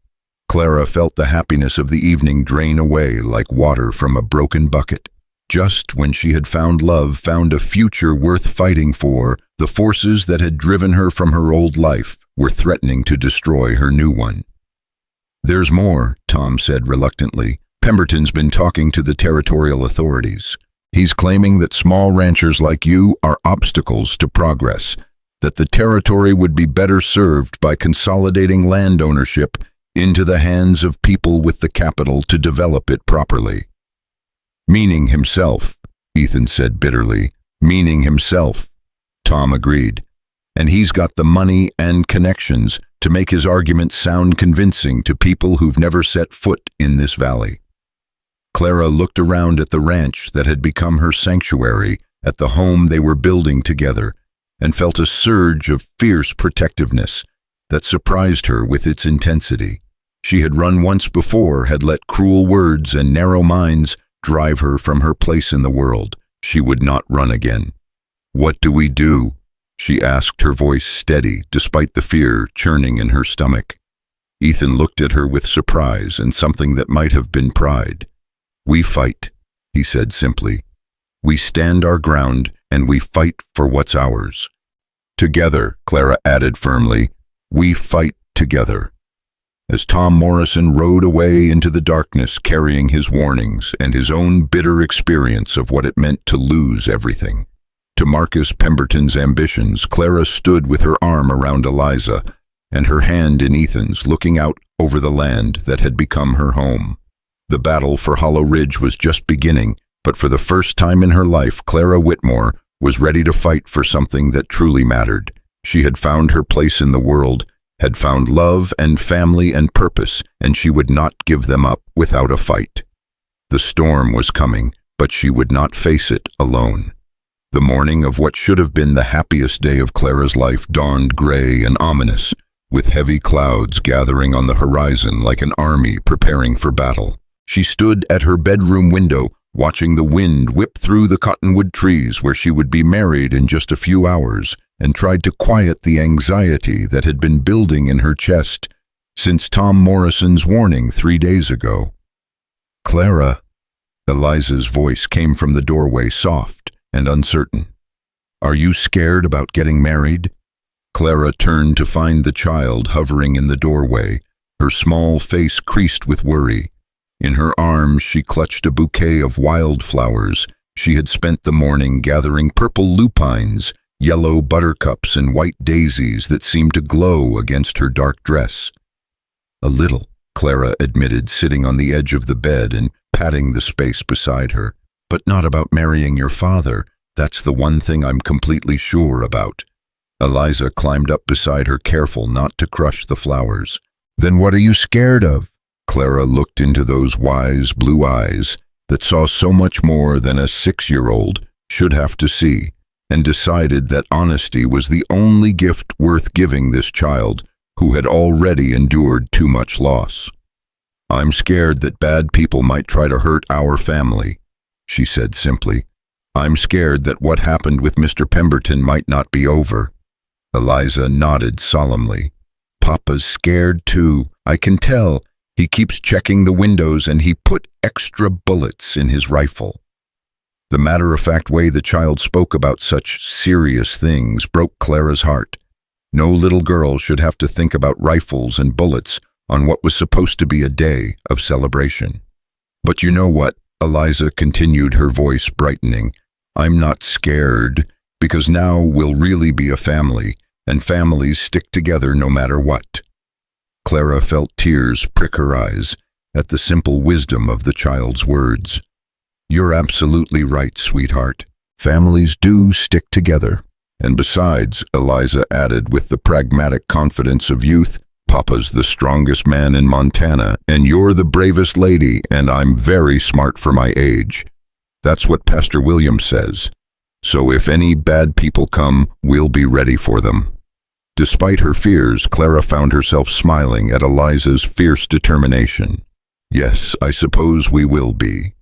Clara felt the happiness of the evening drain away like water from a broken bucket. Just when she had found love, found a future worth fighting for, the forces that had driven her from her old life were threatening to destroy her new one. "There's more," Tom said reluctantly. "Pemberton's been talking to the territorial authorities. He's claiming that small ranchers like you are obstacles to progress, that the territory would be better served by consolidating land ownership into the hands of people with the capital to develop it properly." "Meaning himself," Ethan said bitterly. "Meaning himself," Tom agreed. "And he's got the money and connections to make his argument sound convincing to people who've never set foot in this valley." Clara looked around at the ranch that had become her sanctuary, at the home they were building together, and felt a surge of fierce protectiveness that surprised her with its intensity. She had run once before, had let cruel words and narrow minds drive her from her place in the world. She would not run again. "What do we do?" she asked, her voice steady despite the fear churning in her stomach. Ethan looked at her with surprise and something that might have been pride. "We fight," he said simply. "We stand our ground and we fight for what's ours." "Together," Clara added firmly. "We fight together." As Tom Morrison rode away into the darkness carrying his warnings and his own bitter experience of what it meant to lose everything. To Marcus Pemberton's ambitions, Clara stood with her arm around Eliza and her hand in Ethan's, looking out over the land that had become her home. The battle for Hollow Ridge was just beginning, but for the first time in her life, Clara Whitmore was ready to fight for something that truly mattered. She had found her place in the world, had found love and family and purpose, and she would not give them up without a fight. The storm was coming, but she would not face it alone. The morning of what should have been the happiest day of Clara's life dawned gray and ominous, with heavy clouds gathering on the horizon like an army preparing for battle. She stood at her bedroom window, watching the wind whip through the cottonwood trees where she would be married in just a few hours, and tried to quiet the anxiety that had been building in her chest since Tom Morrison's warning 3 days ago. "Clara," Eliza's voice came from the doorway, soft and uncertain. "Are you scared about getting married?" Clara turned to find the child hovering in the doorway, her small face creased with worry. In her arms she clutched a bouquet of wildflowers. She had spent the morning gathering purple lupines, yellow buttercups, and white daisies that seemed to glow against her dark dress. "A little," Clara admitted, sitting on the edge of the bed and patting the space beside her. "But not about marrying your father. That's the one thing I'm completely sure about." Eliza climbed up beside her, careful not to crush the flowers. "Then what are you scared of?" Clara looked into those wise blue eyes that saw so much more than a 6-year-old should have to see, and decided that honesty was the only gift worth giving this child who had already endured too much loss. "I'm scared that bad people might try to hurt our family," she said simply. "I'm scared that what happened with Mr. Pemberton might not be over." Eliza nodded solemnly. "Papa's scared too. I can tell. He keeps checking the windows and he put extra bullets in his rifle." The matter-of-fact way the child spoke about such serious things broke Clara's heart. No little girl should have to think about rifles and bullets on what was supposed to be a day of celebration. "But you know what?" Eliza continued, her voice brightening. "I'm not scared, because now we'll really be a family, and families stick together no matter what." Clara felt tears prick her eyes at the simple wisdom of the child's words. "You're absolutely right, sweetheart. Families do stick together. And besides," Eliza added with the pragmatic confidence of youth, "Papa's the strongest man in Montana, and you're the bravest lady, and I'm very smart for my age. That's what Pastor Williams says. So if any bad people come, we'll be ready for them." Despite her fears, Clara found herself smiling at Eliza's fierce determination. "Yes, I suppose we will be."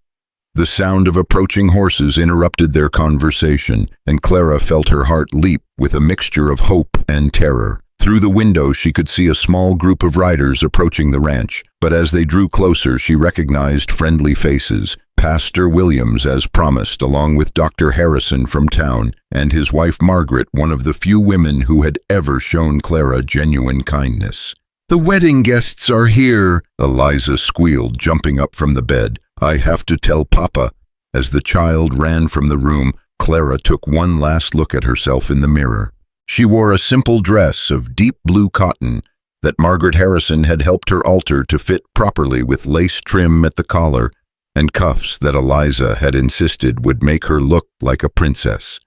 The sound of approaching horses interrupted their conversation, and Clara felt her heart leap with a mixture of hope and terror. Through the window she could see a small group of riders approaching the ranch, but as they drew closer she recognized friendly faces. Pastor Williams, as promised, along with Dr. Harrison from town, and his wife Margaret, one of the few women who had ever shown Clara genuine kindness. "The wedding guests are here," Eliza squealed, jumping up from the bed. "I have to tell Papa." As the child ran from the room, Clara took one last look at herself in the mirror. She wore a simple dress of deep blue cotton that Margaret Harrison had helped her alter to fit properly, with lace trim at the collar and cuffs that Eliza had insisted would make her look like a princess.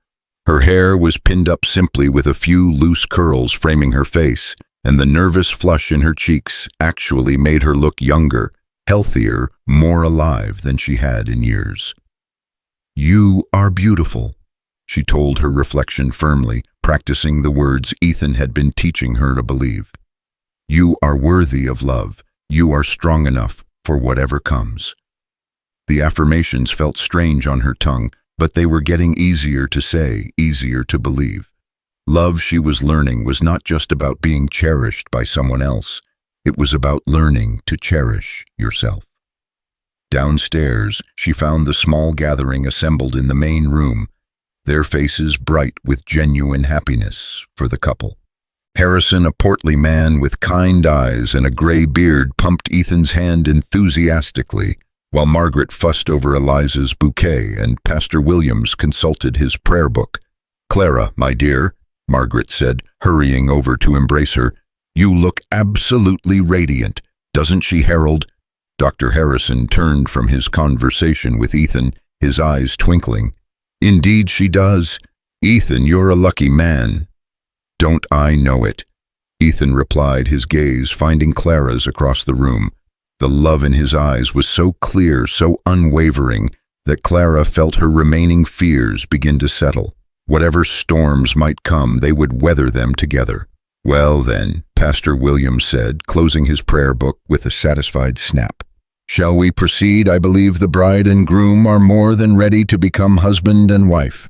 Her hair was pinned up simply, with a few loose curls framing her face, and the nervous flush in her cheeks actually made her look younger, healthier, more alive than she had in years. "You are beautiful," she told her reflection firmly, practicing the words Ethan had been teaching her to believe. "You are worthy of love. You are strong enough for whatever comes." The affirmations felt strange on her tongue, but they were getting easier to say, easier to believe. Love, she was learning, was not just about being cherished by someone else. It was about learning to cherish yourself. Downstairs, she found the small gathering assembled in the main room, their faces bright with genuine happiness for the couple. Harrison, a portly man with kind eyes and a gray beard, pumped Ethan's hand enthusiastically, while Margaret fussed over Eliza's bouquet and Pastor Williams consulted his prayer book. "Clara, my dear," Margaret said, hurrying over to embrace her, "you look absolutely radiant. Doesn't she, Harold?" Dr. Harrison turned from his conversation with Ethan, his eyes twinkling. "Indeed she does. "Ethan, you're a lucky man." "Don't I know it?" Ethan replied, his gaze finding Clara's across the room. The love in his eyes was so clear, so unwavering, that Clara felt her remaining fears begin to settle. Whatever storms might come, they would weather them together. "Well then," Pastor Williams said, closing his prayer book with a satisfied snap. "Shall we proceed? I believe the bride and groom are more than ready to become husband and wife."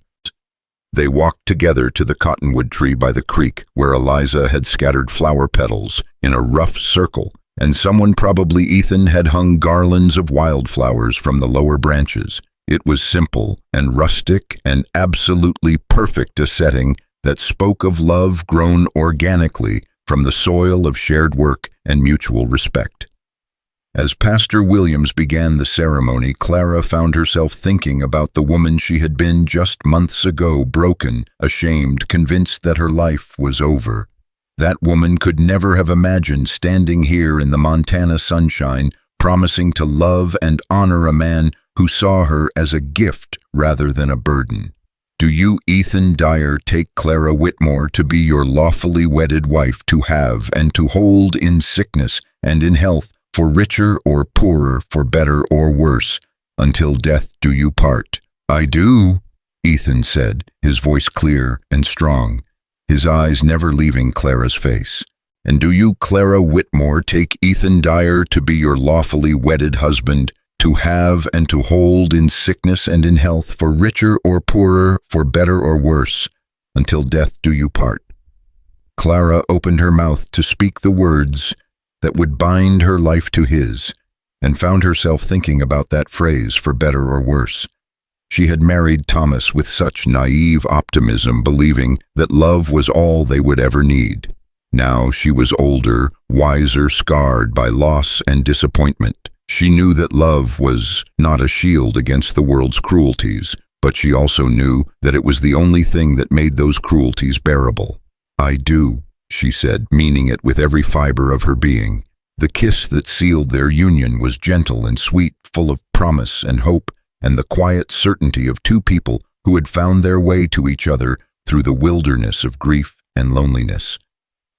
They walked together to the cottonwood tree by the creek, where Eliza had scattered flower petals in a rough circle, and someone, probably Ethan, had hung garlands of wildflowers from the lower branches. It was simple and rustic and absolutely perfect, a setting that spoke of love grown organically from the soil of shared work and mutual respect. As Pastor Williams began the ceremony, Clara found herself thinking about the woman she had been just months ago, broken, ashamed, convinced that her life was over. That woman could never have imagined standing here in the Montana sunshine, promising to love and honor a man who saw her as a gift rather than a burden. "Do you, Ethan Dyer, take Clara Whitmore to be your lawfully wedded wife, to have and to hold in sickness and in health, for richer or poorer, for better or worse, until death do you part?" "I do," Ethan said, his voice clear and strong, his eyes never leaving Clara's face. "And do you, Clara Whitmore, take Ethan Dyer to be your lawfully wedded husband, to have and to hold in sickness and in health, for richer or poorer, for better or worse, until death do you part?" Clara opened her mouth to speak the words that would bind her life to his, and found herself thinking about that phrase, "for better or worse." She had married Thomas with such naive optimism, believing that love was all they would ever need. Now she was older, wiser, scarred by loss and disappointment. She knew that love was not a shield against the world's cruelties, but she also knew that it was the only thing that made those cruelties bearable. "I do," she said, meaning it with every fiber of her being. The kiss that sealed their union was gentle and sweet, full of promise and hope, and the quiet certainty of two people who had found their way to each other through the wilderness of grief and loneliness.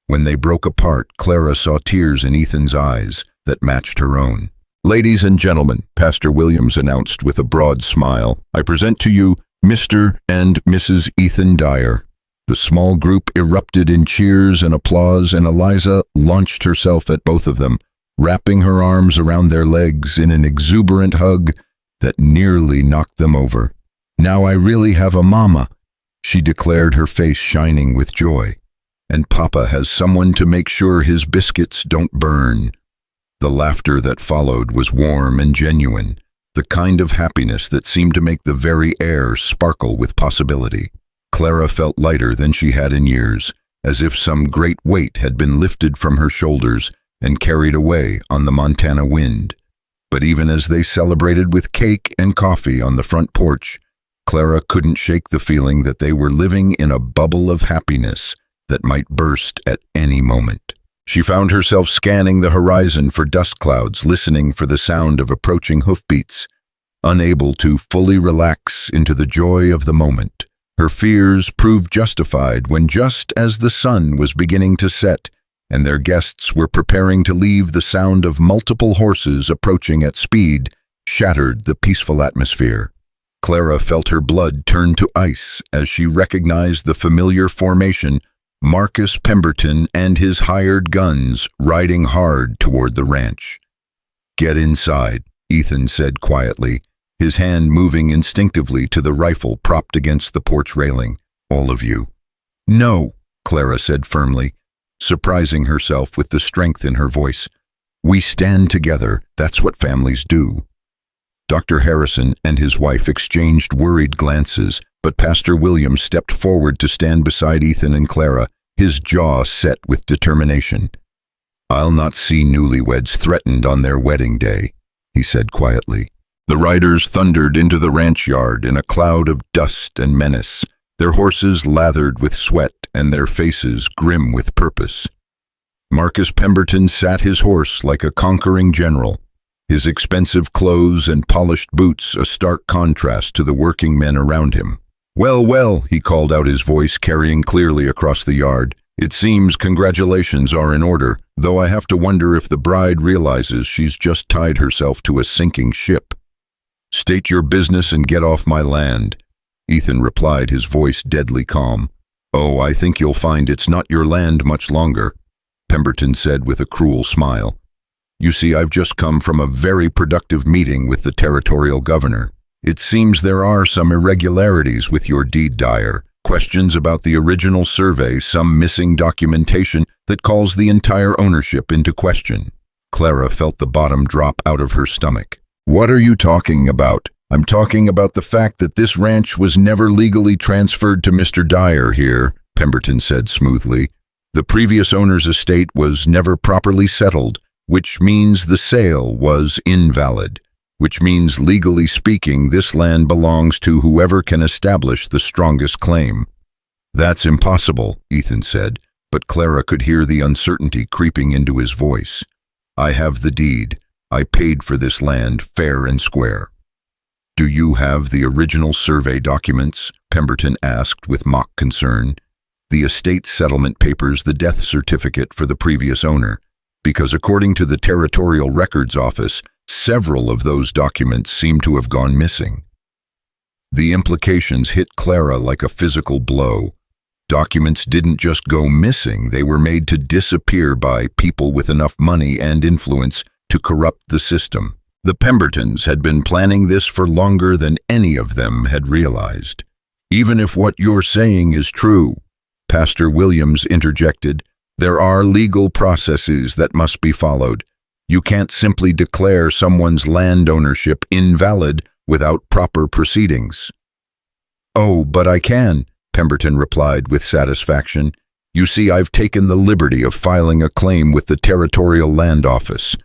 When they broke apart, Clara saw tears in Ethan's eyes that matched her own. "Ladies and gentlemen," Pastor Williams announced with a broad smile, "I present to you Mr. and Mrs. Ethan Dyer." The small group erupted in cheers and applause, and Eliza launched herself at both of them, wrapping her arms around their legs in an exuberant hug that nearly knocked them over. "Now I really have a mama," she declared, her face shining with joy. "And Papa has someone to make sure his biscuits don't burn." The laughter that followed was warm and genuine, the kind of happiness that seemed to make the very air sparkle with possibility. Clara felt lighter than she had in years, as if some great weight had been lifted from her shoulders and carried away on the Montana wind. But even as they celebrated with cake and coffee on the front porch, Clara couldn't shake the feeling that they were living in a bubble of happiness that might burst at any moment. She found herself scanning the horizon for dust clouds, listening for the sound of approaching hoofbeats, unable to fully relax into the joy of the moment. Her fears proved justified when, just as the sun was beginning to set and their guests were preparing to leave, the sound of multiple horses approaching at speed shattered the peaceful atmosphere. Clara felt her blood turn to ice as she recognized the familiar formation, Marcus Pemberton and his hired guns riding hard toward the ranch. "Get inside," Ethan said quietly, his hand moving instinctively to the rifle propped against the porch railing. "All of you." "No," Clara said firmly, surprising herself with the strength in her voice. "We stand together. That's what families do." Dr. Harrison and his wife exchanged worried glances, but Pastor Williams stepped forward to stand beside Ethan and Clara, his jaw set with determination. "I'll not see newlyweds threatened on their wedding day," he said quietly. The riders thundered into the ranch yard in a cloud of dust and menace, their horses lathered with sweat and their faces grim with purpose. Marcus Pemberton sat his horse like a conquering general, his expensive clothes and polished boots a stark contrast to the working men around him. "Well, well," he called out, his voice carrying clearly across the yard. "It seems congratulations are in order, though I have to wonder if the bride realizes she's just tied herself to a sinking ship." "State your business and get off my land," Ethan replied, his voice deadly calm. "Oh, I think you'll find it's not your land much longer," Pemberton said with a cruel smile. "You see, I've just come from a very productive meeting with the territorial governor. It seems there are some irregularities with your deed, Dyer. Questions about the original survey, some missing documentation that calls the entire ownership into question." Clara felt the bottom drop out of her stomach. "What are you talking about?" "I'm talking about the fact that this ranch was never legally transferred to Mr. Dyer here," Pemberton said smoothly. "The previous owner's estate was never properly settled, which means the sale was invalid, which means, legally speaking, this land belongs to whoever can establish the strongest claim." "That's impossible," Ethan said, but Clara could hear the uncertainty creeping into his voice. "I have the deed. I paid for this land fair and square." "Do you have the original survey documents?" Pemberton asked with mock concern. "The estate settlement papers, the death certificate for the previous owner, because according to the Territorial Records Office, several of those documents seem to have gone missing." The implications hit Clara like a physical blow. Documents didn't just go missing, they were made to disappear by people with enough money and influence to corrupt the system. The Pembertons had been planning this for longer than any of them had realized. "Even if what you're saying is true," Pastor Williams interjected, "there are legal processes that must be followed. You can't simply declare someone's land ownership invalid without proper proceedings." "Oh, but I can," Pemberton replied with satisfaction. "You see, I've taken the liberty of filing a claim with the Territorial Land Office.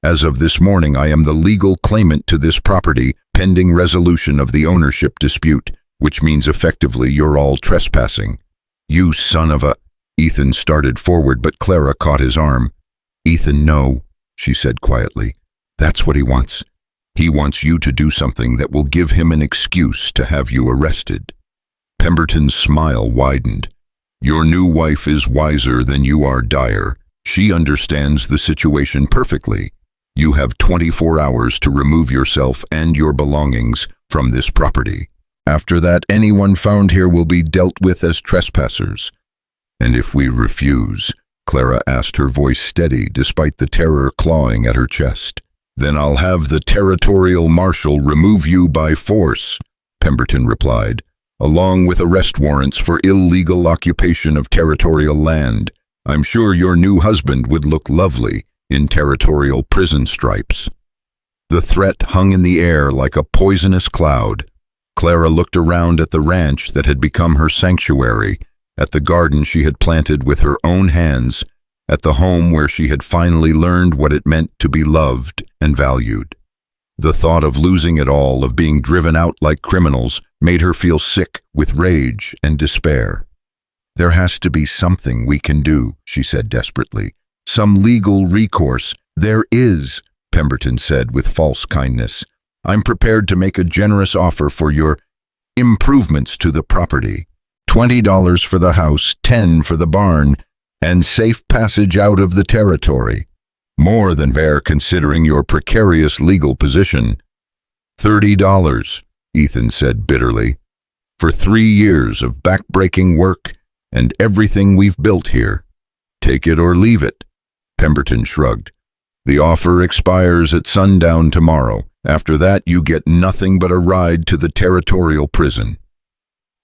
As of this morning, I am the legal claimant to this property, pending resolution of the ownership dispute, which means effectively you're all trespassing." "You son of a—" Ethan started forward, but Clara caught his arm. "Ethan, no," she said quietly. "That's what he wants. He wants you to do something that will give him an excuse to have you arrested." Pemberton's smile widened. "Your new wife is wiser than you are, Dyer. She understands the situation perfectly. You have 24 hours to remove yourself and your belongings from this property. After that, anyone found here will be dealt with as trespassers." "And if we refuse?" Clara asked, her voice steady despite the terror clawing at her chest. "Then I'll have the territorial marshal remove you by force," Pemberton replied, "along with arrest warrants for illegal occupation of territorial land. I'm sure your new husband would look lovely in territorial prison stripes." The threat hung in the air like a poisonous cloud. Clara looked around at the ranch that had become her sanctuary, at the garden she had planted with her own hands, at the home where she had finally learned what it meant to be loved and valued. The thought of losing it all, of being driven out like criminals, made her feel sick with rage and despair. "There has to be something we can do," she said desperately. "Some legal recourse." "There is," Pemberton said with false kindness. "I'm prepared to make a generous offer for your improvements to the property. $20 for the house, $10 for the barn, and safe passage out of the territory. More than fair considering your precarious legal position." $30, Ethan said bitterly, "for 3 years of back-breaking work and everything we've built here. Take it or leave it." Pemberton shrugged. "The offer expires at sundown tomorrow. After that, you get nothing but a ride to the territorial prison."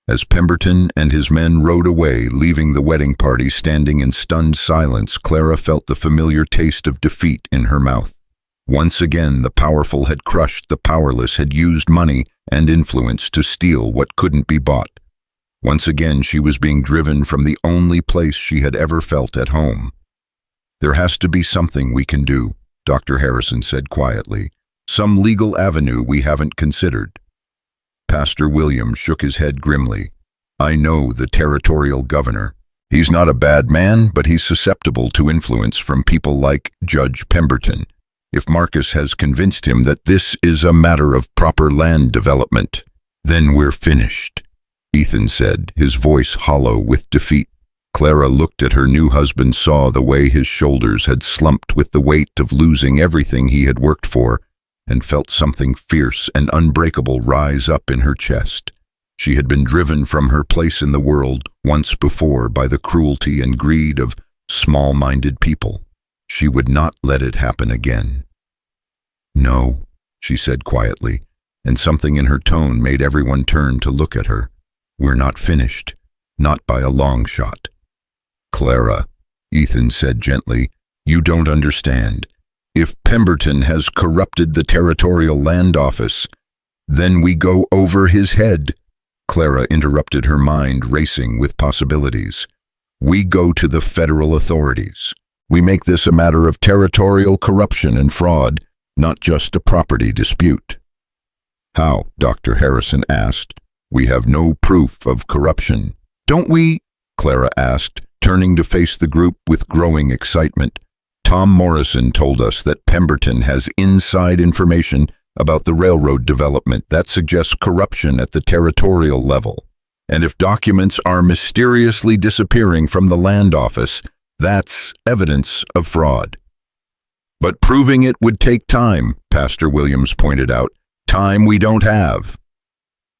As Pemberton and his men rode away, leaving the wedding party standing in stunned silence, Clara felt the familiar taste of defeat in her mouth. Once again, the powerful had crushed the powerless, had used money and influence to steal what couldn't be bought. Once again, she was being driven from the only place she had ever felt at home. "There has to be something we can do," Dr. Harrison said quietly. "Some legal avenue we haven't considered." Pastor Williams shook his head grimly. "I know the territorial governor. He's not a bad man, but he's susceptible to influence from people like Judge Pemberton. If Marcus has convinced him that this is a matter of proper land development, then we're finished." Ethan said, his voice hollow with defeat. Clara looked at her new husband, saw the way his shoulders had slumped with the weight of losing everything he had worked for, and felt something fierce and unbreakable rise up in her chest. She had been driven from her place in the world once before by the cruelty and greed of small-minded people. She would not let it happen again. "No," she said quietly, and something in her tone made everyone turn to look at her. "We're not finished, not by a long shot." "Clara," Ethan said gently, "you don't understand. If Pemberton has corrupted the Territorial Land Office, then we go over his head." Clara interrupted, her mind racing with possibilities. "We go to the federal authorities. We make this a matter of territorial corruption and fraud, not just a property dispute." "How?" Dr. Harrison asked. "We have no proof of corruption." "Don't we?" Clara asked, turning to face the group with growing excitement. "Tom Morrison told us that Pemberton has inside information about the railroad development that suggests corruption at the territorial level. And if documents are mysteriously disappearing from the land office, that's evidence of fraud." "But proving it would take time," Pastor Williams pointed out. "Time we don't have."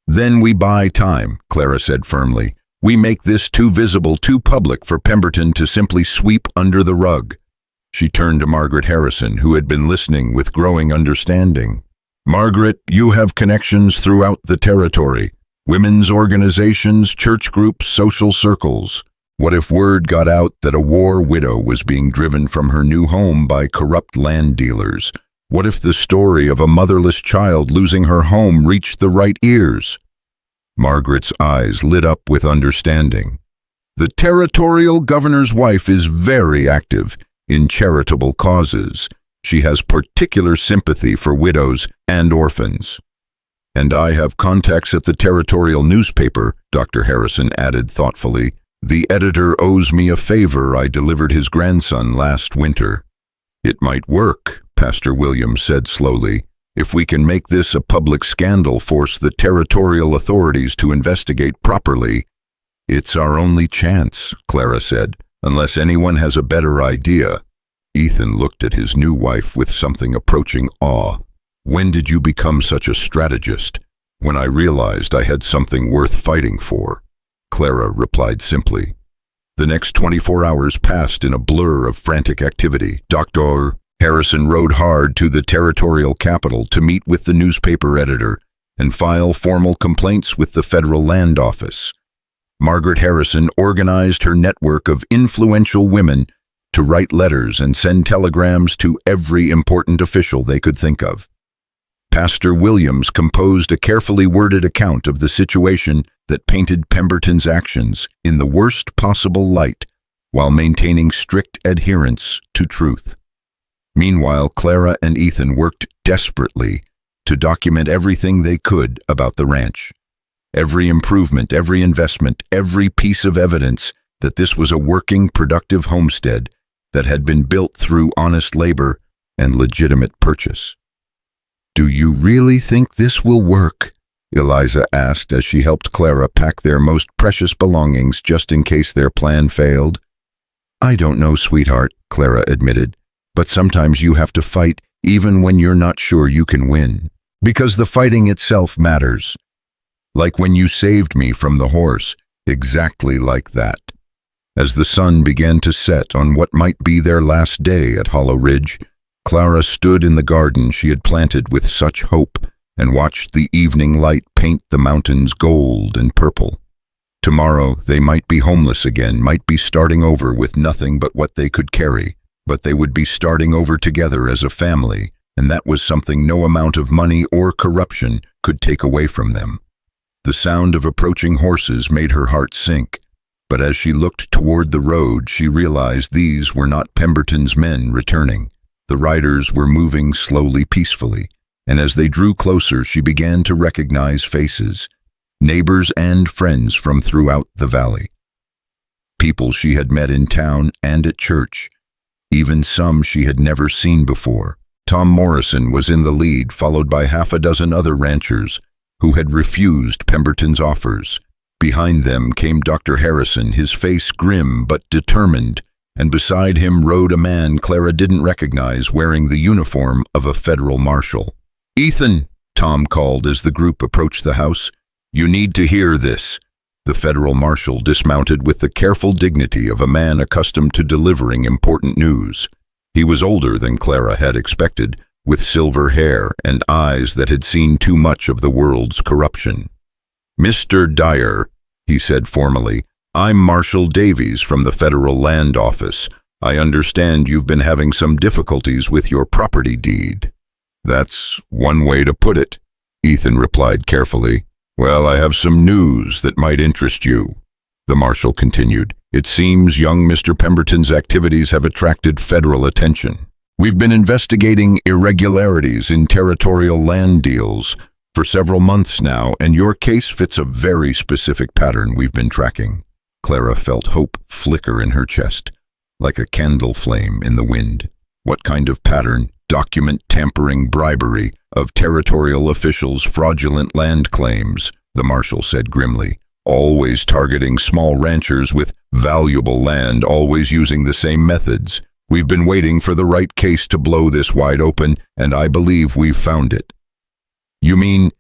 "Then we buy time," Clara said firmly. "We make this too visible, too public for Pemberton to simply sweep under the rug." She turned to Margaret Harrison, who had been listening with growing understanding. "Margaret, you have connections throughout the territory. Women's organizations, church groups, social circles. What if word got out that a war widow was being driven from her new home by corrupt land dealers? What if the story of a motherless child losing her home reached the right ears?" Margaret's eyes lit up with understanding. "The territorial governor's wife is very active in charitable causes. She has particular sympathy for widows and orphans." "And I have contacts at the territorial newspaper," Dr. Harrison added thoughtfully. "The editor owes me a favor. I delivered his grandson last winter." "It might work," Pastor Williams said slowly. "If we can make this a public scandal, force the territorial authorities to investigate properly." "It's our only chance," Clara said, "unless anyone has a better idea." Ethan looked at his new wife with something approaching awe. "When did you become such a strategist?" "When I realized I had something worth fighting for," Clara replied simply. The next 24 hours passed in a blur of frantic activity. Dr. Harrison rode hard to the territorial capital to meet with the newspaper editor and file formal complaints with the federal land office. Margaret Harrison organized her network of influential women to write letters and send telegrams to every important official they could think of. Pastor Williams composed a carefully worded account of the situation that painted Pemberton's actions in the worst possible light while maintaining strict adherence to truth. Meanwhile, Clara and Ethan worked desperately to document everything they could about the ranch. Every improvement, every investment, every piece of evidence that this was a working, productive homestead that had been built through honest labor and legitimate purchase. "Do you really think this will work?" Eliza asked as she helped Clara pack their most precious belongings just in case their plan failed. "I don't know, sweetheart," Clara admitted, "but sometimes you have to fight even when you're not sure you can win. Because the fighting itself matters. Like when you saved me from the horse, exactly like that." As the sun began to set on what might be their last day at Hollow Ridge, Clara stood in the garden she had planted with such hope and watched the evening light paint the mountains gold and purple. Tomorrow they might be homeless again, might be starting over with nothing but what they could carry, but they would be starting over together as a family, and that was something no amount of money or corruption could take away from them. The sound of approaching horses made her heart sink, but as she looked toward the road, she realized these were not Pemberton's men returning. The riders were moving slowly, peacefully, and as they drew closer, she began to recognize faces, neighbors and friends from throughout the valley. People she had met in town and at church, even some she had never seen before. Tom Morrison was in the lead, followed by half a dozen other ranchers who had refused Pemberton's offers. Behind them came Dr. Harrison, his face grim but determined, and beside him rode a man Clara didn't recognize, wearing the uniform of a federal marshal. "Ethan," Tom called as the group approached the house, "you need to hear this." The federal marshal dismounted with the careful dignity of a man accustomed to delivering important news. He was older than Clara had expected, with silver hair and eyes that had seen too much of the world's corruption. "Mr. Dyer," he said formally, "I'm Marshal Davies from the Federal Land Office. I understand you've been having some difficulties with your property deed." "That's one way to put it," Ethan replied carefully. "Well, I have some news that might interest you," the marshal continued. "It seems young Mr. Pemberton's activities have attracted federal attention. We've been investigating irregularities in territorial land deals for several months now, and your case fits a very specific pattern we've been tracking." Clara felt hope flicker in her chest, like a candle flame in the wind. "What kind of pattern?" "Document tampering, bribery of territorial officials, fraudulent land claims," the marshal said grimly. "Always targeting small ranchers with valuable land, always using the same methods. We've been waiting for the right case to blow this wide open, and I believe we've found it." "You mean,"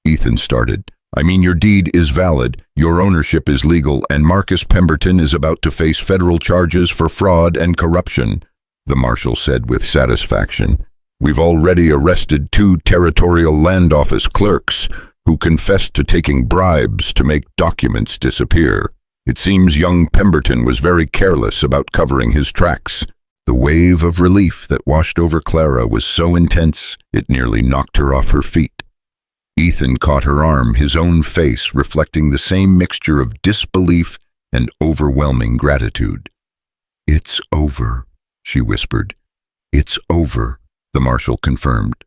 Ethan started, "I mean your deed is valid, your ownership is legal, and Marcus Pemberton is about to face federal charges for fraud and corruption," the marshal said with satisfaction. "We've already arrested 2 territorial land office clerks who confessed to taking bribes to make documents disappear. It seems young Pemberton was very careless about covering his tracks." The wave of relief that washed over Clara was so intense it nearly knocked her off her feet. Ethan caught her arm, his own face reflecting the same mixture of disbelief and overwhelming gratitude. "It's over," she whispered. "It's over," the marshal confirmed.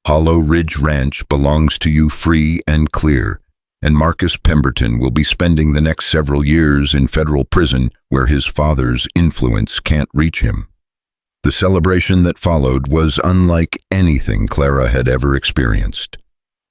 "Hollow Ridge Ranch belongs to you free and clear, and Marcus Pemberton will be spending the next several years in federal prison where his father's influence can't reach him." The celebration that followed was unlike anything Clara had ever experienced.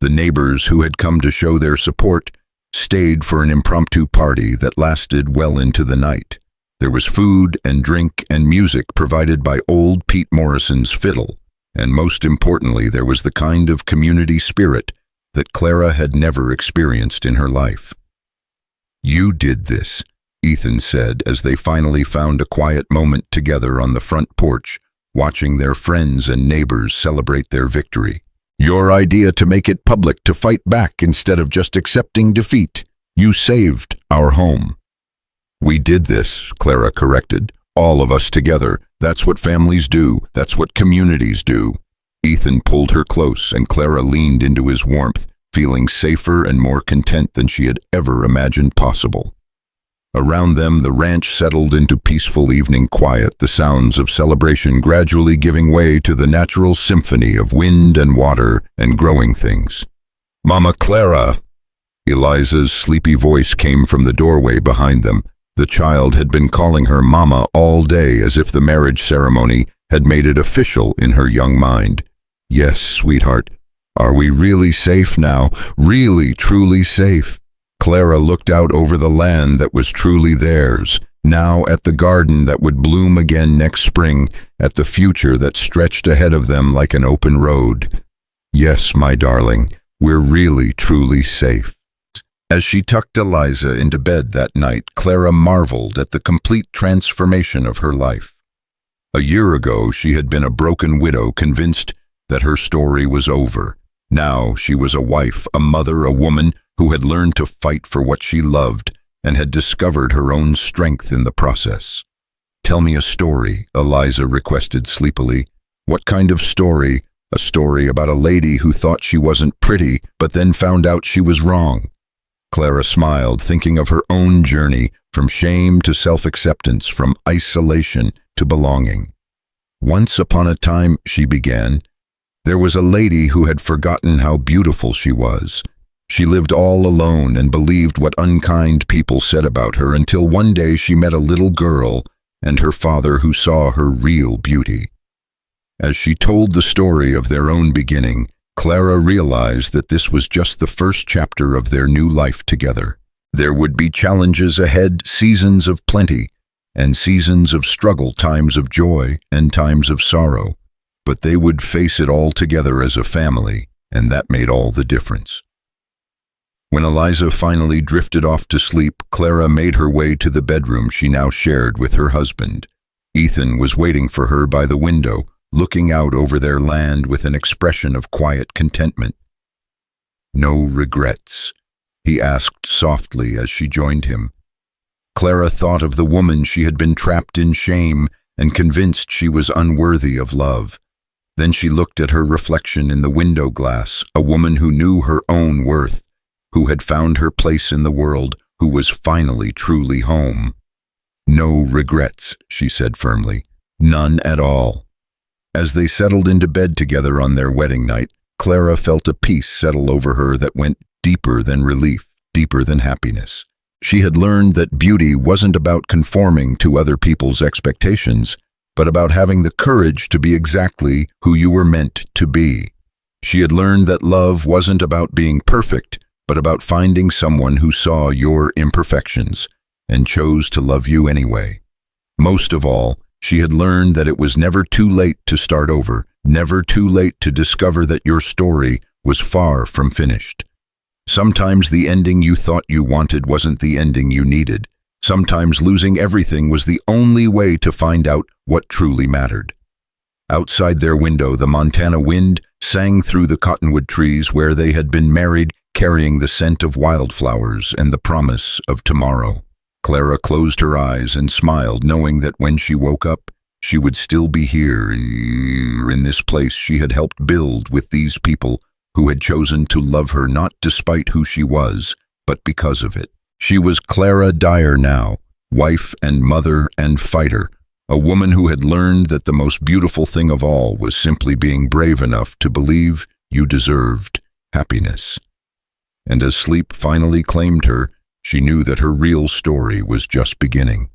The neighbors who had come to show their support stayed for an impromptu party that lasted well into the night. There was food and drink and music provided by old Pete Morrison's fiddle, and most importantly, there was the kind of community spirit that Clara had never experienced in her life. "You did this," Ethan said as they finally found a quiet moment together on the front porch, watching their friends and neighbors celebrate their victory. "Your idea to make it public, to fight back instead of just accepting defeat. You saved our home." "We did this," Clara corrected. "All of us together. That's what families do. That's what communities do." Ethan pulled her close, and Clara leaned into his warmth, feeling safer and more content than she had ever imagined possible. Around them, the ranch settled into peaceful evening quiet, the sounds of celebration gradually giving way to the natural symphony of wind and water and growing things. "Mama Clara!" Eliza's sleepy voice came from the doorway behind them. The child had been calling her Mama all day, as if the marriage ceremony had made it official in her young mind. "Yes, sweetheart. Are we really safe now? Really, truly safe?" Clara looked out over the land that was truly theirs, now at the garden that would bloom again next spring, at the future that stretched ahead of them like an open road. "Yes, my darling, we're really, truly safe." As she tucked Eliza into bed that night, Clara marveled at the complete transformation of her life. A year ago, she had been a broken widow, convinced that her story was over. Now she was a wife, a mother, a woman who had learned to fight for what she loved and had discovered her own strength in the process. "Tell me a story," Eliza requested sleepily. "What kind of story?" "A story about a lady who thought she wasn't pretty, but then found out she was wrong." Clara smiled, thinking of her own journey, from shame to self-acceptance, from isolation to belonging. "Once upon a time," she began, "there was a lady who had forgotten how beautiful she was. She lived all alone and believed what unkind people said about her, until one day she met a little girl and her father who saw her real beauty." As she told the story of their own beginning, Clara realized that this was just the first chapter of their new life together. There would be challenges ahead, seasons of plenty, and seasons of struggle, times of joy and times of sorrow. But they would face it all together as a family, and that made all the difference. When Eliza finally drifted off to sleep, Clara made her way to the bedroom she now shared with her husband. Ethan was waiting for her by the window, looking out over their land with an expression of quiet contentment. "No regrets?" he asked softly as she joined him. Clara thought of the woman she had been trapped in shame and convinced she was unworthy of love. Then she looked at her reflection in the window glass, a woman who knew her own worth, who had found her place in the world, who was finally truly home. "No regrets," she said firmly. "None at all." As they settled into bed together on their wedding night, Clara felt a peace settle over her that went deeper than relief, deeper than happiness. She had learned that beauty wasn't about conforming to other people's expectations, but about having the courage to be exactly who you were meant to be. She had learned that love wasn't about being perfect, but about finding someone who saw your imperfections and chose to love you anyway. Most of all, she had learned that it was never too late to start over, never too late to discover that your story was far from finished. Sometimes the ending you thought you wanted wasn't the ending you needed. Sometimes losing everything was the only way to find out what truly mattered. Outside their window, the Montana wind sang through the cottonwood trees where they had been married, carrying the scent of wildflowers and the promise of tomorrow. Clara closed her eyes and smiled, knowing that when she woke up, she would still be here in this place she had helped build with these people who had chosen to love her not despite who she was, but because of it. She was Clara Dyer now, wife and mother and fighter, a woman who had learned that the most beautiful thing of all was simply being brave enough to believe you deserved happiness. And as sleep finally claimed her, she knew that her real story was just beginning.